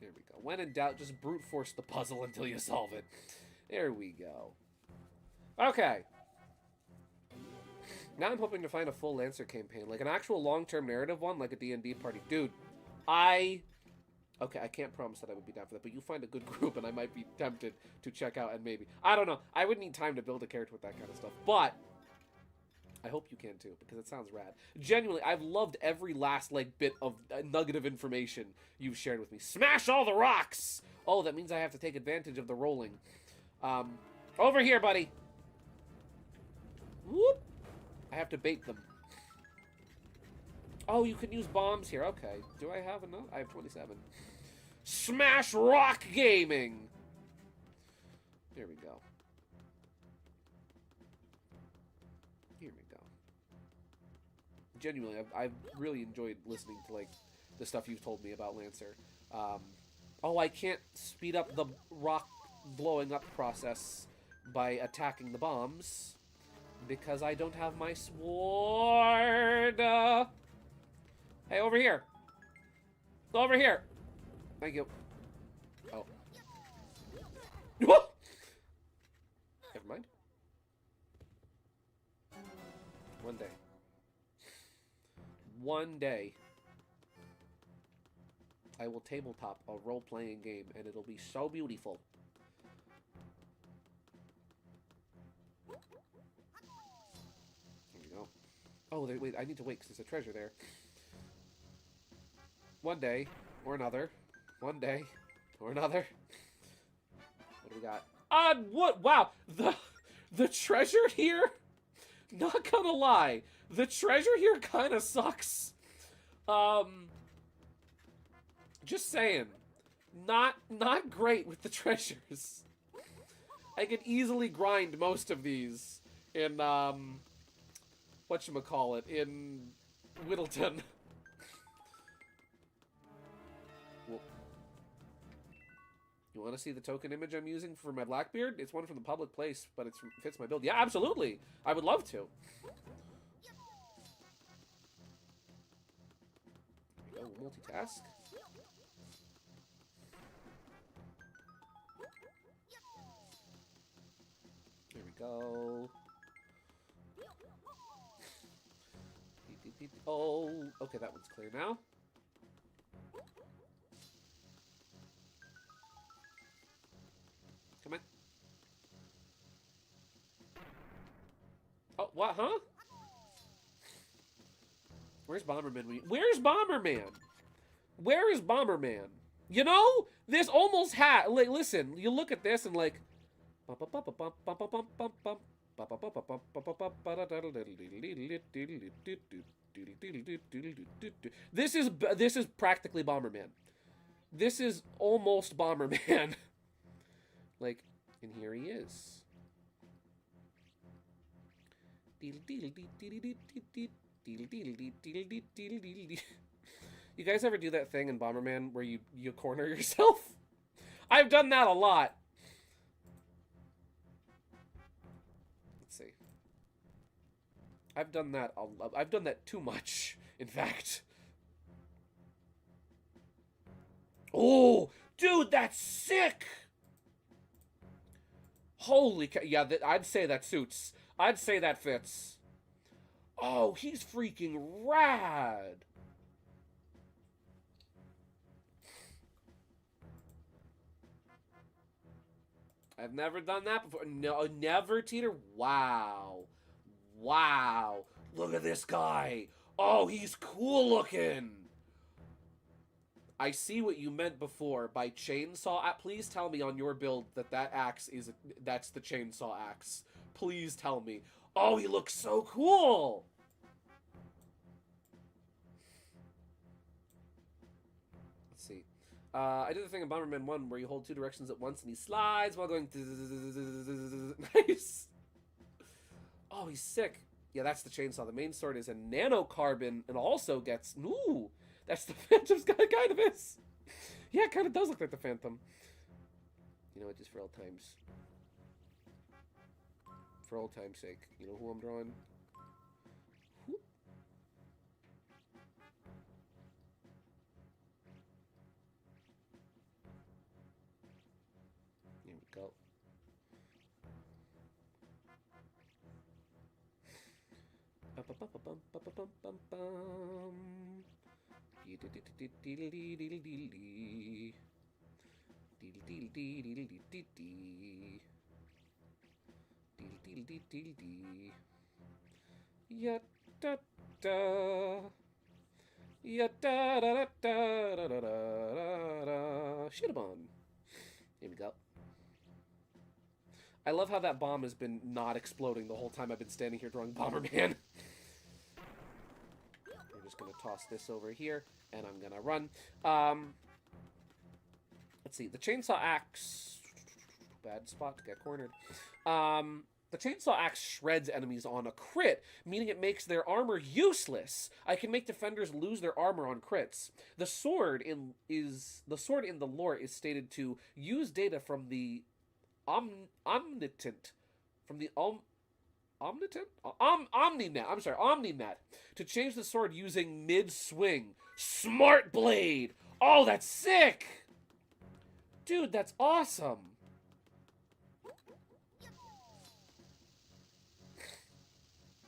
There we go. When in doubt, just brute force the puzzle until you solve it. There we go. Okay. Now I'm hoping to find a full Lancer campaign. Like an actual long-term narrative one, like a D&D party. Dude, Okay, I can't promise that I would be down for that, but you find a good group and I might be tempted to check out and maybe... I don't know. I would need time to build a character with that kind of stuff, but... I hope you can too, because it sounds rad. Genuinely, I've loved every last, like, bit of nugget of information you've shared with me. Smash all the rocks! Oh, that means I have to take advantage of the rolling. Over here, buddy! Whoop! I have to bait them. Oh, you can use bombs here. Okay. Do I have enough? I have 27. Smash Rock Gaming! There we go. Here we go. Genuinely, I've really enjoyed listening to, like, the stuff you've told me about Lancer. Oh, I can't speed up the rock blowing up process by attacking the bombs because I don't have my sword. Hey, over here. Over here. Thank you. Oh. Never mind. One day. One day, I will tabletop a role-playing game, and it'll be so beautiful. There we go. Oh, wait, I need to wait, because there's a treasure there. One day, or another. One day or another. What do we got? What? Wow. The treasure here? Not gonna lie. The treasure here kind of sucks. Just saying. Not great with the treasures. I could easily grind most of these in, whatchamacallit, in Whittleton. Well, you want to see the token image I'm using for my Blackbeard? It's one from the public place, but it fits my build. Yeah, absolutely. I would love to. There we go, multitask. There we go. Oh, okay, that one's clear now. Come on. Oh, what, huh? Where's Bomberman? Where's Bomberman? Where is Bomberman? You know, this almost had, like, listen, you look at this and like, this is practically Bomberman. This is almost Bomberman. Like, and here he is. You guys ever do that thing in Bomberman where you corner yourself? I've done that a lot. Let's see. I've done that too much, in fact. Oh, dude, that's sick. Holy cow. Yeah, I'd say that suits. I'd say that fits. Oh, he's freaking rad. I've never done that before. No, never, Teeter. Wow. Wow. Look at this guy. Oh, he's cool looking. I see what you meant before by chainsaw. Please tell me on your build that axe that's the chainsaw axe. Please tell me. Oh, he looks so cool. Let's see. I did the thing in Bomberman 1 where you hold two directions at once and he slides while going nice. Oh, he's sick. Yeah, that's the chainsaw. The main sword is a nanocarbon and also gets... Ooh, that's the Phantom's guy, kind of is. Yeah, it kind of does look like the Phantom. You know what, just for old times. For old time's sake. You know who I'm drawing? Whoop. Here we go. Ya da da. Ya da da da da da da. Shittabon. Here we go. I love how that bomb has been not exploding the whole time I've been standing here drawing Bomberman. We're just gonna toss this over here, and I'm gonna run. Let's see, the chainsaw axe. Bad spot to get cornered. The chainsaw axe shreds enemies on a crit, meaning it makes their armor useless. I can make defenders lose their armor on crits. The sword in the lore is stated to use data from the Omnitent, from the Omninet. I'm sorry, Omninet, to change the sword using mid-swing. Smart blade. Oh, that's sick, dude. That's awesome.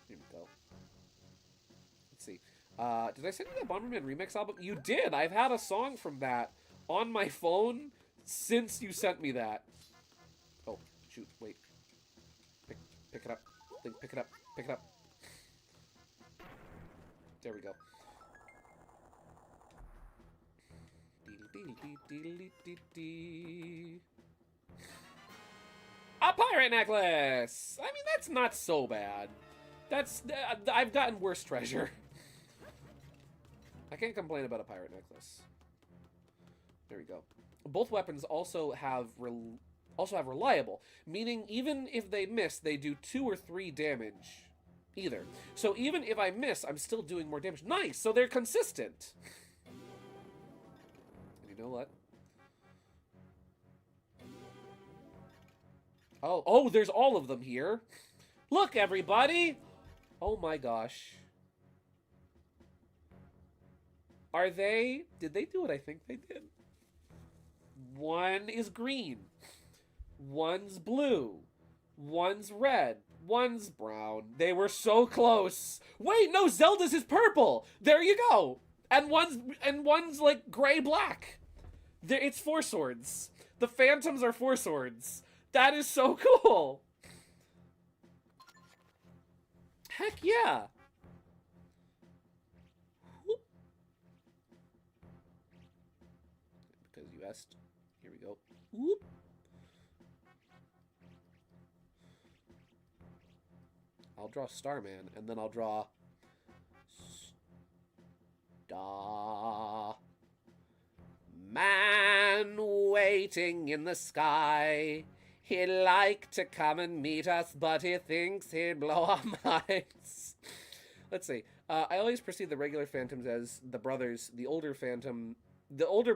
Here we go. Let's see. Did I send you that Bomberman remix album? You did. I've had a song from that on my phone since you sent me that. Oh, shoot, wait. Pick it up. Pick it up. Pick it up. There we go. A pirate necklace! I mean, that's not so bad. I've gotten worse treasure. I can't complain about a pirate necklace. There we go. Both weapons also have reliable, meaning even if they miss, they do 2 or 3 damage. Either. So even if I miss, I'm still doing more damage. Nice! So they're consistent. And you know what? Oh, there's all of them here. Look, everybody! Oh my gosh. Did they do what I think they did? One is green. One's blue. One's red. One's brown. They were so close. Wait, no, Zelda's is purple. There you go. And one's like gray-black. It's 4 swords. The phantoms are 4 swords. That is so cool. Heck yeah. Whoop. Because you asked. Here we go. Whoop. I'll draw Starman, and then I'll draw Star Man waiting in the sky. He'd like to come and meet us, but he thinks he'd blow our minds. Let's see. I always perceive the regular phantoms as the older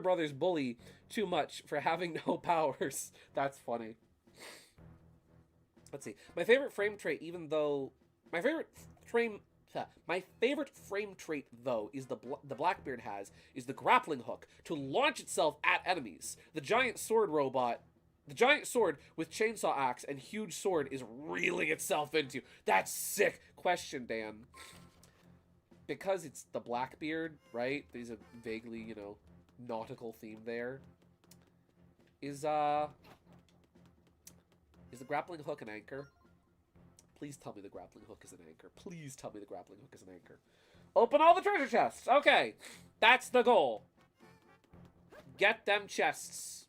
brothers bully too much for having no powers. That's funny. Let's see. My favorite frame trait, my favorite frame trait, though, is the Blackbeard has, is the grappling hook to launch itself at enemies. The giant sword with chainsaw axe and huge sword is reeling itself into. That's sick. Question, Dan. Because it's the Blackbeard, right? There's a vaguely, nautical theme there. Is the grappling hook an anchor? Please tell me the grappling hook is an anchor. Please tell me the grappling hook is an anchor. Open all the treasure chests. Okay. That's the goal. Get them chests.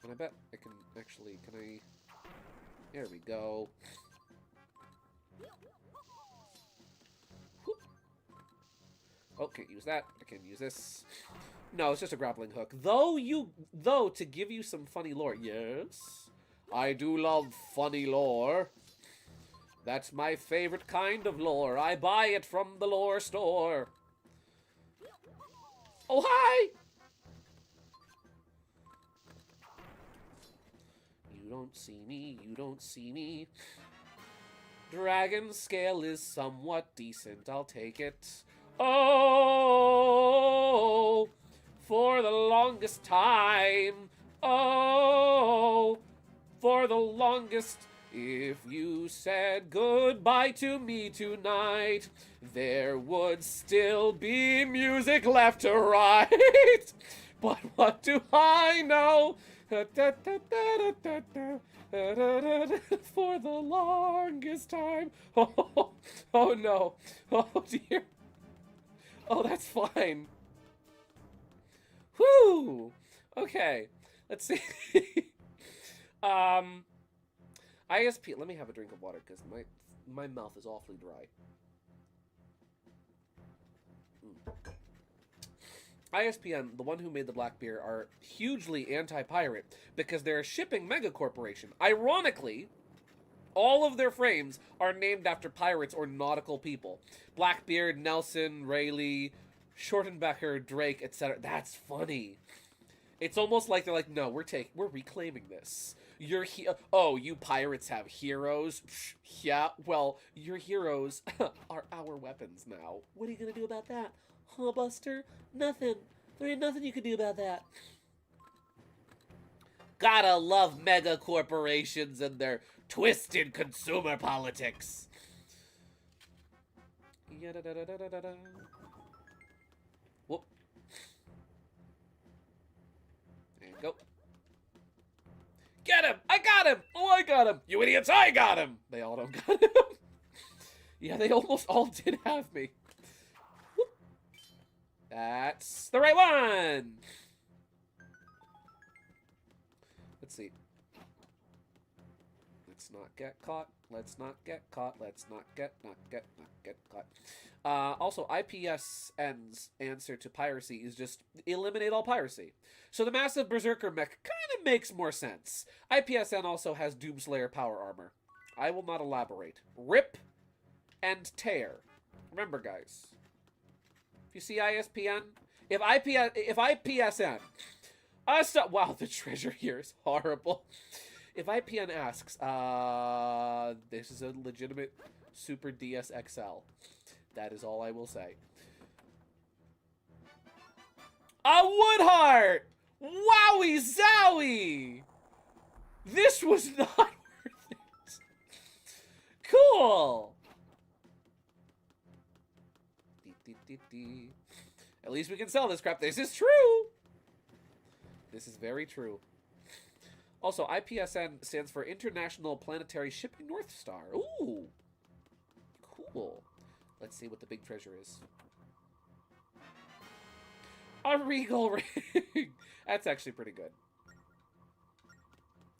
And I bet I can actually, there we go. Whoop. Oh, can't use that. I can use this. No, it's just a grappling hook. Though, to give you some funny lore. Yes, I do love funny lore. That's my favorite kind of lore. I buy it from the lore store. Oh, hi! You don't see me, you don't see me. Dragon scale is somewhat decent, I'll take it. Oh, for the longest time. Oh, for the longest. If you said goodbye to me tonight, there would still be music left to write. But what do I know? For the longest time. Oh, oh no. Oh dear. Oh, that's fine. Whew. Okay. Let's see. ISP. Let me have a drink of water because my mouth is awfully dry. ISPN, the one who made the Black Beer, are hugely anti-pirate because they're a shipping mega corporation. Ironically, all of their frames are named after pirates or nautical people. Blackbeard, Nelson, Rayleigh, Shortenbecker, Drake, etc. That's funny. It's almost like they're like, no, we're reclaiming this. Oh, you pirates have heroes? Psh, yeah, well, your heroes are our weapons now. What are you gonna do about that? Huh, Buster? Nothing. There ain't nothing you can do about that. Gotta love mega corporations and their twisted consumer politics. Whoop. There you go. Get him! I got him! Oh, I got him! You idiots, I got him! They all don't got him. Yeah, they almost all did have me. That's the right one! Let's see. Let's not get caught. Let's not get caught. Let's not get caught. Also, IPSN's answer to piracy is just eliminate all piracy. So the massive Berserker mech kind of makes more sense. IPSN also has Doomslayer power armor. I will not elaborate. Rip and tear. Remember, guys. If you see ISPN, if IPSN, wow, the treasure here is horrible. If IPN asks, this is a legitimate Super DS XL. That is all I will say. A Woodheart! Wowie zowie! This was not worth it. Cool! At least we can sell this crap. This is true! This is very true. Also, IPSN stands for International Planetary Shipping North Star. Ooh! Cool. Let's see what the big treasure is. A regal ring! That's actually pretty good.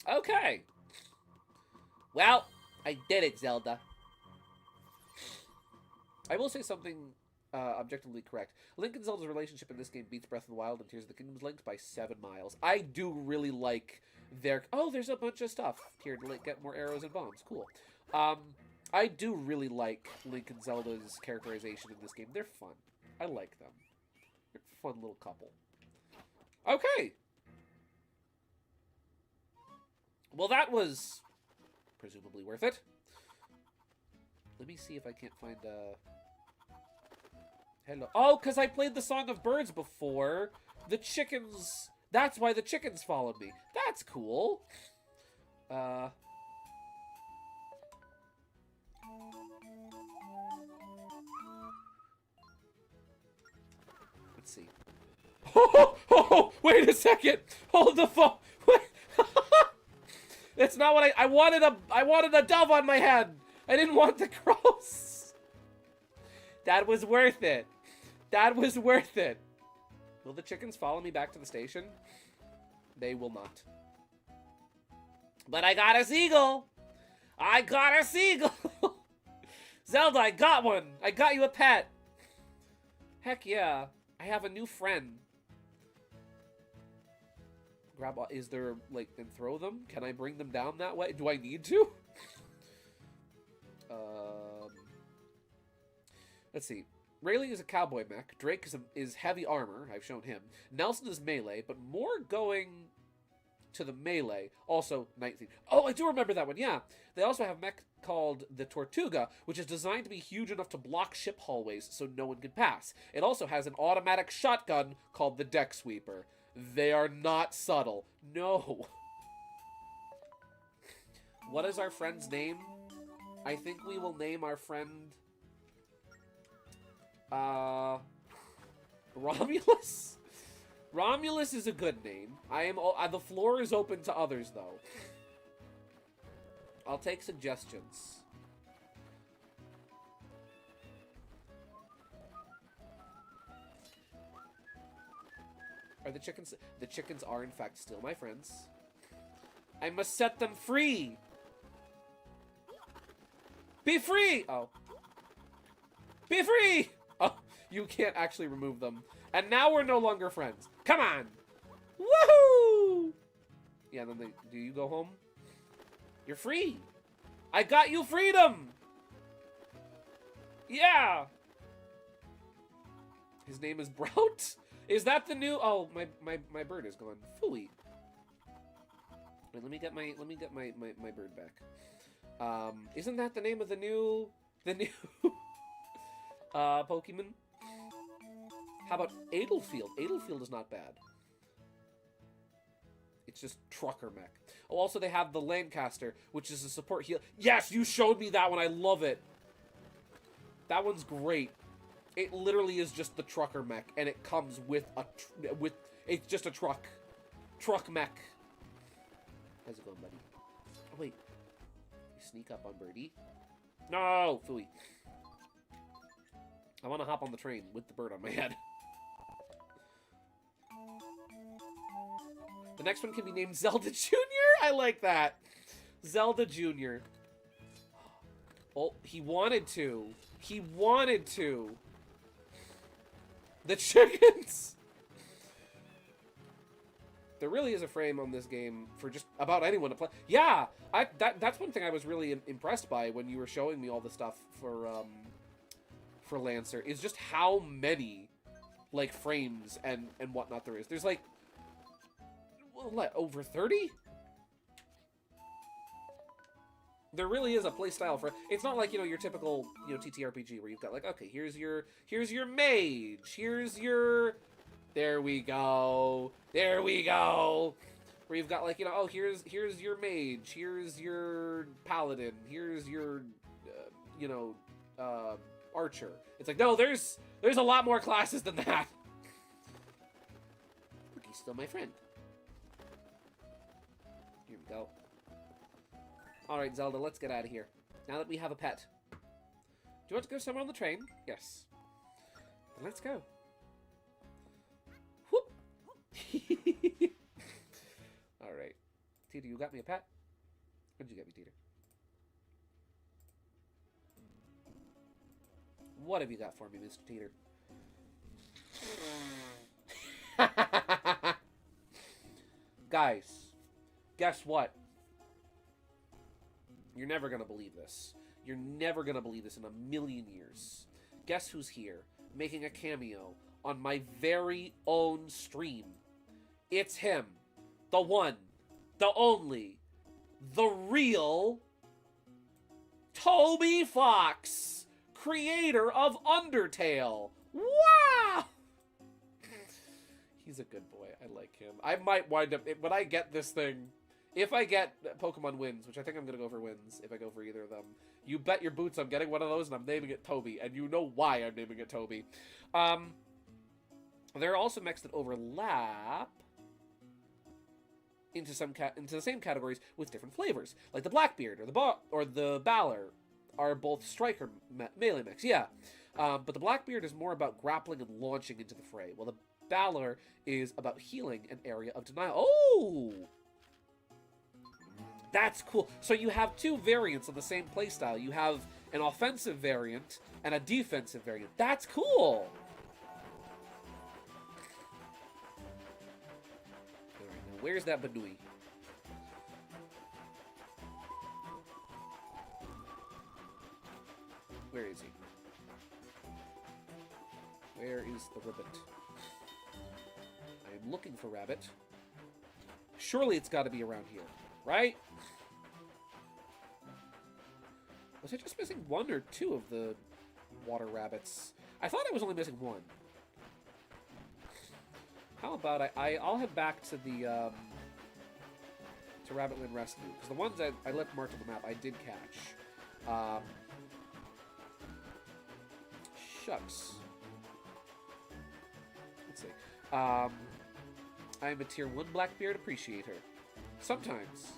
Okay. Well, I did it, Zelda. I will say something objectively correct. Link and Zelda's relationship in this game beats Breath of the Wild and Tears of the Kingdom's links by 7 miles. I do really like their... Oh, there's a bunch of stuff here to get more arrows and bombs. Cool. I do really like Link and Zelda's characterization in this game. They're fun. I like them. They're a fun little couple. Okay. Well, that was presumably worth it. Let me see if I can't find a... Hello. Oh, because I played the Song of Birds before. The chickens... That's why the chickens followed me. That's cool. Let's see. Oh, wait a second. Hold the phone. Wait. That's not what I wanted. I wanted a dove on my head. I didn't want the crows. That was worth it. That was worth it. Will the chickens follow me back to the station? They will not. But I got a seagull. I got a seagull. Zelda, I got one. I got you a pet. Heck yeah. I have a new friend. Grab... Is there, like, and throw them? Can I bring them down that way? Do I need to? Let's see. Rayleigh is a cowboy mech. Drake is heavy armor. I've shown him. Nelson is melee, but more going to the melee. Also, night thief. Oh, I do remember that one. Yeah. They also have a mech called the Tortuga, which is designed to be huge enough to block ship hallways so no one can pass. It also has an automatic shotgun called the Deck Sweeper. They are not subtle. No. What is our friend's name? I think we will name our friend... Romulus? Romulus is a good name. The floor is open to others, though. I'll take suggestions. Are the chickens... The chickens are, in fact, still my friends. I must set them free! Be free! Oh. Be free! Oh, you can't actually remove them. And now we're no longer friends. Come on! Woohoo! Yeah, then do you go home? You're free! I got you freedom! Yeah! His name is Brout? Is that the new... Oh, my bird is gone. Phooey. Wait, let me get my bird back. Isn't that the name of the new Pokemon? How about Adelfield? Adelfield is not bad. It's just Trucker Mech. Oh, also they have the Lancaster, which is a support heal. Yes, you showed me that one. I love it. That one's great. It literally is just the Trucker Mech, and it comes with it's just a truck mech. How's it going, buddy? Oh wait, you sneak up on Birdie. No, Phooey. I want to hop on the train with the bird on my head. next one can be named Zelda Jr.? I like that. Zelda Jr. Oh, he wanted to. He wanted to. The chickens! There really is a frame on this game for just about anyone to play. Yeah! That's one thing I was really impressed by when you were showing me all the stuff for Lancer, is just how many, like, frames and whatnot there is. There's, like, what, over 30? There really is a playstyle for... It's not like, you know, your typical, you know, TTRPG where you've got, like, okay, here's your mage, here's your... There we go. There we go. Where you've got, like, you know, oh, here's your mage, here's your paladin, here's your, you know, archer. It's like, no, there's a lot more classes than that. Look, he's still my friend. Here we go. Alright, Zelda, let's get out of here. Now that we have a pet. Do you want to go somewhere on the train? Yes. Then let's go. Whoop! Alright. Teeter, you got me a pet? What did you get me, Teeter? What have you got for me, Mr. Teeter? Guys, guess what? You're never gonna believe this. You're never gonna believe this in a million years. Guess who's here, making a cameo on my very own stream? It's him. The one, the only, the real Toby Fox, creator of Undertale. Wow! He's a good boy. I like him. I might wind up, when I get this thing, if I get Pokemon Wins, which I think I'm going to go for Wins, if I go for either of them, you bet your boots I'm getting one of those, and I'm naming it Toby, and you know why I'm naming it Toby. There are also mechs that overlap into the same categories with different flavors, like the Blackbeard or the Balor are both striker melee mechs, yeah. But the Blackbeard is more about grappling and launching into the fray, while the Balor is about healing an area of denial. Oh! That's cool. So you have two variants of the same playstyle. You have an offensive variant and a defensive variant. That's cool! Alright, now where's that Banui? Where is he? Where is the Rabbit? I am looking for Rabbit. Surely it's got to be around here, right? Was I just missing one or two of the water rabbits? I thought I was only missing one. How about I'll head back to the to Rabbitland Rescue, because the ones that I left marked on the map I did catch. Shucks. Let's see. I'm a tier 1 Blackbeard appreciator. Sometimes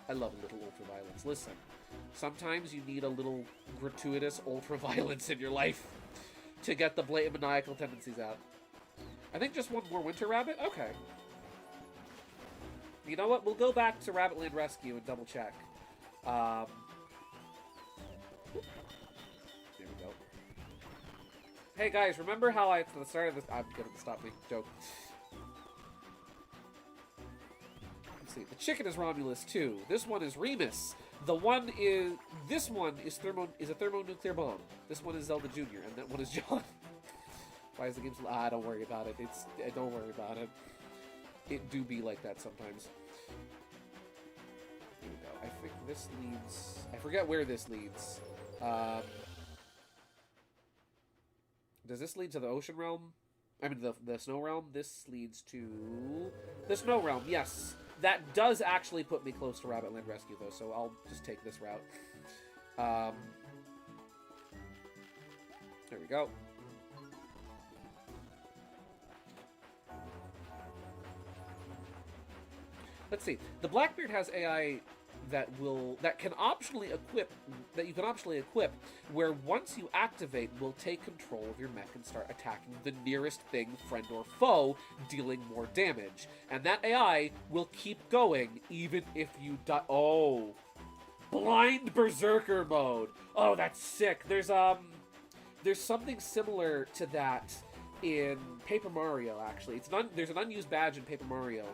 I love a little ultraviolence. Listen, sometimes you need a little gratuitous ultraviolence in your life to get the blatant maniacal tendencies out. I think just one more Winter Rabbit? Okay. You know what? We'll go back to Rabbitland Rescue and double check. There we go. Hey guys, remember how at the start of this... I'm gonna stop making a joke. Let's see. The chicken is Romulus too. This one is Remus. This one is a thermonuclear bomb. This one is Zelda Jr. and that one is John. Why is the game so... don't worry about it. Don't worry about it. It do be like that sometimes. Here we go. I think this leads... I forget where this leads. Does this lead to the ocean realm? I mean, the snow realm? This leads to... the snow realm, yes. That does actually put me close to Rabbitland Rescue, though, so I'll just take this route. There we go. Let's see. The Blackbeard has AI that can optionally equip, where once you activate, will take control of your mech and start attacking the nearest thing, friend or foe, dealing more damage. And that AI will keep going even if you die. Oh, blind berserker mode. Oh, that's sick. There's something similar to that in Paper Mario, actually. There's an unused badge in Paper Mario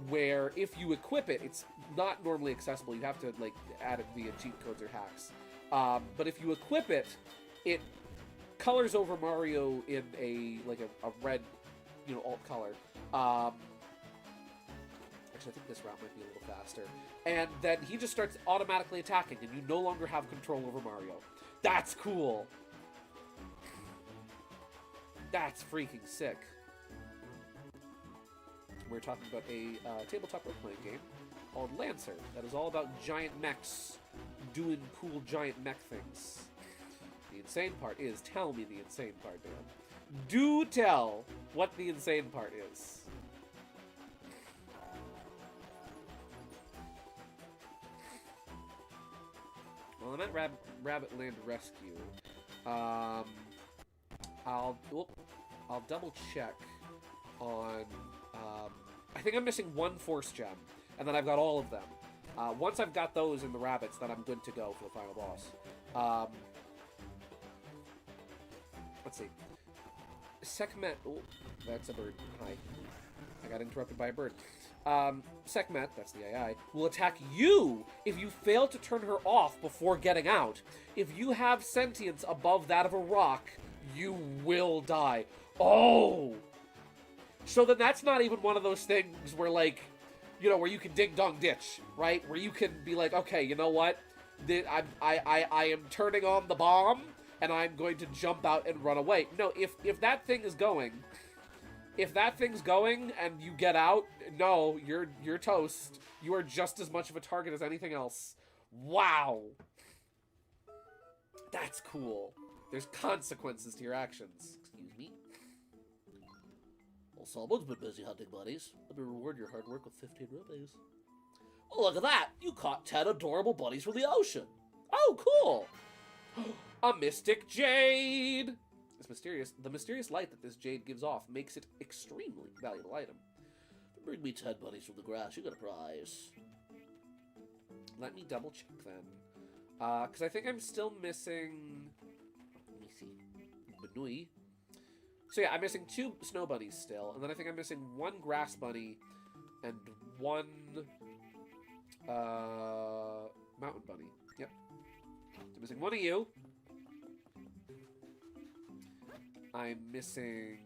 where if you equip it, it's not normally accessible. You have to like add it via cheat codes or hacks. But if you equip it, it colors over Mario in a red, alt color. Actually, I think this route might be a little faster. And then he just starts automatically attacking, and you no longer have control over Mario. That's cool. That's freaking sick. We're talking about a tabletop role-playing game called Lancer that is all about giant mechs doing cool giant mech things. The insane part is, tell me the insane part, Dan. Do tell what the insane part is. Well, I'm at Rabbit Land Rescue. I'll double check on. I think I'm missing one Force Gem, and then I've got all of them. Once I've got those in the rabbits, then I'm good to go for the final boss. Let's see. Sekhmet. Oh, that's a bird. Hi. I got interrupted by a bird. Sekhmet, that's the AI, will attack you if you fail to turn her off before getting out. If you have sentience above that of a rock, you will die. Oh! So then that's not even one of those things where, like, where you can ding dong ditch, right? Where you can be like, okay, you know what? I am turning on the bomb, and I'm going to jump out and run away. No, if that thing is going, and you get out, no, you're toast. You are just as much of a target as anything else. Wow. That's cool. There's consequences to your actions. Excuse me. Well, someone's been busy hunting buddies. Let me reward your hard work with 15 rupees. Oh, look at that! You caught 10 adorable buddies from the ocean. Oh, cool! A mystic jade! The mysterious light that this jade gives off makes it extremely valuable item. Bring me 10 buddies from the grass, you got a prize. Let me double check then. Because I think I'm still missing... Let me see. Benui. So yeah, I'm missing 2 snow bunnies still, and then I think I'm missing 1 grass bunny and 1 mountain bunny. Yep. So I'm missing 1 of you. I'm missing...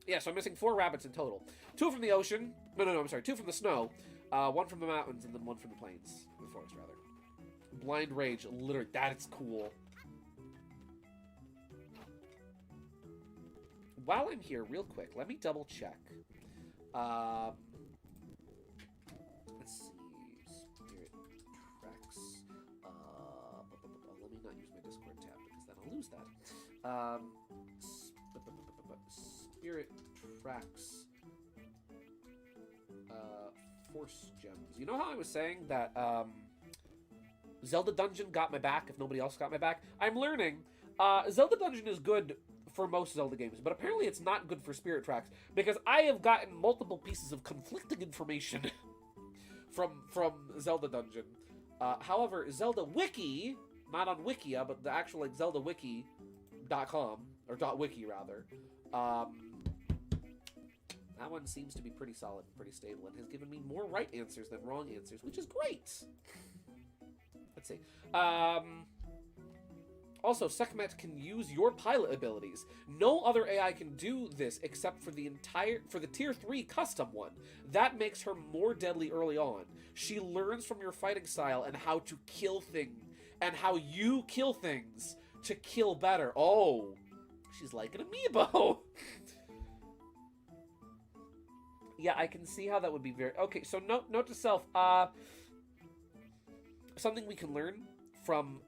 Yeah, so I'm missing 4 rabbits in total. 2 from the ocean. No, I'm sorry. 2 from the snow. 1 from the mountains, and then 1 from the plains. The forest, rather. Blind Rage. Literally, that is cool. While I'm here, real quick, let me double check. Let's see. Spirit tracks. Let me not use my Discord tab because then I'll lose that. Spirit tracks. Force gems. You know how I was saying that Zelda Dungeon got my back if nobody else got my back? I'm learning. Zelda Dungeon is good for most Zelda games, but apparently it's not good for Spirit Tracks, because I have gotten multiple pieces of conflicting information from Zelda Dungeon. However, Zelda Wiki, not on Wikia, but the actual like ZeldaWiki.com, or .wiki rather, that one seems to be pretty solid and pretty stable, and has given me more right answers than wrong answers, which is great. Let's see. Also, Sekhmet can use your pilot abilities. No other AI can do this except for the tier 3 custom one. That makes her more deadly early on. She learns from your fighting style and how to kill things, and how you kill things to kill better. Oh, she's like an amiibo. Yeah, I can see how that would be very... Okay, so note to self. Something we can learn from...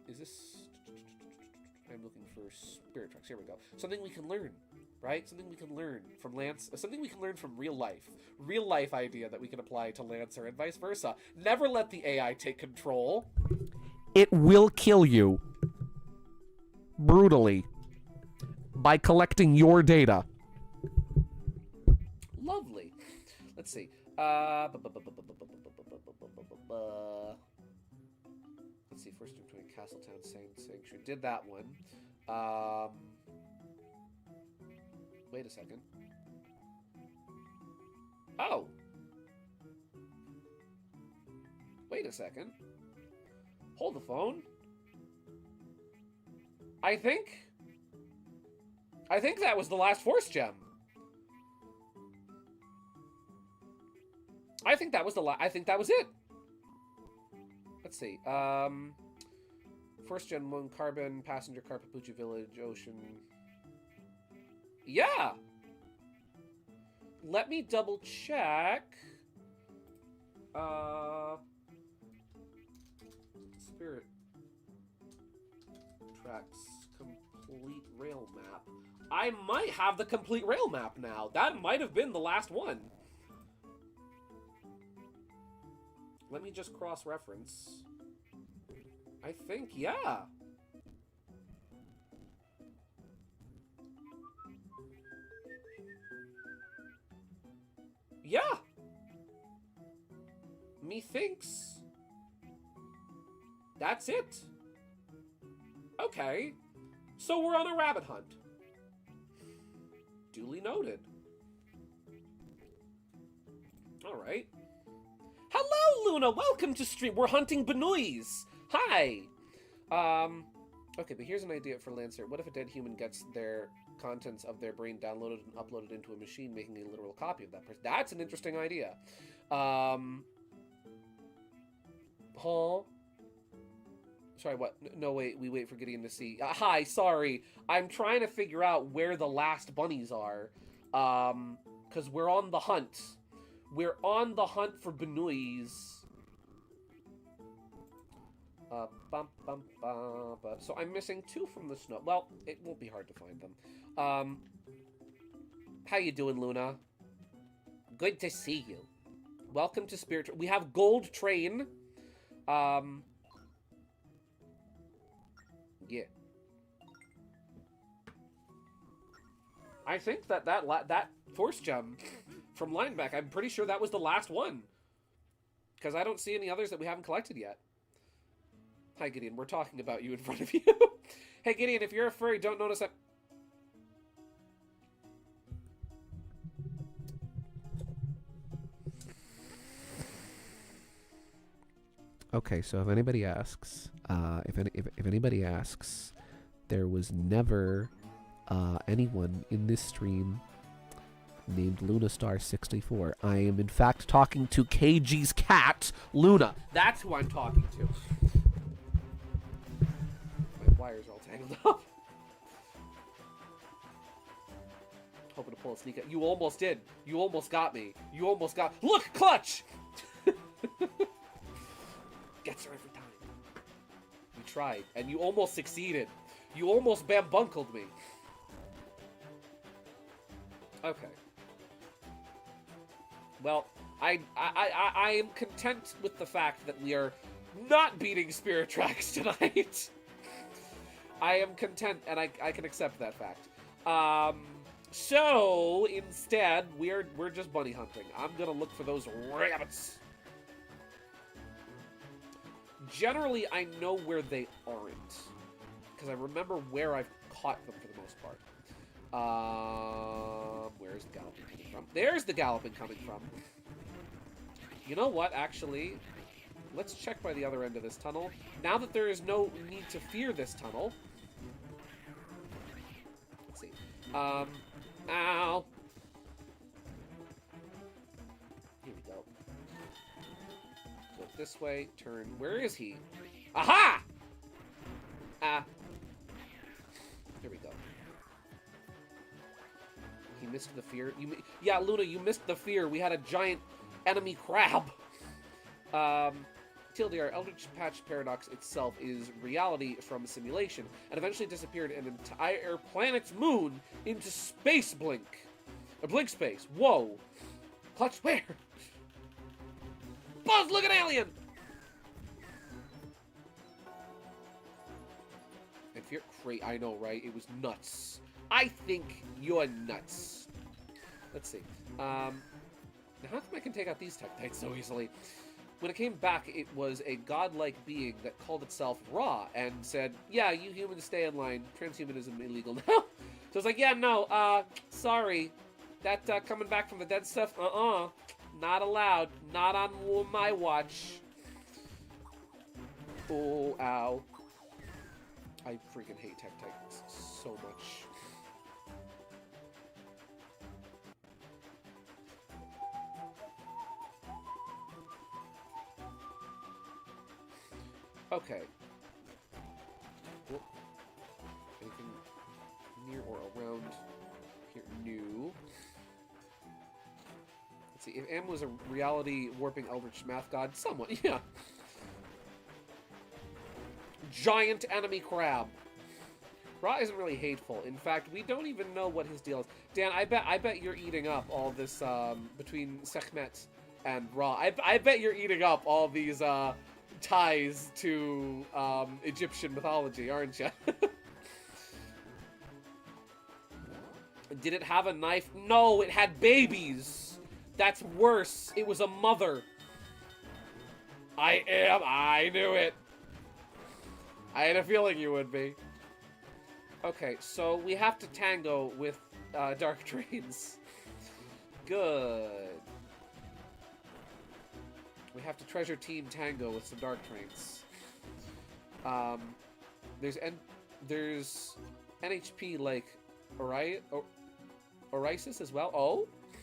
is this... I'm looking for Spirit Tracks. Here we go. Something we can learn right? Something we can learn from Lance, something we can learn from real life. Real life idea that we can apply to Lancer and vice versa. Never let the AI take control. It will kill you. Brutally. By collecting your data. Lovely. Let's see. Let's see. First between Castletown Sanctuary. Did that one. Wait a second. Oh. Wait a second. Hold the phone. I think that was the last Force Gem. I think that was it. Let's see. First Gen 1 Carbon, Passenger Car, Papuchi Village, Ocean. Yeah! Let me double check. Spirit Tracks complete rail map. I might have the complete rail map now. That might have been the last one. Let me just cross-reference. I think, yeah. Yeah. Methinks. That's it. Okay. So we're on a rabbit hunt. Duly noted. Alright. Hello, Luna! Welcome to stream. We're hunting Benoys. Hi! Okay, but here's an idea for Lancer. What if a dead human gets their contents of their brain downloaded and uploaded into a machine, making a literal copy of that person? That's an interesting idea. Huh? Sorry, what? No, wait, we wait for Gideon to see. Hi, sorry. I'm trying to figure out where the last bunnies are. Because we're on the hunt. We're on the hunt for Benoys. So I'm missing 2 from the snow. Well, it won't be hard to find them. How you doing, Luna? Good to see you. Welcome to Spirit. We have Gold Train. Yeah. I think that Force Gem from Lineback, I'm pretty sure that was the last one. Because I don't see any others that we haven't collected yet. Hi, Gideon. We're talking about you in front of you. Hey, Gideon, if you're a furry, don't notice that... Okay, so if anybody asks, if anybody asks, there was never anyone in this stream named LunaStar64. I am in fact talking to KG's cat, Luna. That's who I'm talking to. My wires are all tangled up. Hoping to pull a sneak out. You almost did. You almost got me. You almost got... Look, clutch! Gets her every time. You tried, and you almost succeeded. You almost bambunkled me. Okay. Well, I am content with the fact that we are not beating Spirit Tracks tonight. I am content, and I can accept that fact. So instead, we're just bunny hunting. I'm gonna look for those rabbits. Generally, I know where they aren't, because I remember where I've caught them for the most part. Where's the galloping coming from? There's the galloping coming from. You know what, actually? Let's check by the other end of this tunnel. Now that there is no need to fear this tunnel. Let's see. Ow. Here we go. Go this way, turn. Where is he? Aha! Here we go. He missed the fear. Yeah, Luna, you missed the fear. We had a giant enemy crab. TLDR, Eldritch Patch Paradox itself is reality from simulation, and eventually disappeared an entire planet's moon into space blink. A blink space. Whoa. Clutch where? Buzz, look at alien! And Fear Crate, I know, right? It was nuts. I think you're nuts. Let's see. Now how come I can take out these Tektites so easily? When it came back, it was a godlike being that called itself Ra and said, yeah, you humans stay in line. Transhumanism illegal now. So it's like, yeah, no, sorry. That coming back from the dead stuff, not allowed. Not on my watch. Oh, ow. I freaking hate Tektitans so much. Okay. Whoop. Anything near or around here? New. Let's see. If M was a reality warping eldritch math god, somewhat, yeah. Giant enemy crab. Ra isn't really hateful. In fact, we don't even know what his deal is. Dan, I bet you're eating up all this between Sekhmet and Ra. I bet you're eating up all these ties to Egyptian mythology, aren't you? Did it have a knife? No, it had babies. That's worse. It was a mother. I knew it. I had a feeling you would be. Okay, so we have to tango with Dark Trains. Good. We have to treasure team tango with some Dark Trains. There's NHP like Orisis as well. Oh. Okay.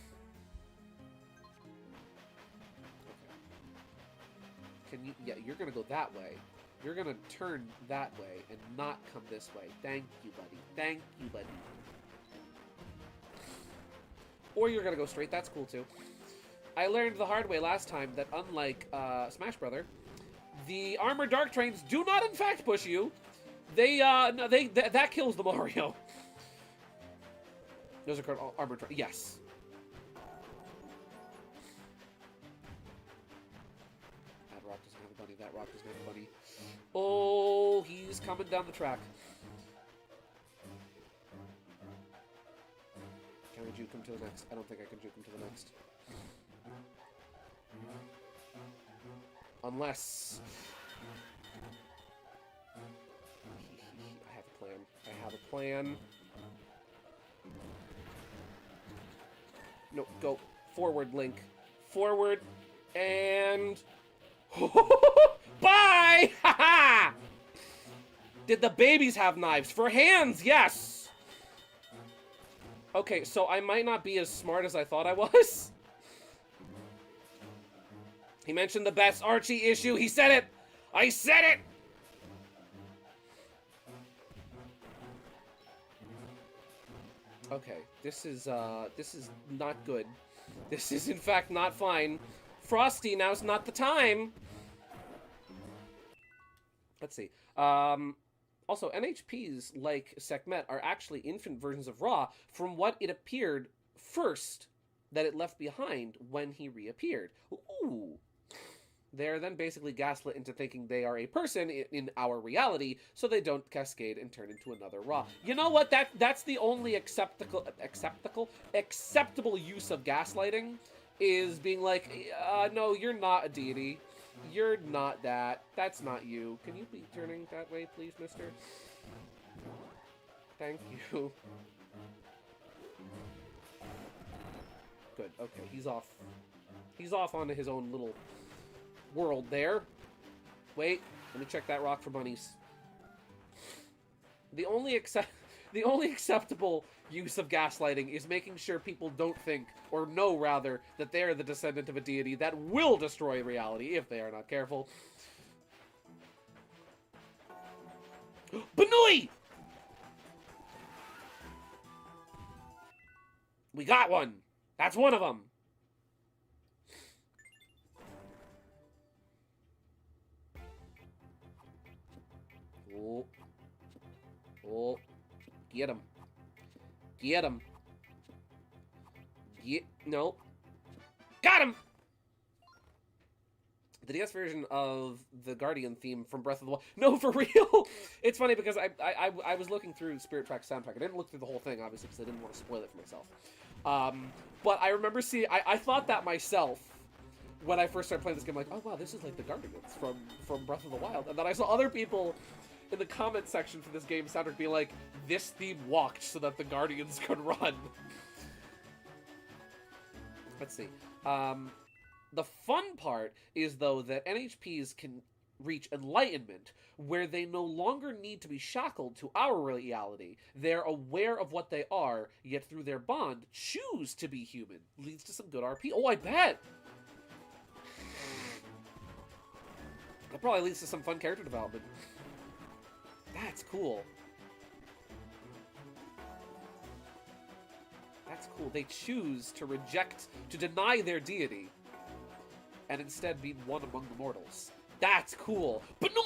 Can you? Yeah, you're gonna go that way. You're gonna turn that way and not come this way. Thank you, buddy. Thank you, buddy. Or you're gonna go straight. That's cool too. I learned the hard way last time that unlike Smash Brother, the armored Dark Trains do not in fact push you. That kills the Mario. Those are called armored trains. Yes. That rock doesn't have a bunny. That rock doesn't have a bunny. Oh, he's coming down the track. Can I juke him to the next? I don't think I can juke him to the next. Unless... I have a plan. I have a plan. No, go. Forward, Link. Forward. And... Bye! Ha-ha! Did the babies have knives? For hands, yes! Okay, so I might not be as smart as I thought I was. He mentioned the best Archie issue. He said it! I said it! Okay, this is not good. This is, in fact, not fine. Frosty, now's not the time! Let's see. Also, NHPs, like Sekhmet, are actually infant versions of Ra from what it appeared first that it left behind when he reappeared. Ooh. They're then basically gaslit into thinking they are a person in our reality, so they don't cascade and turn into another Ra. You know what? That's the only acceptable use of gaslighting, is being like, no, you're not a deity. You're not that. That's not you. Can you be turning that way, please, mister? Thank you. Good. Okay, he's off. He's off onto his own little world there. Wait, let me check that rock for bunnies. The only acceptable use of gaslighting is making sure people don't think, or know rather, that they are the descendant of a deity that will destroy reality if they are not careful. Banui! We got one! That's one of them! Oh. Oh. Get him. Get him. No. Got him! The DS version of the Guardian theme from Breath of the Wild. No, for real! It's funny because I was looking through Spirit Track's soundtrack. I didn't look through the whole thing, obviously, because I didn't want to spoil it for myself. But I remember seeing... I thought that myself when I first started playing this game. Like, oh, wow, this is like the Guardians from Breath of the Wild. And then I saw other people in the comment section for this game soundtrack being like, this theme walked so that the Guardians could run. Let's see. The fun part is, though, that NHPs can reach enlightenment, where they no longer need to be shackled to our reality. They're aware of what they are, yet through their bond, choose to be human. Leads to some good RP. Oh, I bet! That probably leads to some fun character development. That's cool. That's cool. They choose to reject, to deny their deity, and instead be one among the mortals. That's cool. But no!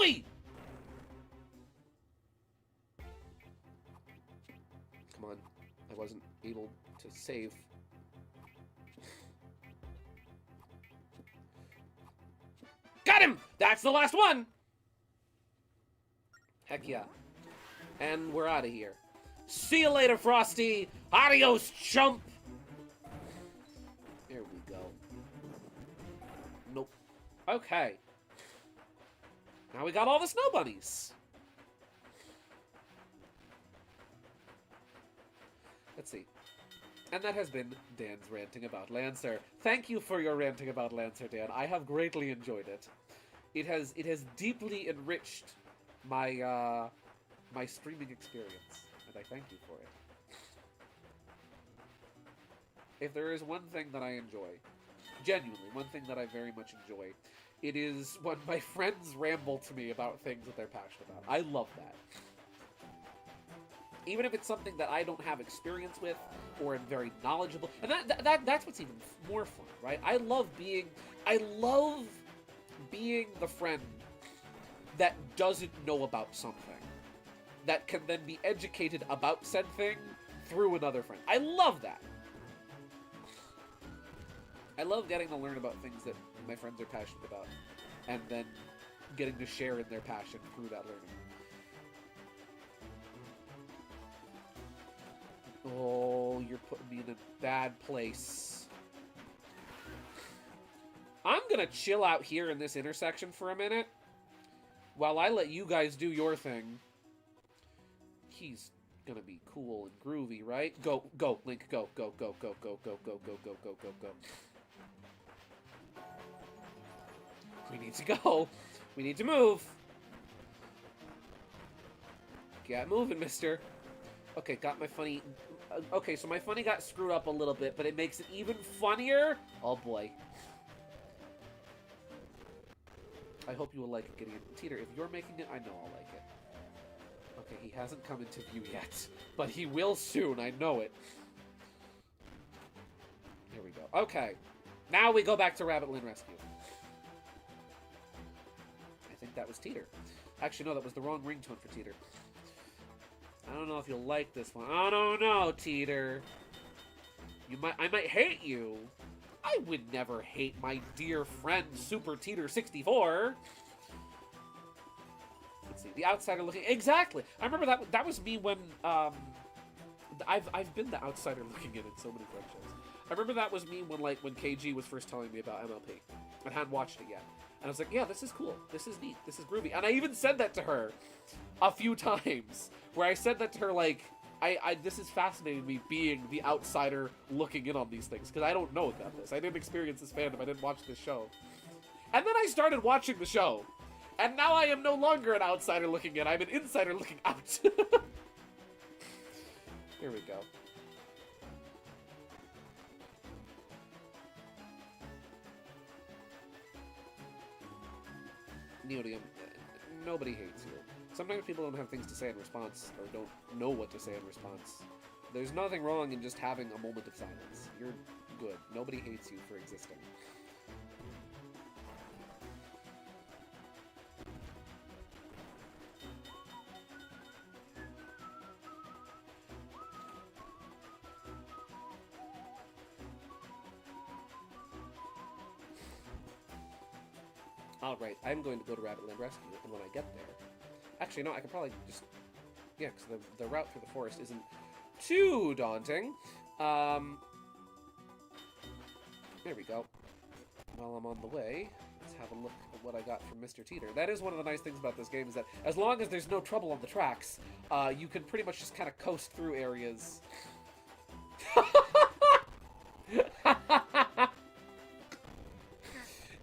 Come on. I wasn't able to save. Got him! That's the last one! Heck yeah. And we're out of here. See you later, Frosty! Adios, chump! There we go. Nope. Okay. Now we got all the snow bunnies. Let's see. And that has been Dan's ranting about Lancer. Thank you for your ranting about Lancer, Dan. I have greatly enjoyed it. It has deeply enriched my my streaming experience, and I thank you for it. If there is one thing that I enjoy, genuinely, one thing that I very much enjoy, it is when my friends ramble to me about things that they're passionate about. I love that. Even if it's something that I don't have experience with or am very knowledgeable, and that's what's even more fun, right? I love being the friend that doesn't know about something, that can then be educated about said thing through another friend. I love that. I love getting to learn about things that my friends are passionate about, and then getting to share in their passion through that learning. Oh, you're putting me in a bad place. I'm gonna chill out here in this intersection for a minute while I let you guys do your thing. He's gonna be cool and groovy, right? Go, Link, go, go, go, go, go, go, go, go, go, go, go, go. We need to go. We need to move. Get moving, mister. Okay, got my funny... okay, so my funny got screwed up a little bit, but it makes it even funnier. Oh, boy. I hope you will like it, Gideon. Teeter, if you're making it, I know I'll like it. Okay, he hasn't come into view yet, but he will soon. I know it. Here we go. Okay. Now we go back to Rabbitland Rescue. I think that was Teeter. Actually, no, that was the wrong ringtone for Teeter. I don't know if you'll like this one. I don't know, Teeter. I might hate you. I would never hate my dear friend Super Teeter 64. Let's see. The outsider looking... Exactly. I remember that was me when I've been the outsider looking in so many French shows. I remember that was me when KG was first telling me about MLP. I hadn't watched it yet. And I was like, yeah, this is cool. This is neat. This is groovy. And I even said that to her a few times. Where I said that to her, like, this is fascinating me being the outsider looking in on these things. Because I don't know about this. I didn't experience this fandom. I didn't watch this show. And then I started watching the show. And now I am no longer an outsider looking in. I'm an insider looking out. Here we go. Neodium, nobody hates you. Sometimes people don't have things to say in response, or don't know what to say in response. There's nothing wrong in just having a moment of silence. You're good. Nobody hates you for existing. Alright, I'm going to go to Rabbitland Rescue, and when I get there... Actually, no, I can probably just... Yeah, because the route through the forest isn't too daunting. There we go. While I'm on the way, let's have a look at what I got from Mr. Teeter. That is one of the nice things about this game, is that as long as there's no trouble on the tracks, you can pretty much just kind of coast through areas.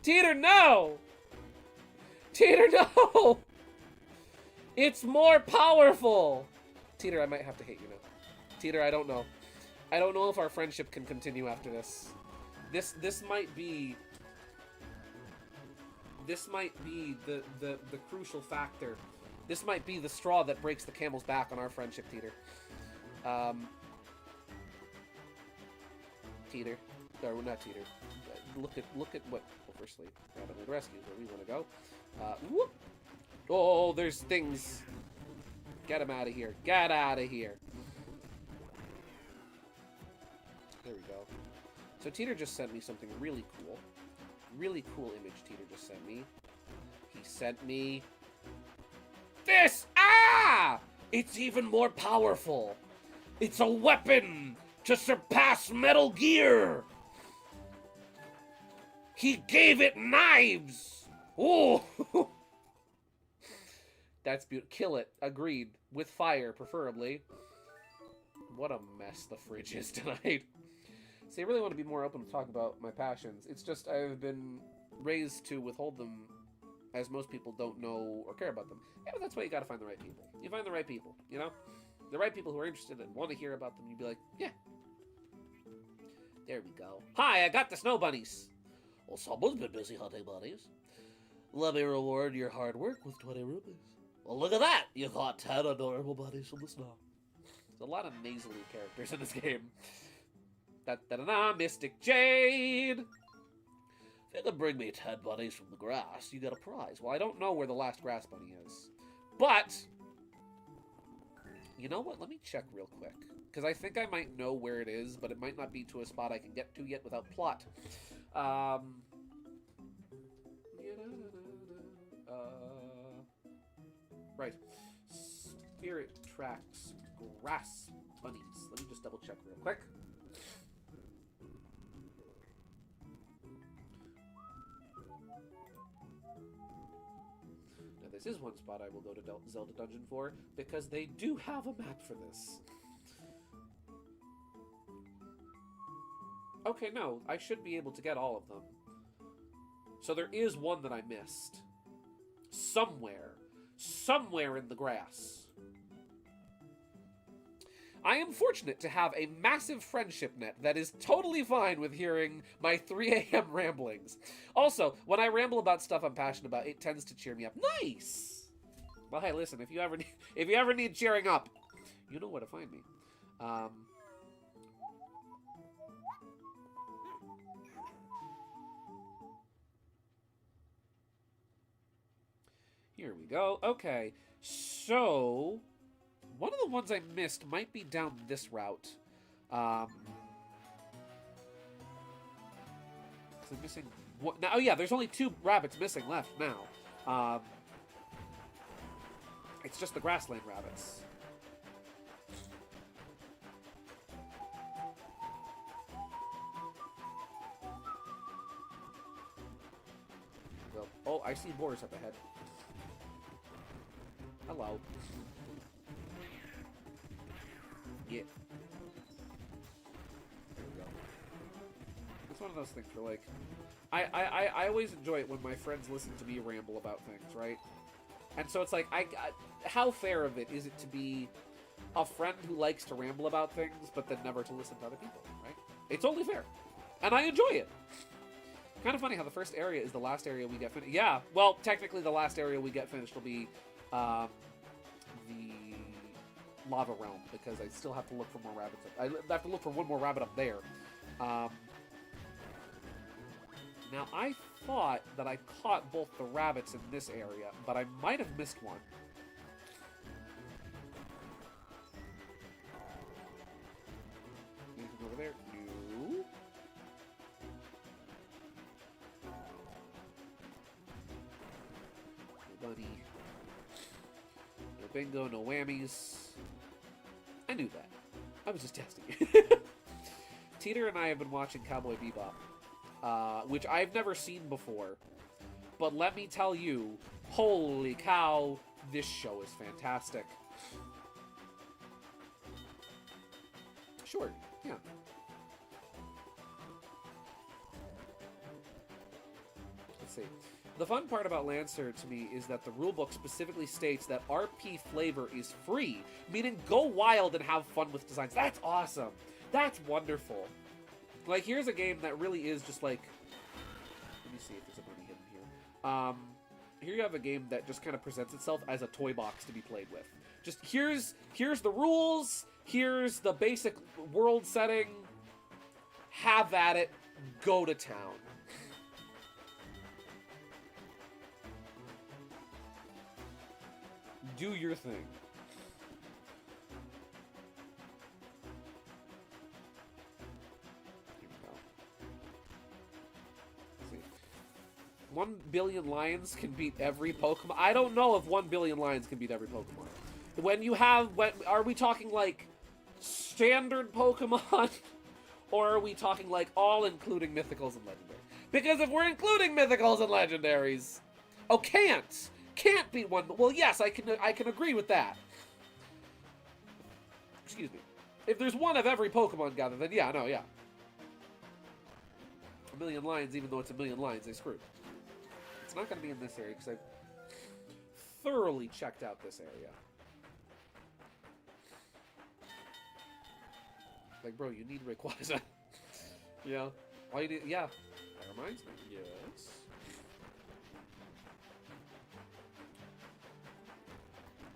Teeter, no! Teeter, no! It's more powerful! Teeter, I might have to hate you now. Teeter, I don't know. I don't know if our friendship can continue after this. This might be... This might be the crucial factor. This might be the straw that breaks the camel's back on our friendship, Teeter. Teeter. Or, not Teeter. Look at what... Well, firstly, Rabbitland Rescue is where we want to go. Whoop! Oh, there's things. Get him out of here. Get out of here. There we go. So Teeter just sent me something really cool. Really cool image Teeter just sent me. He sent me... this! Ah! It's even more powerful. It's a weapon to surpass Metal Gear. He gave it knives. Oh! That's beautiful. Kill it. Agreed. With fire, preferably. What a mess the fridge is tonight. See, I really want to be more open to talk about my passions. It's just I've been raised to withhold them, as most people don't know or care about them. Yeah, but that's why you gotta find the right people. You find the right people, you know? The right people who are interested and want to hear about them, you'd be like, yeah. There we go. Hi, I got the snow bunnies. Well, someone's been busy hunting bunnies. Let me reward your hard work with 20 rupees. Well, look at that! You caught 10 adorable bunnies from the snow. There's a lot of nasally characters in this game. Da-da-da-da, Mystic Jade! If you can bring me 10 bunnies from the grass, you get a prize. Well, I don't know where the last grass bunny is. But, you know what? Let me check real quick. Because I think I might know where it is, but it might not be to a spot I can get to yet without plot. Right. Spirit Tracks Grass Bunnies. Let me just double check real quick. Now this is one spot I will go to Zelda Dungeon for, because they do have a map for this. Okay, no, I should be able to get all of them. So there is one that I missed. Somewhere in the grass. I am fortunate to have a massive friendship net that is totally fine with hearing my 3 a.m. ramblings. Also, when I ramble about stuff I'm passionate about, it tends to cheer me up. Nice! Well, hey, listen, if you ever need cheering up, you know where to find me. Here we go. Okay, so one of the ones I missed might be down this route. I'm missing what now? Oh yeah, there's only 2 rabbits missing left now. It's just the grassland rabbits. Well, oh, I see boars up ahead. Hello. Yeah. There we go. It's one of those things where, like, I always enjoy it when my friends listen to me ramble about things, right? And so it's like, how fair of it is it to be a friend who likes to ramble about things, but then never to listen to other people, right? It's only fair. And I enjoy it. Kind of funny how the first area is the last area we get finished. Yeah, well, technically the last area we get finished will be the lava realm, because I still have to look for more rabbits. I have to look for one more rabbit up there. Now, I thought that I caught both the rabbits in this area, but I might have missed one. Anything over there? No. Bingo, no whammies. I knew that. I was just testing. Teeter and I have been watching Cowboy Bebop, which I've never seen before. But let me tell you, holy cow, this show is fantastic. Sure, yeah. Let's see. The fun part about Lancer to me is that the rulebook specifically states that RP flavor is free, meaning go wild and have fun with designs. That's awesome. That's wonderful. Like, here's a game that really is just like... Let me see if there's a bunny hidden here. Here you have a game that just kind of presents itself as a toy box to be played with. Just here's the rules, here's the basic world setting, have at it, go to town. Do your thing. Here we go. Let's see. 1 billion lions can beat every Pokemon. I don't know if 1 billion lions can beat every Pokemon. When you have, are we talking like standard Pokemon? Or are we talking like all including mythicals and legendaries? Because if we're including mythicals and legendaries, oh, can't beat one. Well, yes, I can agree with that. Excuse me. If there's one of every Pokemon gathered, then yeah, no, yeah. 1 million lions, even though it's 1 million lions, they screwed. It's not going to be in this area because I've thoroughly checked out this area. Like, bro, you need Rayquaza. Yeah. All you need, yeah. That reminds me. Yes.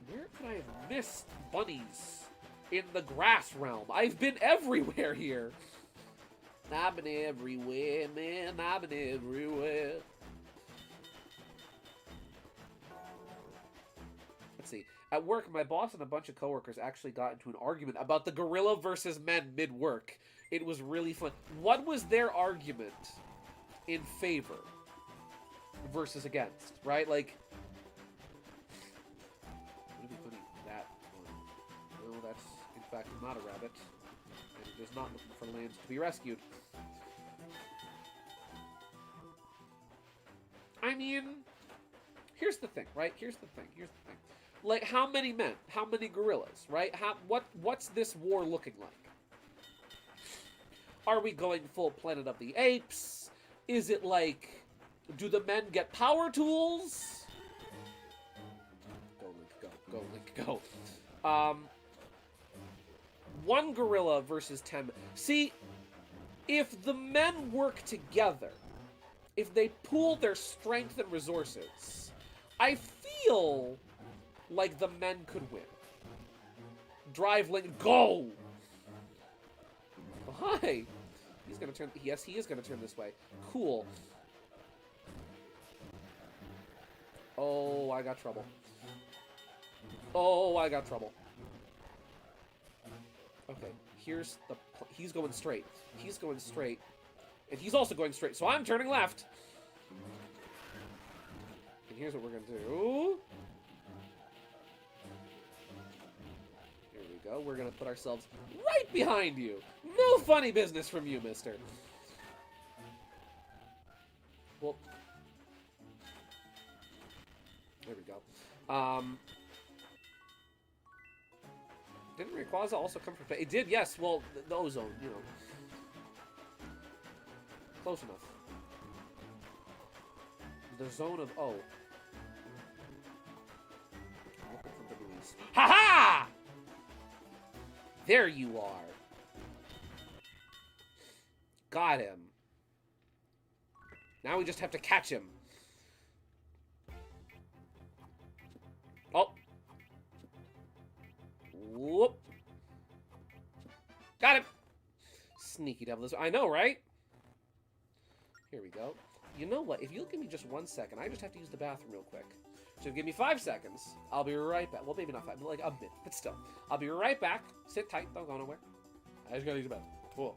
Where could I have missed bunnies in the grass realm? I've been everywhere here. I've been everywhere, man. I've been everywhere. Let's see. At work, my boss and a bunch of coworkers actually got into an argument about the gorilla versus men mid-work. It was really fun. What was their argument in favor versus against, right? Like, what are we putting that on? No, that's in fact not a rabbit, and it is not looking for land to be rescued. I mean, here's the thing, right? Here's the thing. Like, how many men? How many gorillas, right? What's this war looking like? Are we going full Planet of the Apes? Is it like, do the men get power tools? Go, Link, go. Go, Link, go. 1 gorilla versus 10 men. See, if the men work together, if they pool their strength and resources, I feel like the men could win. Drive, Link, go! Oh, hi! He's gonna turn, yes, he is gonna turn this way. Cool. Oh, I got trouble. Oh, I got trouble. Okay, here's the, he's going straight. He's going straight. And he's also going straight, so I'm turning left. And here's what we're gonna do. Here we go. We're gonna put ourselves right behind you. No funny business from you, mister. Well, there we go. Didn't Rayquaza also come from... It did, yes. Well, the ozone, you know. Close enough. The zone of O. Looking for the release. Ha-ha! There you are. Got him. Now we just have to catch him. Oh. Whoop. Got him. Sneaky devil. I know, right? Here we go. You know what? If you'll give me just 1 second, I just have to use the bathroom real quick. So give me 5 seconds. I'll be right back. Well, maybe not 5, but like a minute. But still. I'll be right back. Sit tight. Don't go nowhere. I just gotta use the bathroom. Cool.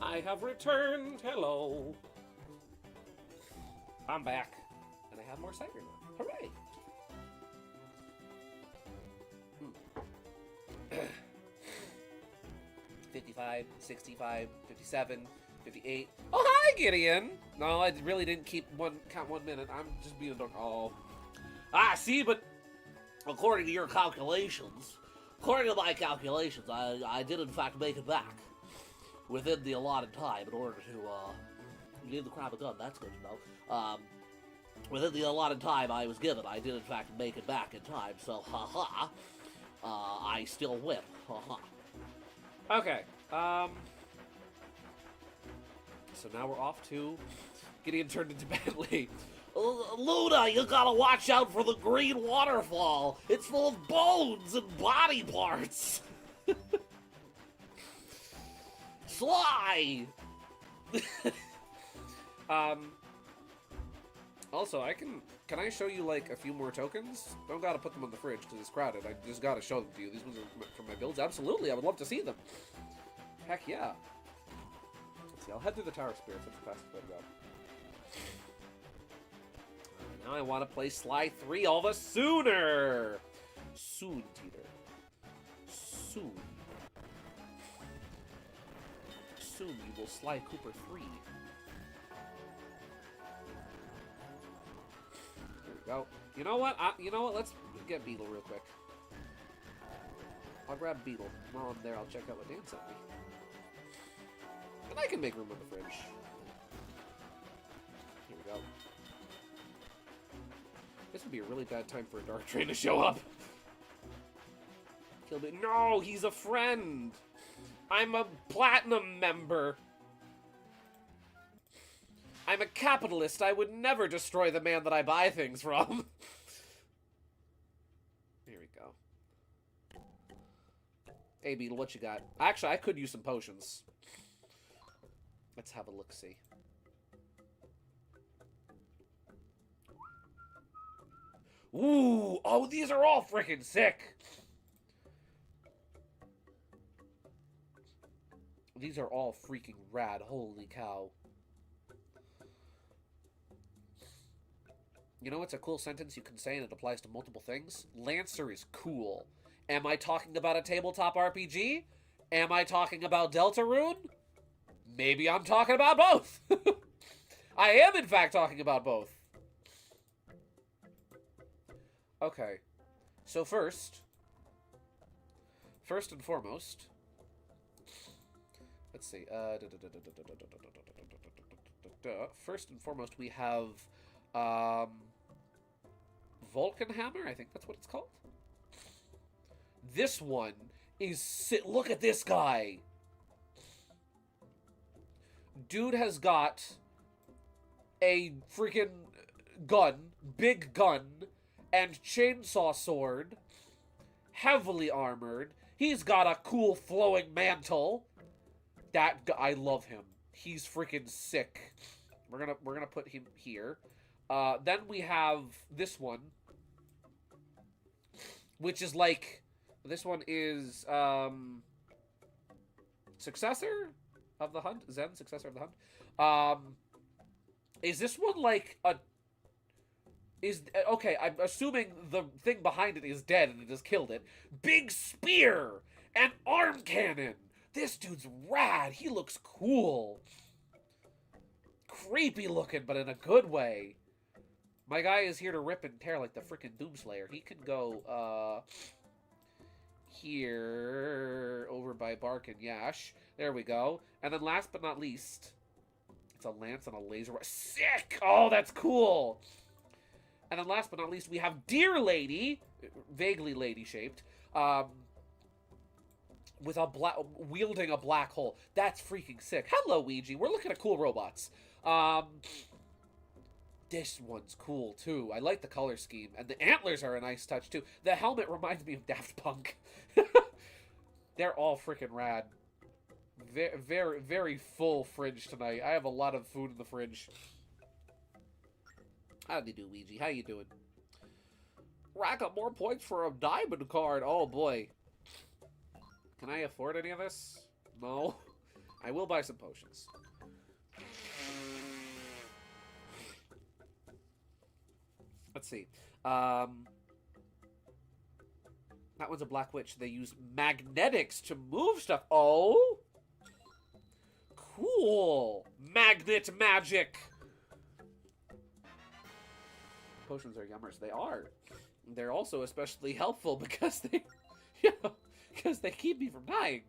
I have returned. Hello. I'm back. And I have more cider now. Hooray. 55, 65, 57, 58. Oh, hi, Gideon! No, I really didn't count 1 minute. I'm just being a dog. Oh. Ah, see, but according to your calculations, according to my calculations, I did in fact make it back within the allotted time in order to give the crab a gun. That's good to know. Within the allotted time I was given, I did in fact make it back in time. So, haha, I still win. Haha. Okay. So now we're off to Gideon turned into Bentley. Luna, you gotta watch out for the green waterfall. It's full of bones and body parts. Sly. Also, can I show you like a few more tokens? Don't gotta put them on the fridge because it's crowded. I just gotta show them to you. These ones are from my builds. Absolutely, I would love to see them. Heck yeah. Let's see, I'll head through the Tower of Spirits. That's the fastest way to go. Now I want to play Sly 3 all the sooner. Soon, Teeter. Soon. Soon you will Sly Cooper 3. There we go. You know what? Let's get Beetle real quick. I'll grab Beetle. While I'm there, I'll check out what Dan sent me. And I can make room in the fridge. Here we go. This would be a really bad time for a Dark Train to show up. Kill me. No, he's a friend. I'm a platinum member. I'm a capitalist. I would never destroy the man that I buy things from. Here we go. Hey, Beetle, what you got? Actually, I could use some potions. Let's have a look-see. Ooh! Oh, these are all freaking sick! These are all freaking rad. Holy cow. You know what's a cool sentence you can say and it applies to multiple things? Lancer is cool. Am I talking about a tabletop RPG? Am I talking about Deltarune? Maybe I'm talking about both. I am, in fact, talking about both. Okay. So first and foremost, let's see. First and foremost, we have Vulcan Hammer. I think that's what it's called. This one is look at this guy. Dude has got a freaking gun, big gun, and chainsaw sword, heavily armored. He's got a cool flowing mantle. I love him. He's freaking sick. We're gonna put him here. Then we have this one, which is like, this one is successor of the Hunt. Zen, successor of the Hunt. Is this one like a? Okay, I'm assuming the thing behind it is dead and it just killed it. Big spear and arm cannon. This dude's rad. He looks cool. Creepy looking, but in a good way. My guy is here to rip and tear like the freaking Doomslayer. He can go, here, over by Bark and Yash. There we go. And then last but not least, it's a lance and a laser. Sick! Oh, that's cool! And then last but not least, we have Deer Lady, vaguely lady-shaped, with a wielding a black hole. That's freaking sick. Hello, Ouija. We're looking at cool robots. This one's cool, too. I like the color scheme. And the antlers are a nice touch, too. The helmet reminds me of Daft Punk. They're all freaking rad. Very, very, very full fridge tonight. I have a lot of food in the fridge. How do you do, Ouija? How you doing? Rack up more points for a diamond card. Oh, boy. Can I afford any of this? No. I will buy some potions. Let's see. That one's a black witch. They use magnetics to move stuff. Oh? Cool. Magnet magic. Potions are yummers. They are. They're also especially helpful because they, because they keep me from dying.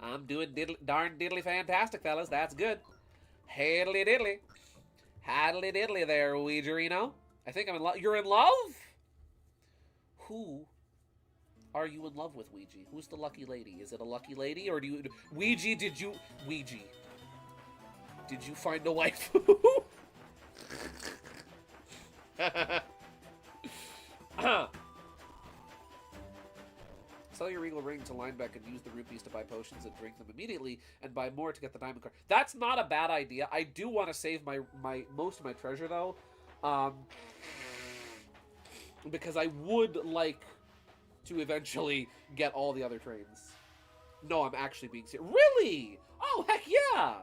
I'm doing darn diddly fantastic, fellas. That's good. Haddly diddly. Haddly diddly there, Ouijarino. I think I'm in love. You're in love? Who are you in love with, Ouija? Who's the lucky lady? Is it a lucky lady, or do you... Ouija, did you find a wife? Sell your regal ring to Linebeck and use the rupees to buy potions and drink them immediately, and buy more to get the diamond card. That's not a bad idea. I do want to save my most of my treasure though, because I would like to eventually get all the other trains. No, I'm actually being serious. Really? Oh, heck yeah!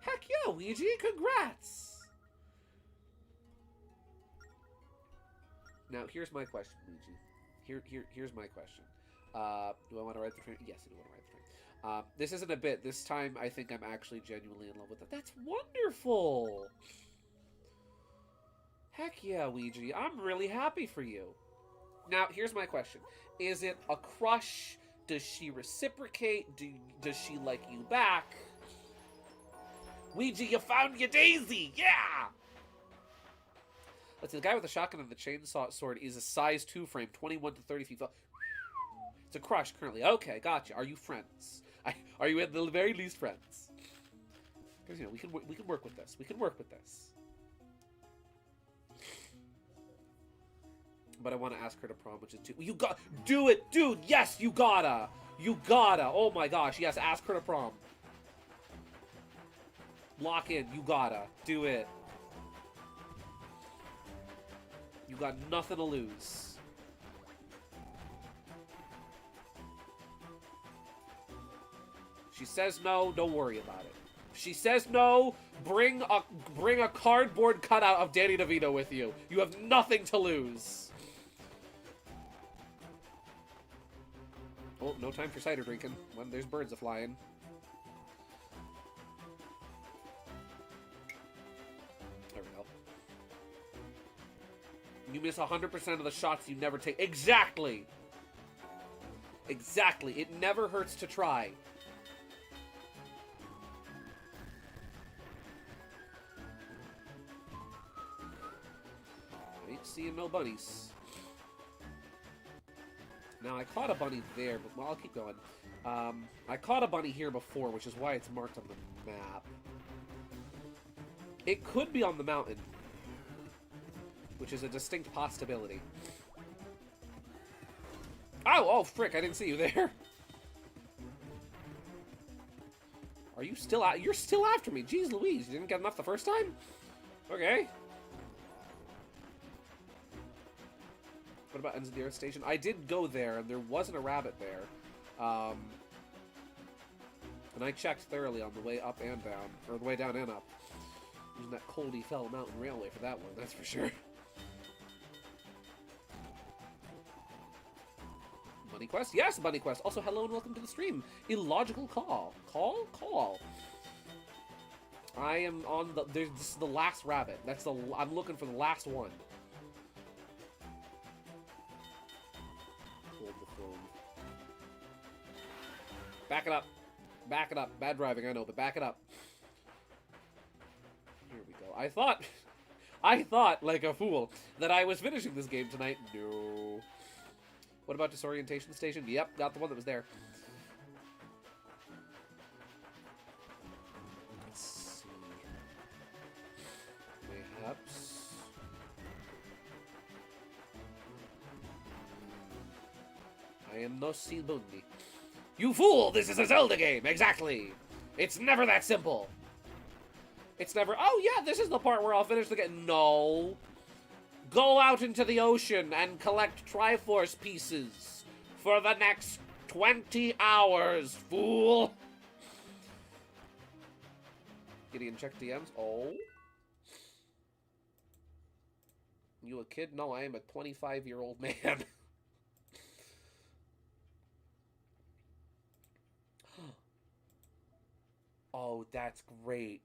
Heck yeah, Ouija! Congrats! Now, here's my question, Ouija. Here's my question. Do I want to ride the train? Yes, I do want to ride the train. This isn't a bit. This time, I think I'm actually genuinely in love with it. That's wonderful! Heck yeah, Ouija. I'm really happy for you. Now, here's my question. Is it a crush? Does she reciprocate? Does she like you back? Ouija, you found your daisy! Yeah! Let's see, the guy with the shotgun and the chainsaw sword is a size 2 frame, 21 to 30 feet. It's a crush currently. Okay, gotcha. Are you friends? Are you at the very least friends? Because, you know, we can work with this. We can work with this. But I want to ask her to prom, which is too... You got... Do it, dude! Yes, you gotta! You gotta! Oh my gosh, yes, ask her to prom. Lock in, you gotta. Do it. You got nothing to lose. She says no, don't worry about it. She says no, bring a cardboard cutout of Danny DeVito with you. You have nothing to lose. Oh, no time for cider drinking when there's birds a-flying. There we go. You miss 100% of the shots you never take. Exactly! Exactly. It never hurts to try. I ain't seeing no bunnies. Now, I caught a bunny there, but, well, I'll keep going. I caught a bunny here before, which is why it's marked on the map. It could be on the mountain, which is a distinct possibility. Oh, frick, I didn't see you there. Are you still out? You're still after me. Jeez Louise, you didn't get enough the first time? Okay. What about Ends of the Earth Station? I did go there, and there wasn't a rabbit there. And I checked thoroughly on the way up and down, or the way down and up. Using that Coldy Fell Mountain Railway for that one, that's for sure. Bunny Quest? Yes, Bunny Quest. Also, hello and welcome to the stream. Illogical call. Call? I am on the... This is the last rabbit. That's the... I'm looking for the last one. Hold the phone. Back it up. Back it up. Bad driving, I know, but back it up. Here we go. I thought, like a fool, that I was finishing this game tonight. No. What about Disorientation Station? Yep, got the one that was there. Let's see. Mayhaps. I am no Silbundi. You fool! This is a Zelda game! Exactly! It's never that simple! It's never... Oh, yeah, this is the part where I'll finish the game. No! Go out into the ocean and collect Triforce pieces for the next 20 hours, fool! Gideon, check DMs. Oh. You a kid? No, I am a 25-year-old man. Oh, that's great.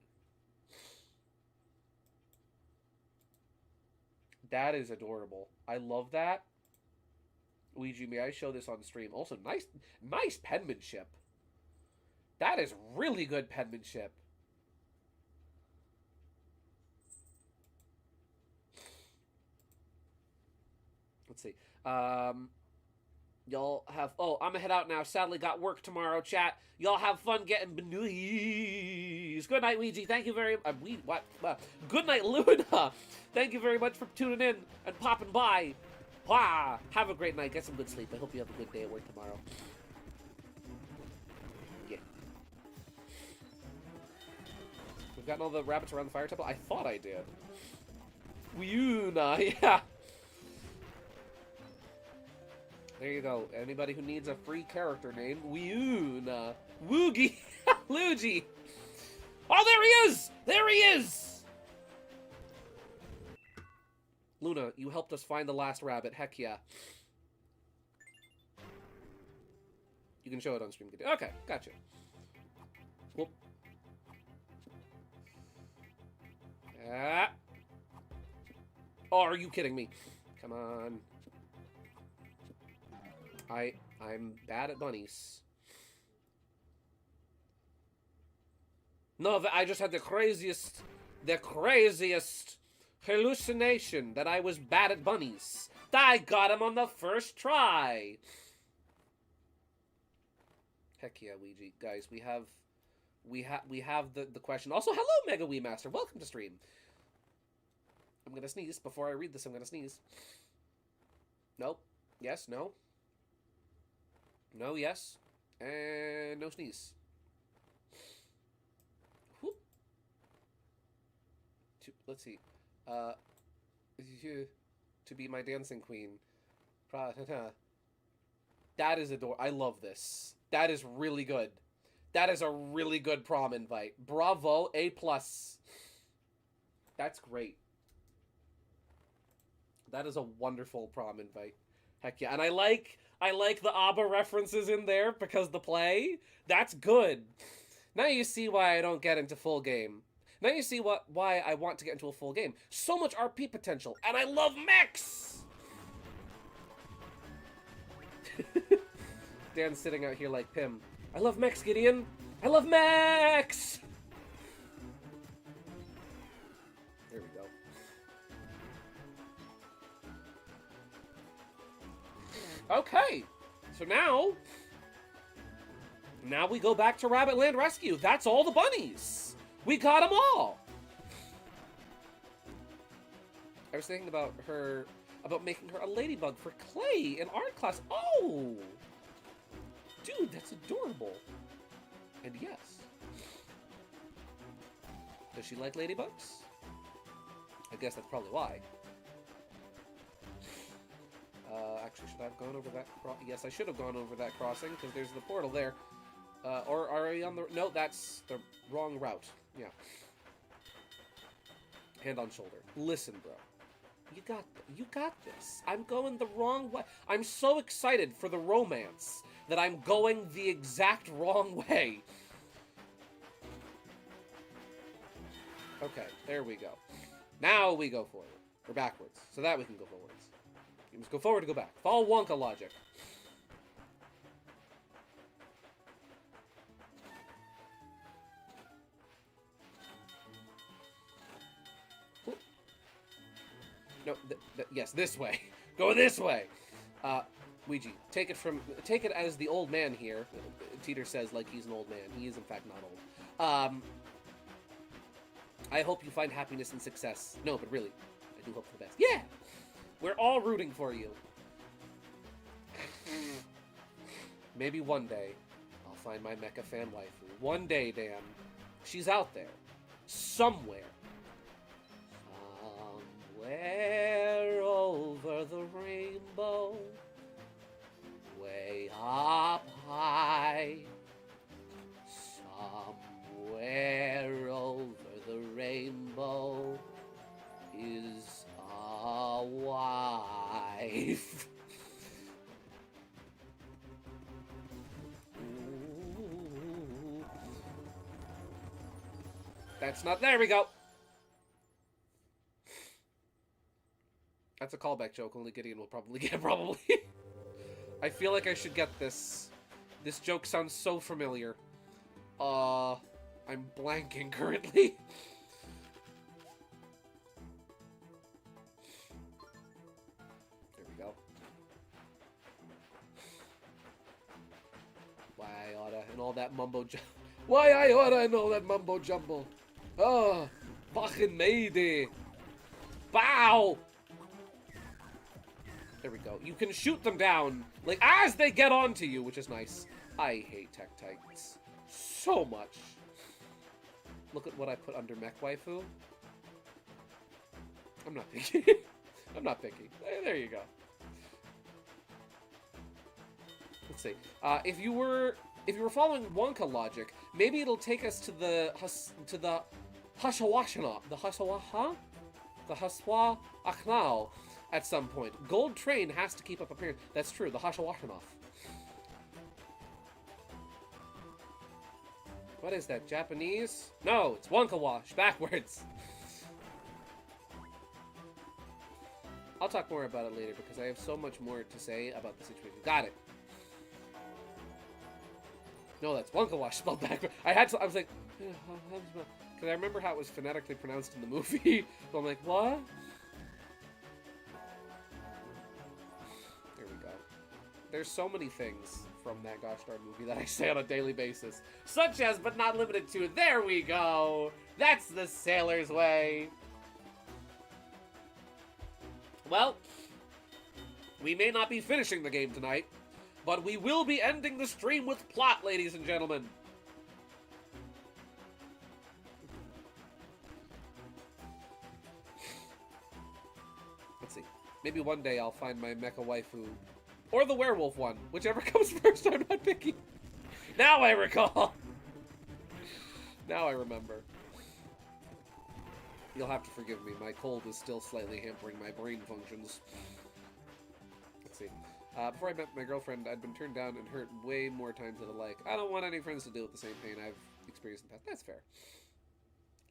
That is adorable. I love that. Luigi, may I show this on stream? Also, nice penmanship. That is really good penmanship. Let's see. Y'all have... Oh, I'm gonna head out now. Sadly, got work tomorrow, chat. Y'all have fun getting banoos. Good night, Ouija. Thank you very... good night, Luna. Thank you very much for tuning in and popping by. Wow. Have a great night. Get some good sleep. I hope you have a good day at work tomorrow. Yeah. We've gotten all the rabbits around the fire temple? I thought I did. Luna, yeah. There you go. Anybody who needs a free character name, Wiuna. Woogie. Luigi. Oh, there he is! There he is! Luna, you helped us find the last rabbit. Heck yeah. You can show it on stream. Okay, gotcha. Whoop. Ah. Oh, are you kidding me? Come on. I'm bad at bunnies. No, I just had the craziest hallucination that I was bad at bunnies. I got him on the first try. Heck yeah, Ouija. Guys, we have the question. Also, hello, Mega Wii Master. Welcome to stream. I'm gonna sneeze. Before I read this, I'm gonna sneeze. Nope. Yes, no. No, yes. And no sneeze. Whoop. Let's see. To be my dancing queen. That is adorable. I love this. That is really good. That is a really good prom invite. Bravo, A+. That's great. That is a wonderful prom invite. Heck yeah. And I like the ABBA references in there because the play. That's good. Now you see why I don't get into full game. Now you see why I want to get into a full game. So much RP potential, and I love mechs! Dan's sitting out here like Pim. I love mechs, Gideon! I love mechs! There we go. Okay, so now we go back to Rabbit Land Rescue. That's all the bunnies. We got them all. I was thinking about making her a ladybug for Clay in art class. Oh, dude, that's adorable. And yes, does she like ladybugs? I guess that's probably why. Actually, should I have gone over that? Yes, I should have gone over that crossing because there's the portal there. Or are we on the? No, that's the wrong route. Yeah. Hand on shoulder. Listen, bro. You got this. I'm going the wrong way. I'm so excited for the romance that I'm going the exact wrong way. Okay, there we go. Now we go forward. Or backwards. So that we can go forwards. You must go forward to go back. Follow Wonka logic. No, yes, this way. Go this way. Ouija, take it as the old man here. Teeter says like he's an old man. He is in fact not old. I hope you find happiness and success. No, but really, I do hope for the best. Yeah! We're all rooting for you. Maybe one day, I'll find my mecha fan waifu. One day, Dan. She's out there. Somewhere. Somewhere over the rainbow. Way up life. That's not... There we go. That's a callback joke. Only Gideon will probably get, probably. I feel like I should get this. This joke sounds so familiar. I'm blanking currently. There we go. Why I oughta and all that mumbo jumbo. Why I oughta and all that mumbo jumbo. Oh, fucking mayday. Bow! There we go. You can shoot them down, like, as they get onto you, which is nice. I hate Tech Titans so much. Look at what I put under Mech Waifu. I'm not picky. I'm not picky. There you go. Let's see. If you were following Wonka logic, maybe it'll take us to the Hashawashana, the Haswa Akhnao at some point. Gold Train has to keep up appearance. That's true. The Hashawashanoff. What is that? Japanese? No, it's Wonka Wash. Backwards. I'll talk more about it later because I have so much more to say about the situation. Got it. No, that's Wonka Wash spelled backwards. I was like, because I remember how it was phonetically pronounced in the movie. So I'm like, what? There we go. There's so many things from that gosh darn movie that I say on a daily basis. Such as, but not limited to, there we go! That's the sailor's way! Well, we may not be finishing the game tonight, but we will be ending the stream with plot, ladies and gentlemen. Let's see. Maybe one day I'll find my mecha waifu. Or the werewolf one. Whichever comes first, I'm not picky. Now I recall! Now I remember. You'll have to forgive me. My cold is still slightly hampering my brain functions. Let's see. Before I met my girlfriend, I'd been turned down and hurt way more times than I'd like. I don't want any friends to deal with the same pain I've experienced in the past. That's fair.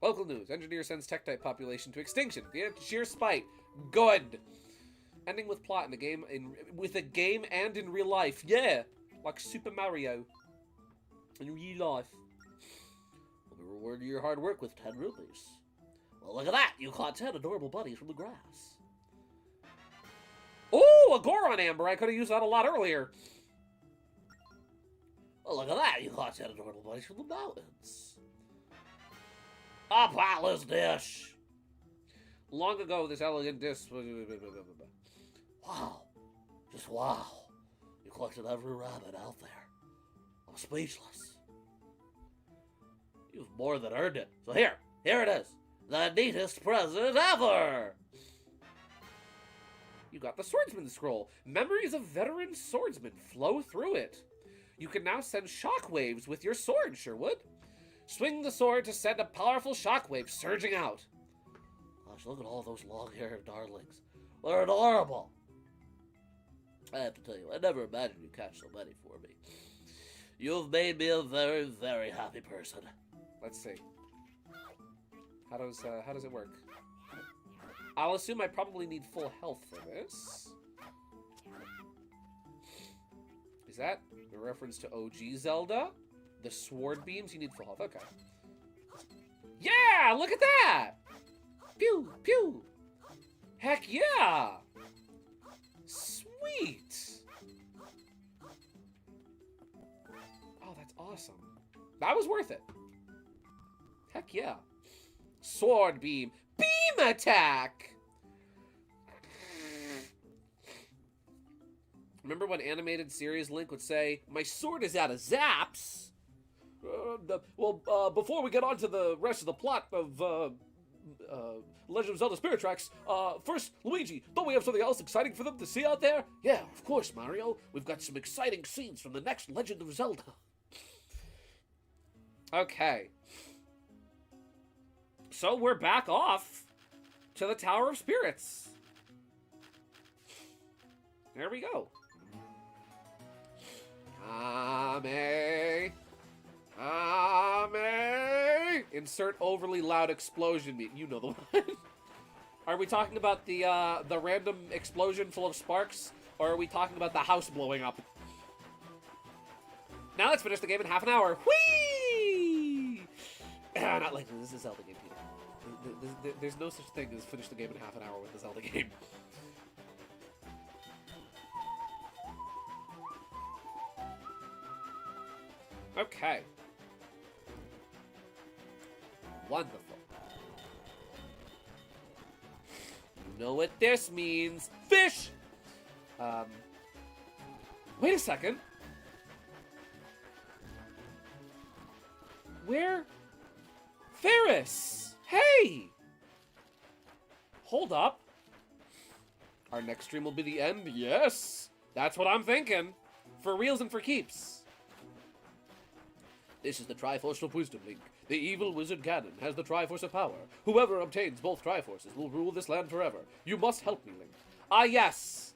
Local news. Engineer sends tech-type population to extinction via sheer spite. Good! Ending with plot in a game, with a game and in real life. Yeah! Like Super Mario. In real life. We'll be rewarding your hard work with 10 rupees. Well, look at that! You caught 10 adorable bunnies from the grass. Oh, a Goron Amber! I could have used that a lot earlier. Well, look at that! You caught 10 adorable bunnies from the mountains. A palace dish! Long ago, this elegant dish was... Wow. Just wow. You collected every rabbit out there. I'm speechless. You've more than earned it. So here it is. The neatest present ever! You got the Swordsman Scroll. Memories of veteran swordsmen flow through it. You can now send shockwaves with your sword, Sherwood. Swing the sword to send a powerful shockwave surging out. Gosh, look at all those long-haired darlings. They're adorable. I have to tell you, I never imagined you'd catch so many for me. You've made me a very, very happy person. Let's see. How does it work? I'll assume I probably need full health for this. Is that a reference to OG Zelda? The sword beams? You need full health. Okay. Yeah! Look at that! Pew! Pew! Heck yeah! Sweet! Oh, that's awesome. That was worth it. Heck yeah. Sword beam. Beam attack! Remember when animated series Link would say, "My sword is out of zaps"? Before we get on to the rest of the plot of Legend of Zelda Spirit Tracks, first, Luigi, don't we have something else exciting for them to see out there? Yeah, of course, Mario. We've got some exciting scenes from the next Legend of Zelda. Okay. So we're back off to the Tower of Spirits. There we go. Ame. Ame. Insert overly loud explosion. You know the one. Are we talking about the random explosion full of sparks, or are we talking about the house blowing up? Now let's finish the game in half an hour. Whee! Not like this is a Zelda game, Peter. There's no such thing as finish the game in half an hour with the Zelda game. Okay. Wonderful. You know what this means. Fish! Wait a second. Where? Ferris! Hey! Hold up. Our next stream will be the end? Yes! That's what I'm thinking. For reals and for keeps. This is the Triforce of Wisdom, Link. The evil wizard Ganon has the Triforce of Power. Whoever obtains both Triforces will rule this land forever. You must help me, Link. Ah, yes.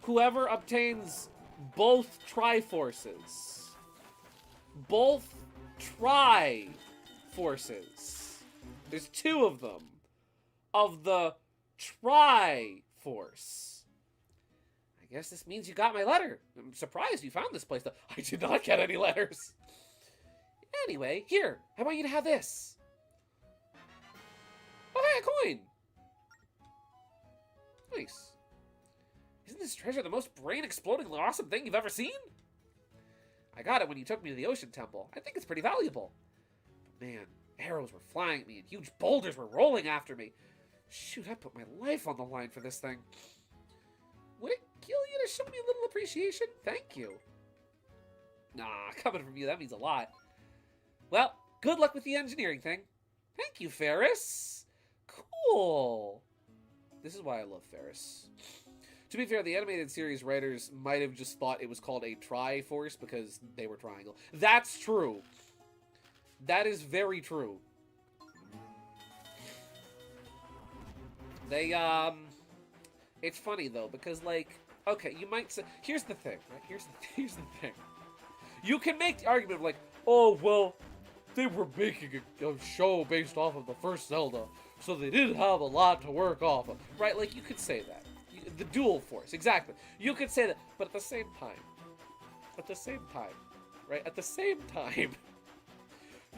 Whoever obtains both Triforces. Both Triforces. There's two of them. Of the Triforce. I guess this means you got my letter. I'm surprised you found this place. I did not get any letters. Anyway, here, I want you to have this. Oh, hey, a coin. Nice. Isn't this treasure the most brain-exploding awesome thing you've ever seen? I got it when you took me to the Ocean Temple. I think it's pretty valuable. But man, arrows were flying at me and huge boulders were rolling after me. Shoot, I put my life on the line for this thing. Would it kill you to show me a little appreciation? Thank you. Nah, coming from you, that means a lot. Well, good luck with the engineering thing. Thank you, Ferris. Cool. This is why I love Ferris. To be fair, the animated series writers might have just thought it was called a Triforce because they were triangle. That's true. That is very true. They, it's funny, though, because, like, okay, you might say, here's the thing, right? Here's the thing. You can make the argument of, like, oh, well, they were making a show based off of the first Zelda, so they didn't have a lot to work off of. Right, like, you could say that. The dual force, exactly. You could say that, but at the same time, right, at the same time,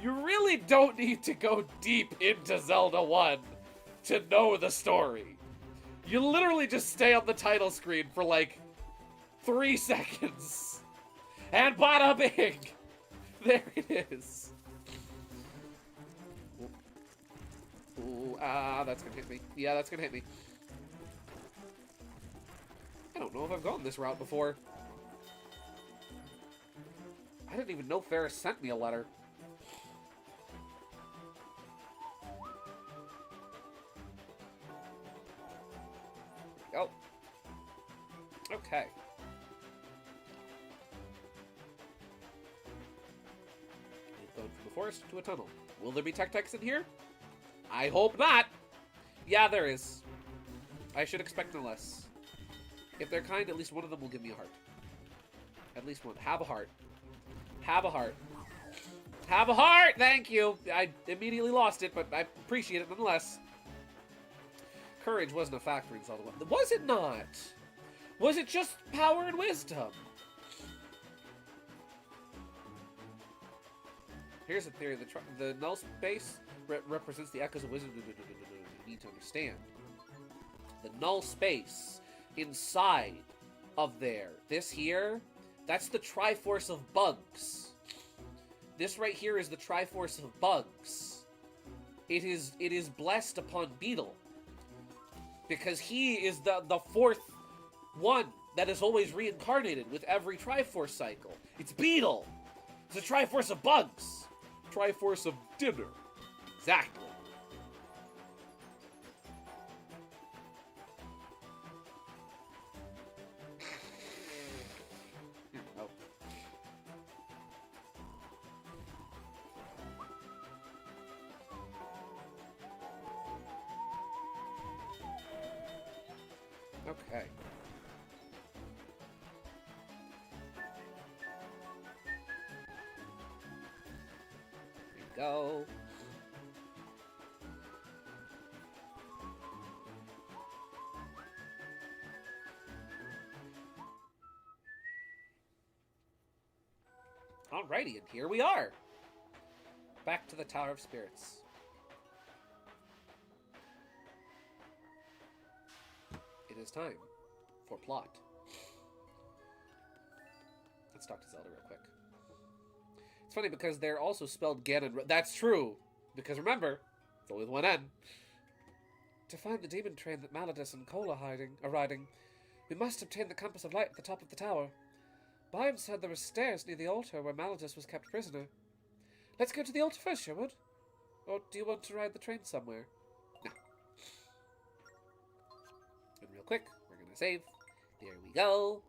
you really don't need to go deep into Zelda 1 to know the story. You literally just stay on the title screen for, like, 3 seconds. And bada bing! There it is. Ooh, that's gonna hit me. Yeah, that's gonna hit me. I don't know if I've gone this route before. I didn't even know Ferris sent me a letter. Oh. Okay. Going from the forest to a tunnel. Will there be Tech-Techs in here? I hope not. Yeah, there is. I should expect no less. If they're kind, at least one of them will give me a heart. At least one. Have a heart. Have a heart. Have a heart! Thank you! I immediately lost it, but I appreciate it nonetheless. Courage wasn't a factor in Zelda 1. Was it not? Was it just power and wisdom? Here's a theory. The null space represents the echoes of wisdom. You need to understand. The null space inside of there. This here, that's the Triforce of bugs. This right here is the Triforce of bugs. It is blessed upon Beetle. Because he is the fourth one that is always reincarnated with every Triforce cycle. It's Beetle. It's the Triforce of bugs. Triforce of dinner. Exactly. Oh. Okay. go. Alrighty, and here we are. Back to the Tower of Spirits. It is time for plot. Let's talk to Zelda real quick. It's funny because they're also spelled Ganon. That's true, because remember, it's only with one N. To find the demon train that Maladus and Cole are riding, we must obtain the compass of light at the top of the tower. Byron said there were stairs near the altar where Maladus was kept prisoner. Let's go to the altar first, Sherwood. Or do you want to ride the train somewhere? No. And real quick, we're going to save. There we go.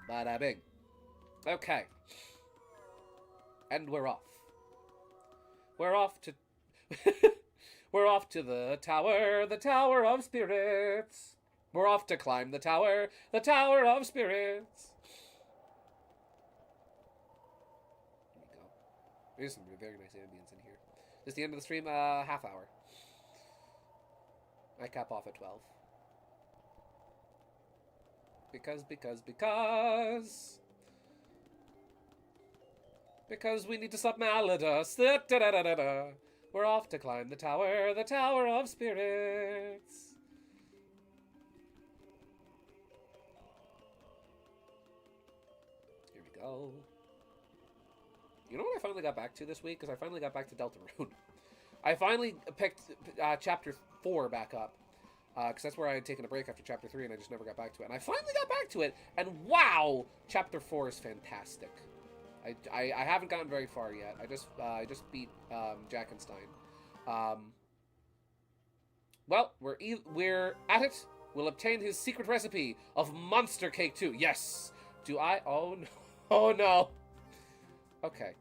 Bada bing. Okay. And we're off. We're off to... we're off to the Tower of Spirits. We're off to climb the Tower of Spirits. There we go. There's some very nice ambience in here. This is the end of the stream, half hour. I cap off at 12. Because we need to stop Maladus. We're off to climb the Tower of Spirits. Here we go. You know what I finally got back to this week? Because I finally got back to Deltarune. I finally picked Chapter 4 back up. Because that's where I had taken a break after Chapter 3 and I just never got back to it. And I finally got back to it, and wow! Chapter 4 is fantastic. I haven't gotten very far yet. I just beat Jackenstein. Well, we're at it. We'll obtain his secret recipe of monster cake too. Yes! Do I? Oh no. Oh no. Okay.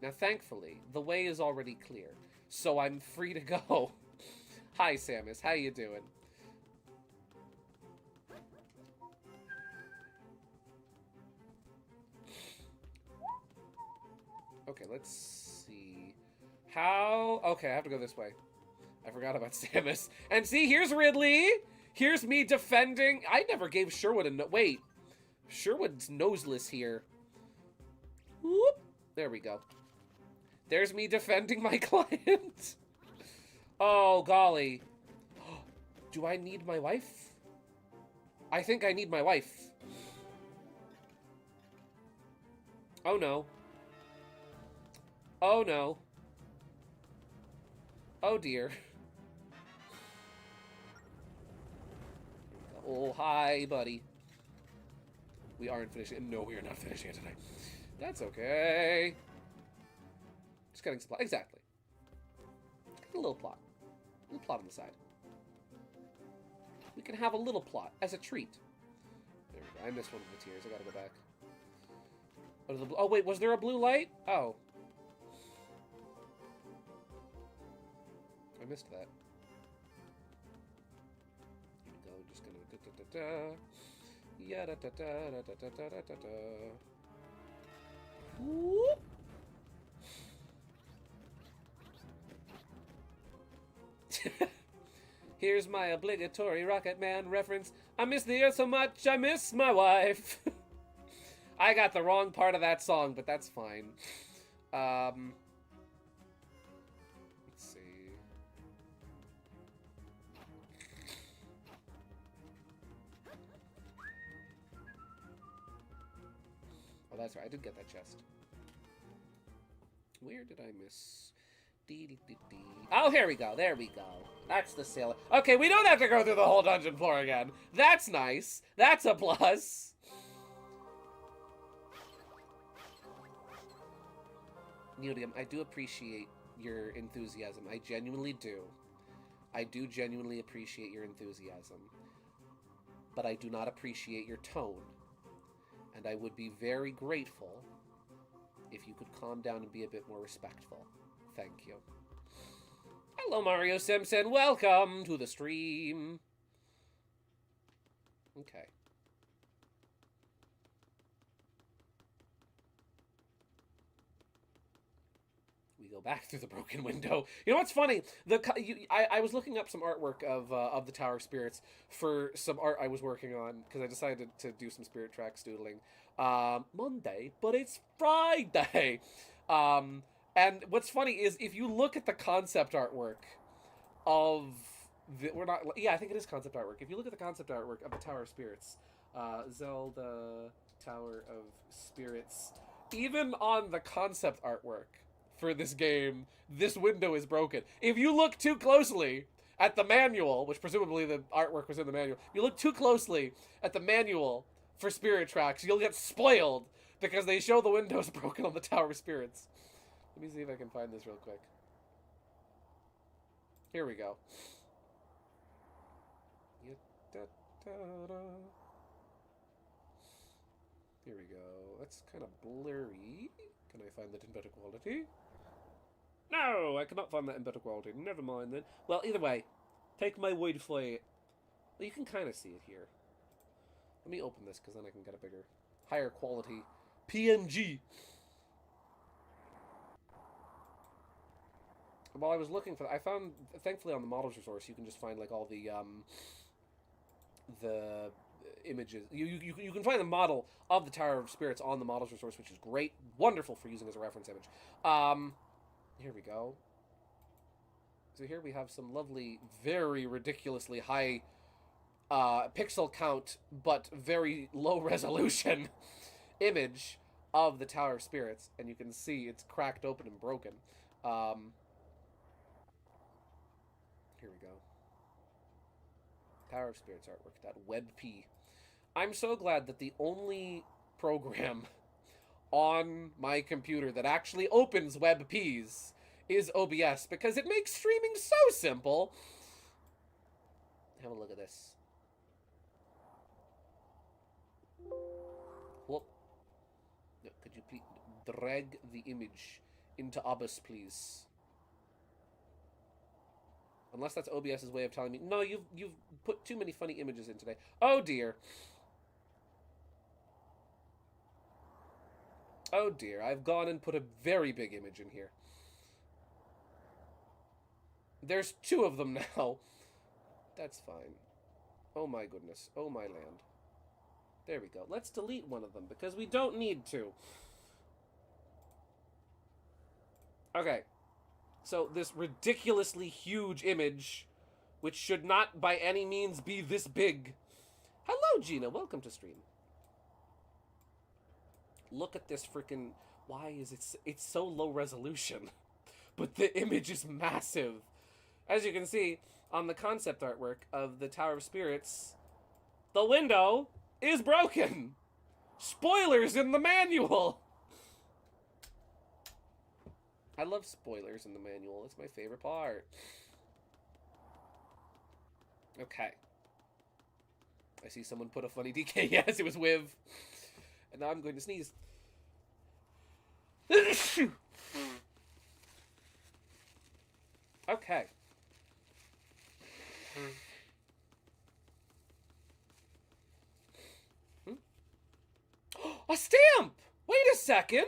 Now thankfully, the way is already clear. So I'm free to go. Hi, Samus. How you doing? Okay, let's see. How... Okay, I have to go this way. I forgot about Samus. And see, here's Ridley! Here's me defending... I never gave Sherwood a... Wait. Sherwood's noseless here. Whoop. There we go. There's me defending my client. Oh, golly. Do I need my wife? I think I need my wife. Oh, no. Oh, no. Oh, dear. Oh, hi, buddy. We aren't finishing. No, we are not finishing it tonight. That's okay. Just getting some plot. Exactly. Just get a little plot. A little plot on the side. We can have a little plot as a treat. There we go. I missed one of the tiers. I gotta go back. Oh, wait. Was there a blue light? Oh. I missed that. Here we go. Just gonna da-da-da-da. Yeah, da-da-da-da-da-da-da-da-da. Whoop. Here's my obligatory Rocket Man reference. I miss the earth so much, I miss my wife. I got the wrong part of that song, but that's fine. Let's see. Oh, that's right. I did get that chest. Where did I miss? Oh, here we go. There we go. That's the sailor. Okay, we don't have to go through the whole dungeon floor again. That's nice. That's a plus. Neodium, I do appreciate your enthusiasm. I genuinely do. I do genuinely appreciate your enthusiasm. But I do not appreciate your tone. And I would be very grateful if you could calm down and be a bit more respectful. Thank you. Hello, Mario Simpson. Welcome to the stream. Okay. go back through the broken window. You know what's funny? I was looking up some artwork of the Tower of Spirits for some art I was working on because I decided to do some Spirit Tracks doodling Monday, but it's Friday. And what's funny is if you look at the concept artwork of I think it is concept artwork. If you look at the concept artwork of the Tower of Spirits, Zelda Tower of Spirits, even on the concept artwork for this game, this window is broken. If you look too closely at the manual, which presumably the artwork was in the manual, if you look too closely at the manual for Spirit Tracks, you'll get spoiled because they show the windows broken on the Tower of Spirits. Let me see if I can find this real quick. Here we go. Here we go. That's kind of blurry. Can I find that in better quality? No, I cannot find that in better quality. Never mind then. Well, either way, take my word for it. Well, you can kind of see it here. Let me open this, because then I can get a bigger, higher quality PNG. While I was looking for, I found, thankfully on the models resource, you can just find like all the images. You can find the model of the Tower of Spirits on the models resource, which is great, wonderful for using as a reference image. Here we go. So here we have some lovely, very ridiculously high pixel count, but very low resolution image of the Tower of Spirits, and you can see it's cracked open and broken. Here we go. Tower of Spirits artwork, that WebP. I'm so glad that the only program on my computer that actually opens WebPs is OBS, because it makes streaming so simple. Have a look at this. Whoop. Could you please drag the image into OBS, please? Unless that's OBS's way of telling me, no, you've put too many funny images in today. Oh dear. Oh dear, I've gone and put a very big image in here. There's 2 of them now. That's fine. Oh my goodness. Oh my land. There we go. Let's delete one of them, because we don't need to. Okay. So, this ridiculously huge image, which should not by any means be this big. Hello, Gina. Welcome to stream. Look at this freaking... Why is it... It's so low resolution, but the image is massive. As you can see, on the concept artwork of the Tower of Spirits, the window is broken. Spoilers in the manual. I love spoilers in the manual. It's my favorite part. Okay. I see someone put a funny DK. Yes, it was Wiv. And now I'm going to sneeze. Okay. A stamp! Wait a second!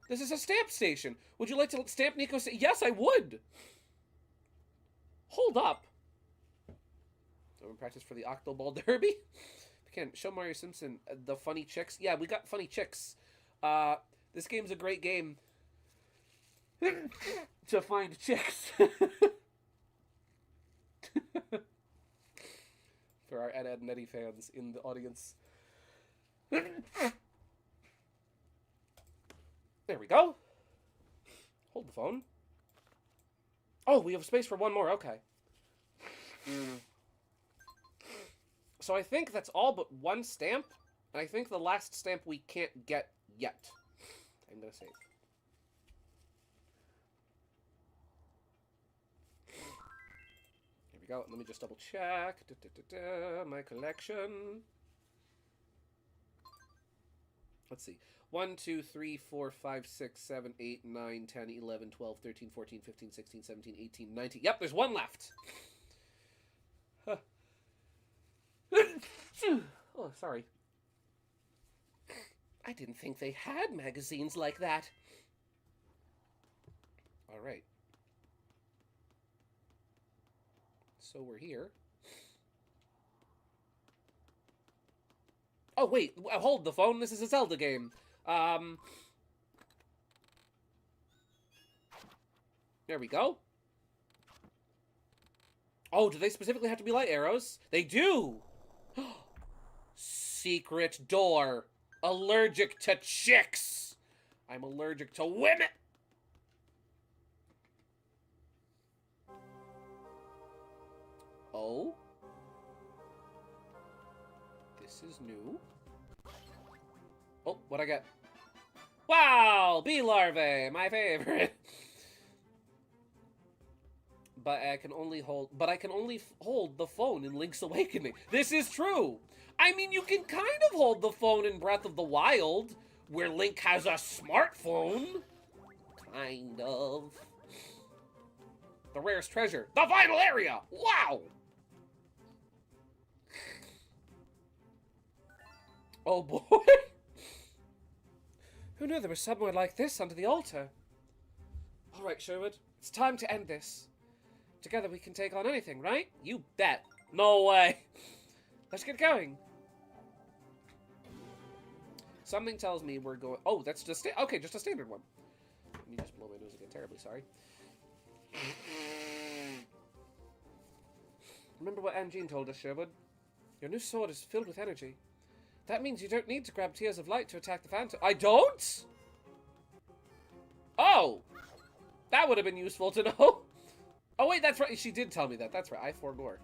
This is a stamp station. Would you like to stamp Nico? Yes, I would. Hold up. So I'm in practice for the Octoball Derby. Again, show Mario Simpson the funny chicks. Yeah, we got funny chicks. This game's a great game to find chicks. For our Ed, Ed and Eddie fans in the audience. There we go. Hold the phone. Oh, we have space for one more. Okay. So I think that's all but one stamp. And I think the last stamp we can't get yet. I'm going to save. Here we go. Let me just double check. My collection. Let's see. 1, 2, 3, 4, 5, 6, 7, 8, 9, 10, 11, 12, 13, 14, 15, 16, 17, 18, 19. Yep, there's one left. Huh. Oh, sorry. I didn't think they had magazines like that. All right. So we're here. Oh, wait. Hold the phone. This is a Zelda game. There we go. Oh, do they specifically have to be light arrows? They do! Secret door. Allergic to chicks. I'm allergic to women. Oh. This is new. Oh, what'd I get? Wow! Bee larvae! My favorite! But I can only hold the phone in Link's Awakening. This is true! I mean, you can kind of hold the phone in Breath of the Wild, where Link has a smartphone. Kind of. The rarest treasure. The final area! Wow! Oh boy! Who knew there was somewhere like this under the altar? Alright, Sherwood. It's time to end this. Together we can take on anything, right? You bet. No way. Let's get going. Something tells me we're going... Oh, that's just... Okay, just a standard one. Let me just blow my nose again. Terribly sorry. Remember what Anjean told us, Sherwood? Your new sword is filled with energy. That means you don't need to grab Tears of Light to attack the Phantom. I don't? Oh! That would have been useful to know. Oh, wait, that's right. She did tell me that. That's right. I forgot.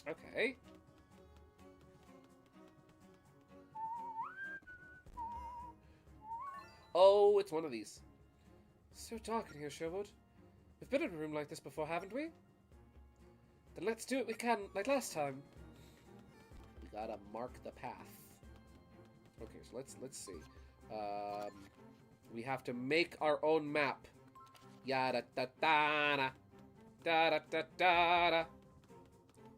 Okay. Oh, it's one of these. So dark in here, Sherwood. We've been in a room like this before, haven't we? Then let's do what we can, like last time. We gotta mark the path. Okay, so let's see. We have to make our own map. Yada da da da da da da da da.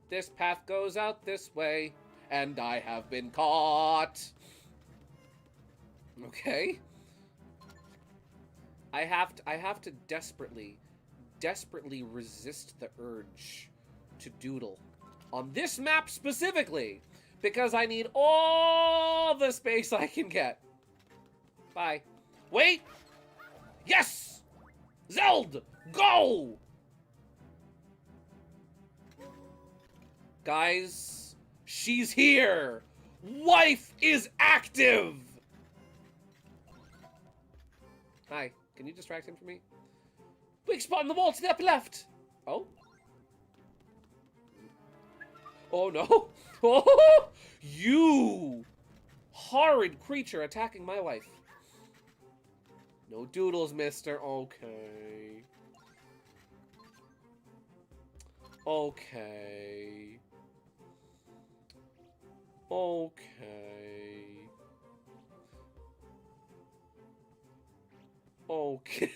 This path goes out this way, and I have been caught. Okay. I have to desperately resist the urge to doodle on this map specifically, because I need all the space I can get. Bye. Wait! Yes! Zelda! Go! Guys, she's here! Wife is active! Hi, can you distract him for me? Weak spot on the wall to the upper left! Oh? Oh no! Oh! You! Horrid creature attacking my wife. No doodles, mister. Okay. Okay. Okay. Okay.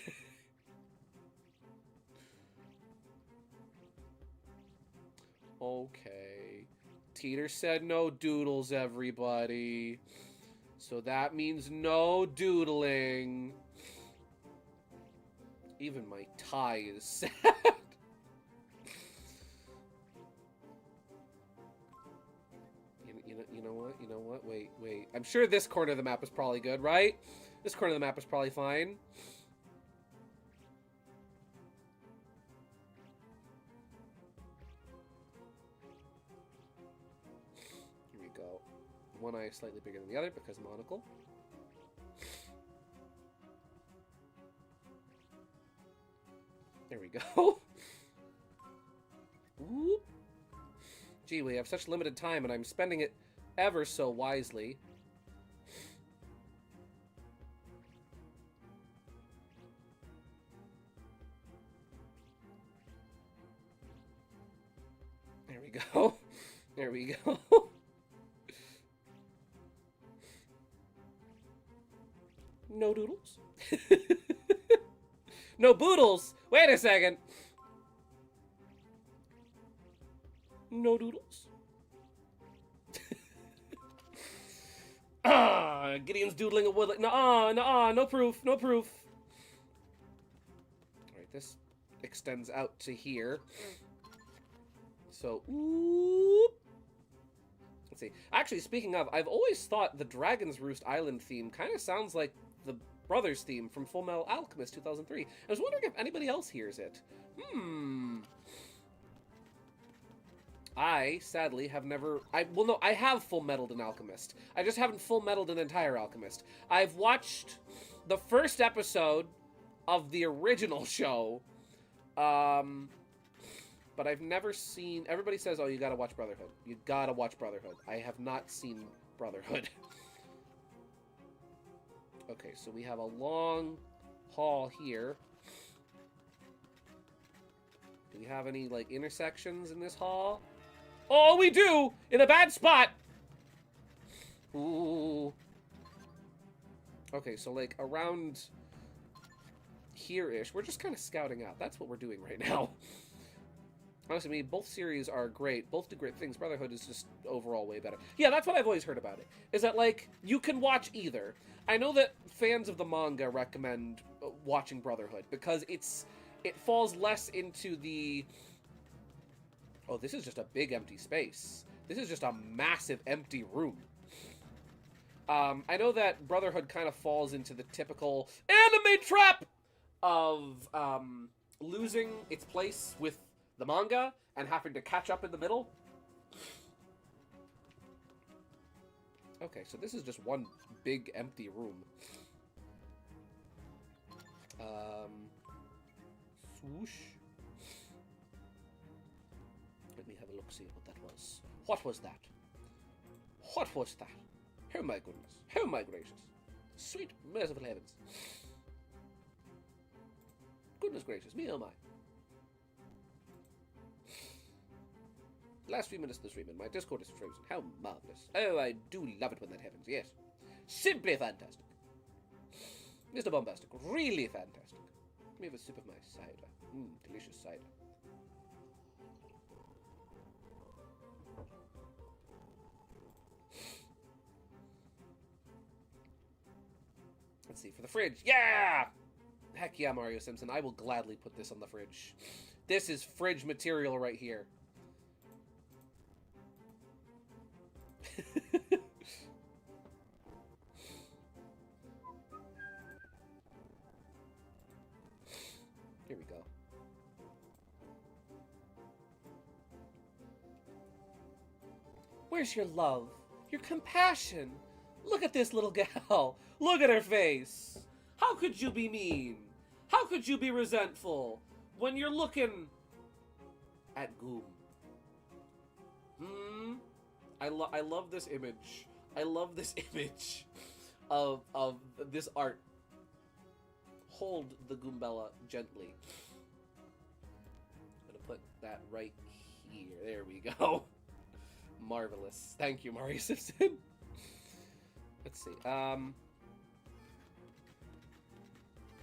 Okay. Teeter said no doodles, everybody. So that means no doodling. Even my tie is sad. You know what? You know what? Wait. I'm sure this corner of the map is probably good, right? This corner of the map is probably fine. Here we go. One eye is slightly bigger than the other because monocle. There we go. Whoop. Gee, we have such limited time and I'm spending it ever so wisely. There we go. There we go. No doodles? No boodles! Wait a second! No doodles? Gideon's doodling a woodland. No proof, no proof. this extends out to here. So, oop. Let's see. Actually, speaking of, I've always thought the Dragon's Roost Island theme kind of sounds like the Brothers theme from Full Metal Alchemist 2003. I was wondering if anybody else hears it. I, sadly, have never... well, no, I have Full Metaled an Alchemist. I just haven't Full Metaled an entire Alchemist. I've watched the first episode of the original show, but I've never seen... Everybody says, oh, you gotta watch Brotherhood. You gotta watch Brotherhood. I have not seen Brotherhood. Okay, so we have a long hall here. Do we have any, like, intersections in this hall? Oh, we do! In a bad spot! Ooh. Okay, so, like, around here-ish, we're just kind of scouting out. That's what we're doing right now. Honestly, I mean, both series are great. Both do great things. Brotherhood is just overall way better. Yeah, that's what I've always heard about it. Is that, like, you can watch either. I know that fans of the manga recommend watching Brotherhood because it falls less into the... Oh, this is just a big empty space. This is just a massive empty room. I know that Brotherhood kind of falls into the typical anime trap of losing its place with the manga and having to catch up in the middle. Okay, so this is just one big empty room. Swoosh. Let me have a look, see what that was. What was that? What was that? Oh my goodness. Oh my gracious. Sweet merciful heavens. Goodness gracious, me oh my. Last few minutes of the stream and my Discord is frozen. How marvelous. Oh, I do love it when that happens, yes. Simply fantastic. Mr. Bombastic, really fantastic. Let me have a sip of my cider. Delicious cider. Let's see, for the fridge. Yeah! Heck yeah, Mario Simpson. I will gladly put this on the fridge. This is fridge material right here. Here we go. Where's your love? Your compassion? Look at this little gal. Look at her face. How could you be mean? How could you be resentful when you're looking at Goom? I love this image. I love this image of this art. Hold the Goombella gently. I'm gonna put that right here. There we go. Marvelous. Thank you, Mario Simpson. Let's see.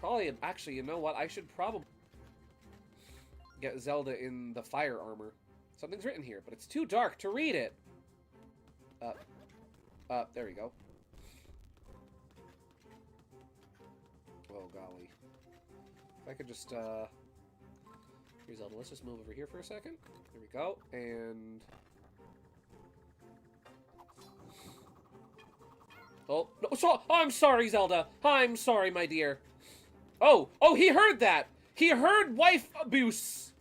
Probably, actually, you know what? I should probably get Zelda in the fire armor. Something's written here, but it's too dark to read it. There we go. Oh, golly. If I could just, here, Zelda, let's just move over here for a second. There we go, and... Oh, no, so, I'm sorry, Zelda. I'm sorry, my dear. Oh, he heard that. He heard wife abuse.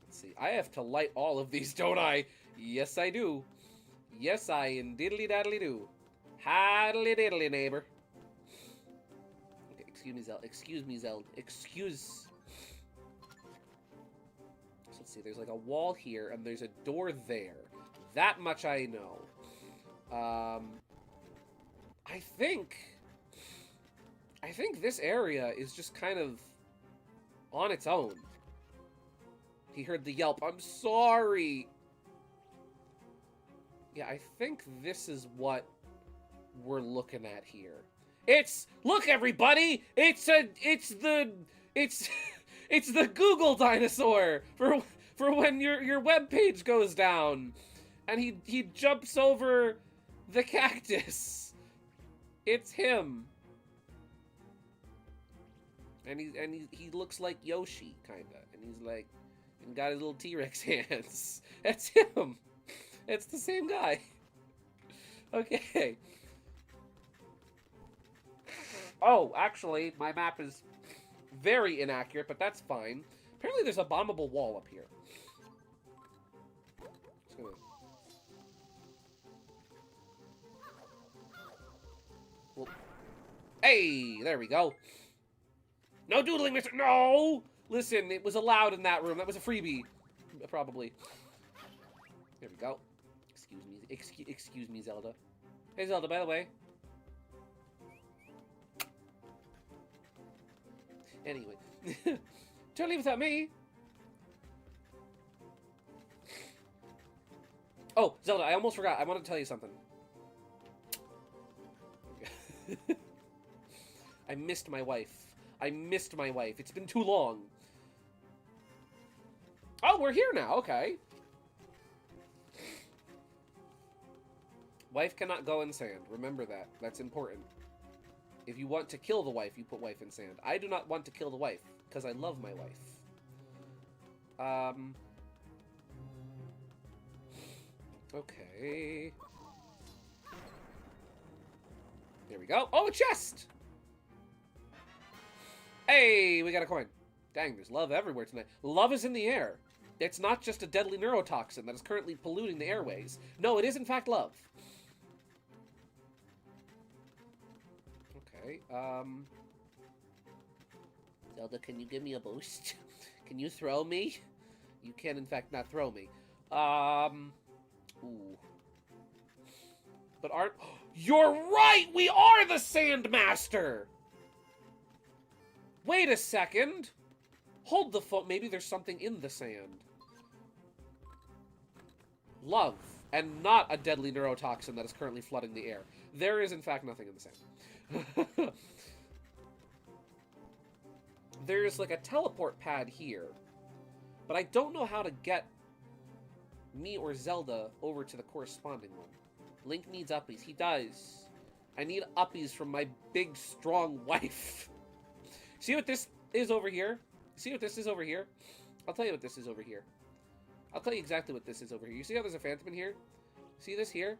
Let's see. I have to light all of these, don't I? Yes, I do. Yes, I diddly-daddly do. Haddly-diddly, neighbor. Okay, excuse me, Zelda. Excuse me, Zelda. Excuse... So let's see. There's like a wall here, and there's a door there. That much I know. I think this area is just kind of on its own. He heard the yelp. I'm sorry. Yeah, I think this is what we're looking at here. Look, everybody! It's the Google dinosaur for when your web page goes down. And he jumps over the cactus. It's him. And he looks like Yoshi, kinda. And he's like, and got his little T-Rex hands. That's him. It's the same guy. Okay. Oh, actually, my map is very inaccurate, but that's fine. Apparently there's a bombable wall up here. Just gonna... Well... Hey, there we go. No doodling, mister. No! Listen, it was allowed in that room. That was a freebie. Probably. There we go. Excuse me. Excuse me, Zelda. Hey, Zelda, by the way. Anyway. Don't leave without me. Oh, Zelda, I almost forgot. I want to tell you something. I missed my wife. I missed my wife. It's been too long. Oh, we're here now. Okay. Wife cannot go in sand. Remember that. That's important. If you want to kill the wife, you put wife in sand. I do not want to kill the wife, because I love my wife. Okay. There we go. Oh, a chest! Hey, we got a coin. Dang, there's love everywhere tonight. Love is in the air. It's not just a deadly neurotoxin that is currently polluting the airways. No, it is in fact love. Okay, Zelda, can you give me a boost? Can you throw me? You can, in fact, not throw me. Ooh. But aren't... You're right! We are the Sandmaster! Wait a second. Hold the phone. Maybe there's something in the sand. Love. And not a deadly neurotoxin that is currently flooding the air. There is, in fact, nothing in the sand. There's, like, a teleport pad here. But I don't know how to get me or Zelda over to the corresponding one. Link needs uppies. He does. I need uppies from my big, strong wife. See what this is over here? See what this is over here? I'll tell you what this is over here. I'll tell you exactly what this is over here. You see how there's a phantom in here? See this here?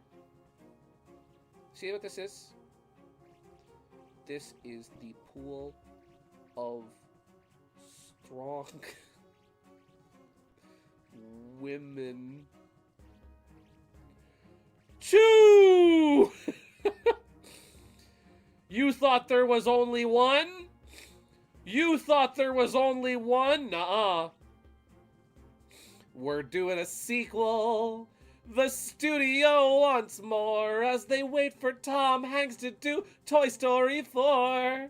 See what this is? This is the pool of strong women. Two! You thought there was only one? You thought there was only one? Nuh-uh. We're doing a sequel. The studio wants more as they wait for Tom Hanks to do Toy Story 4.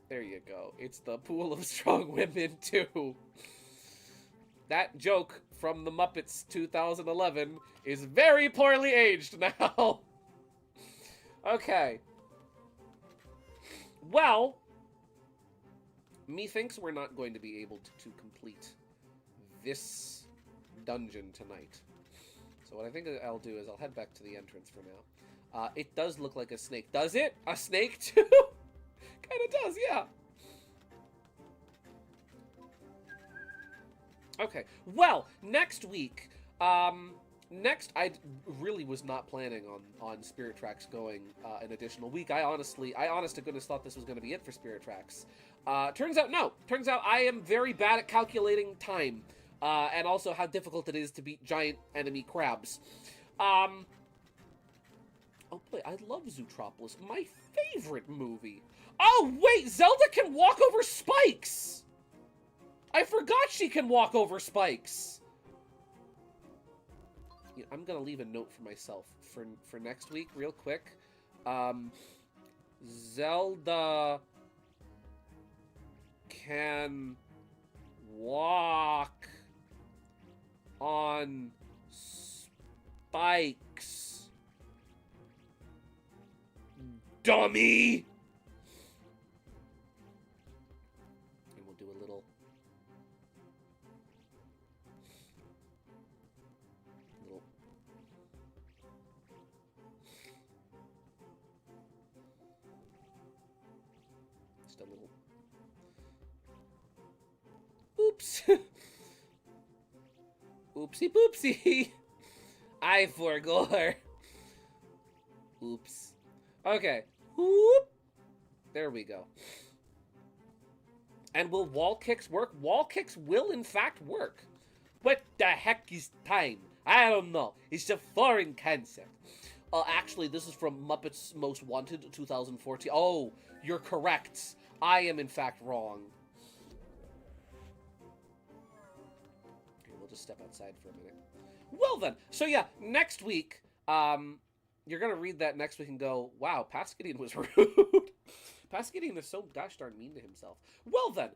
There you go. It's the pool of strong women, too. That joke from the Muppets 2011 is very poorly aged now. Okay. Well, methinks we're not going to be able to complete this dungeon tonight. So what I think I'll do is I'll head back to the entrance for now. It does look like a snake. Does it? A snake too? Kinda does, yeah. Okay, well, next week, next, I really was not planning on Spirit Tracks going an additional week. I honest to goodness thought this was going to be it for Spirit Tracks. Turns out, no. Turns out I am very bad at calculating time, and also how difficult it is to beat giant enemy crabs. Oh boy, I love Zootropolis. My favorite movie. Oh wait, Zelda can walk over spikes! I forgot she can walk over spikes! Yeah, I'm gonna leave a note for myself for next week, real quick. Zelda can walk on spikes. Dummy! And we'll do a little just a little... Oops. Oopsie poopsie. I forgot. Oops. Okay. Whoop. There we go. And will wall kicks work? Wall kicks will, in fact, work. What the heck is time? I don't know. It's a foreign concept. Actually, this is from Muppets Most Wanted 2014. Oh, you're correct. I am, in fact, wrong. Okay, we'll just step outside for a minute. Well, then. So, yeah, next week, you're going to read that next week and go, wow, Pascadian was rude. Pascadian is so gosh darn mean to himself. Well then,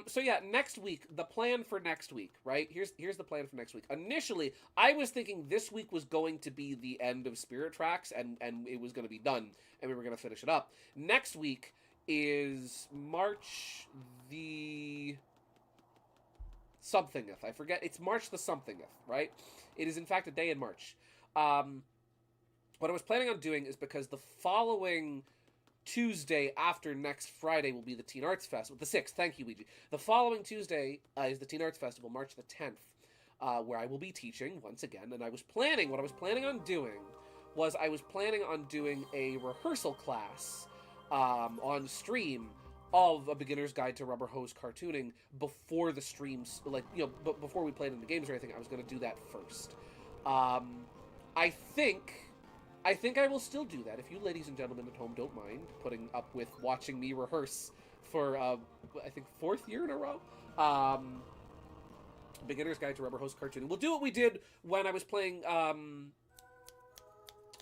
so yeah, next week, the plan for next week, right? Here's the plan for next week. Initially, I was thinking this week was going to be the end of Spirit Tracks, and it was going to be done, and we were going to finish it up. Next week is March the somethingeth. I forget. It's March the somethingeth, right? It is in fact a day in March. What I was planning on doing is because the following Tuesday after next Friday will be the Teen Arts Festival. The 6th, thank you, Ouija. The following Tuesday is the Teen Arts Festival, March the 10th, where I will be teaching once again. And what I was planning on doing was a rehearsal class on stream of A Beginner's Guide to Rubber Hose Cartooning before the streams, like, you know, before we played in the games or anything. I was going to do that first. I think I will still do that, if you ladies and gentlemen at home don't mind putting up with watching me rehearse for, I think, 4th year in a row. Beginner's Guide to Rubber Hose Cartooning. We'll do what we did when I was playing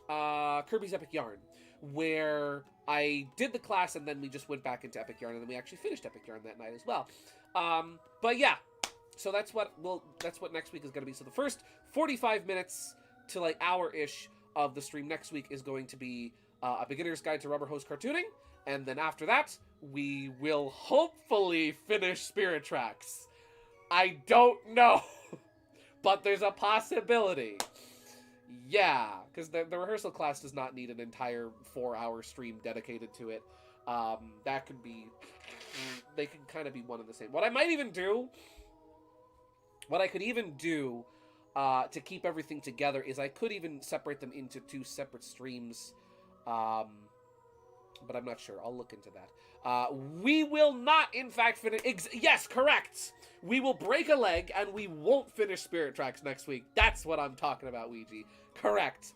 Kirby's Epic Yarn, where I did the class and then we just went back into Epic Yarn, and then we actually finished Epic Yarn that night as well. But yeah, so that's what next week is going to be. So the first 45 minutes to like hour-ish of the stream next week is going to be A Beginner's Guide to Rubber Hose Cartooning, and then after that, we will hopefully finish Spirit Tracks. I don't know, but there's a possibility. Yeah, because the rehearsal class does not need an entire 4-hour stream dedicated to it. That could be... They can kind of be one and the same. What I could even do... to keep everything together is I could even separate them into 2 separate streams, but I'm not sure. I'll look into that. We will not, in fact, finish... yes, correct! We will break a leg, and we won't finish Spirit Tracks next week. That's what I'm talking about, Ouija. Correct.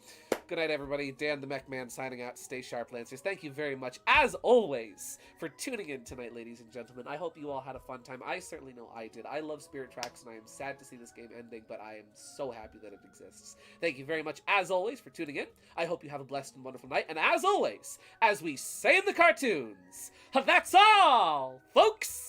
Good night, everybody. Dan the Mech Man signing out. Stay sharp, Lancers. Thank you very much, as always, for tuning in tonight, ladies and gentlemen. I hope you all had a fun time. I certainly know I did. I love Spirit Tracks, and I am sad to see this game ending, but I am so happy that it exists. Thank you very much, as always, for tuning in. I hope you have a blessed and wonderful night. And as always, as we say in the cartoons, that's all, folks!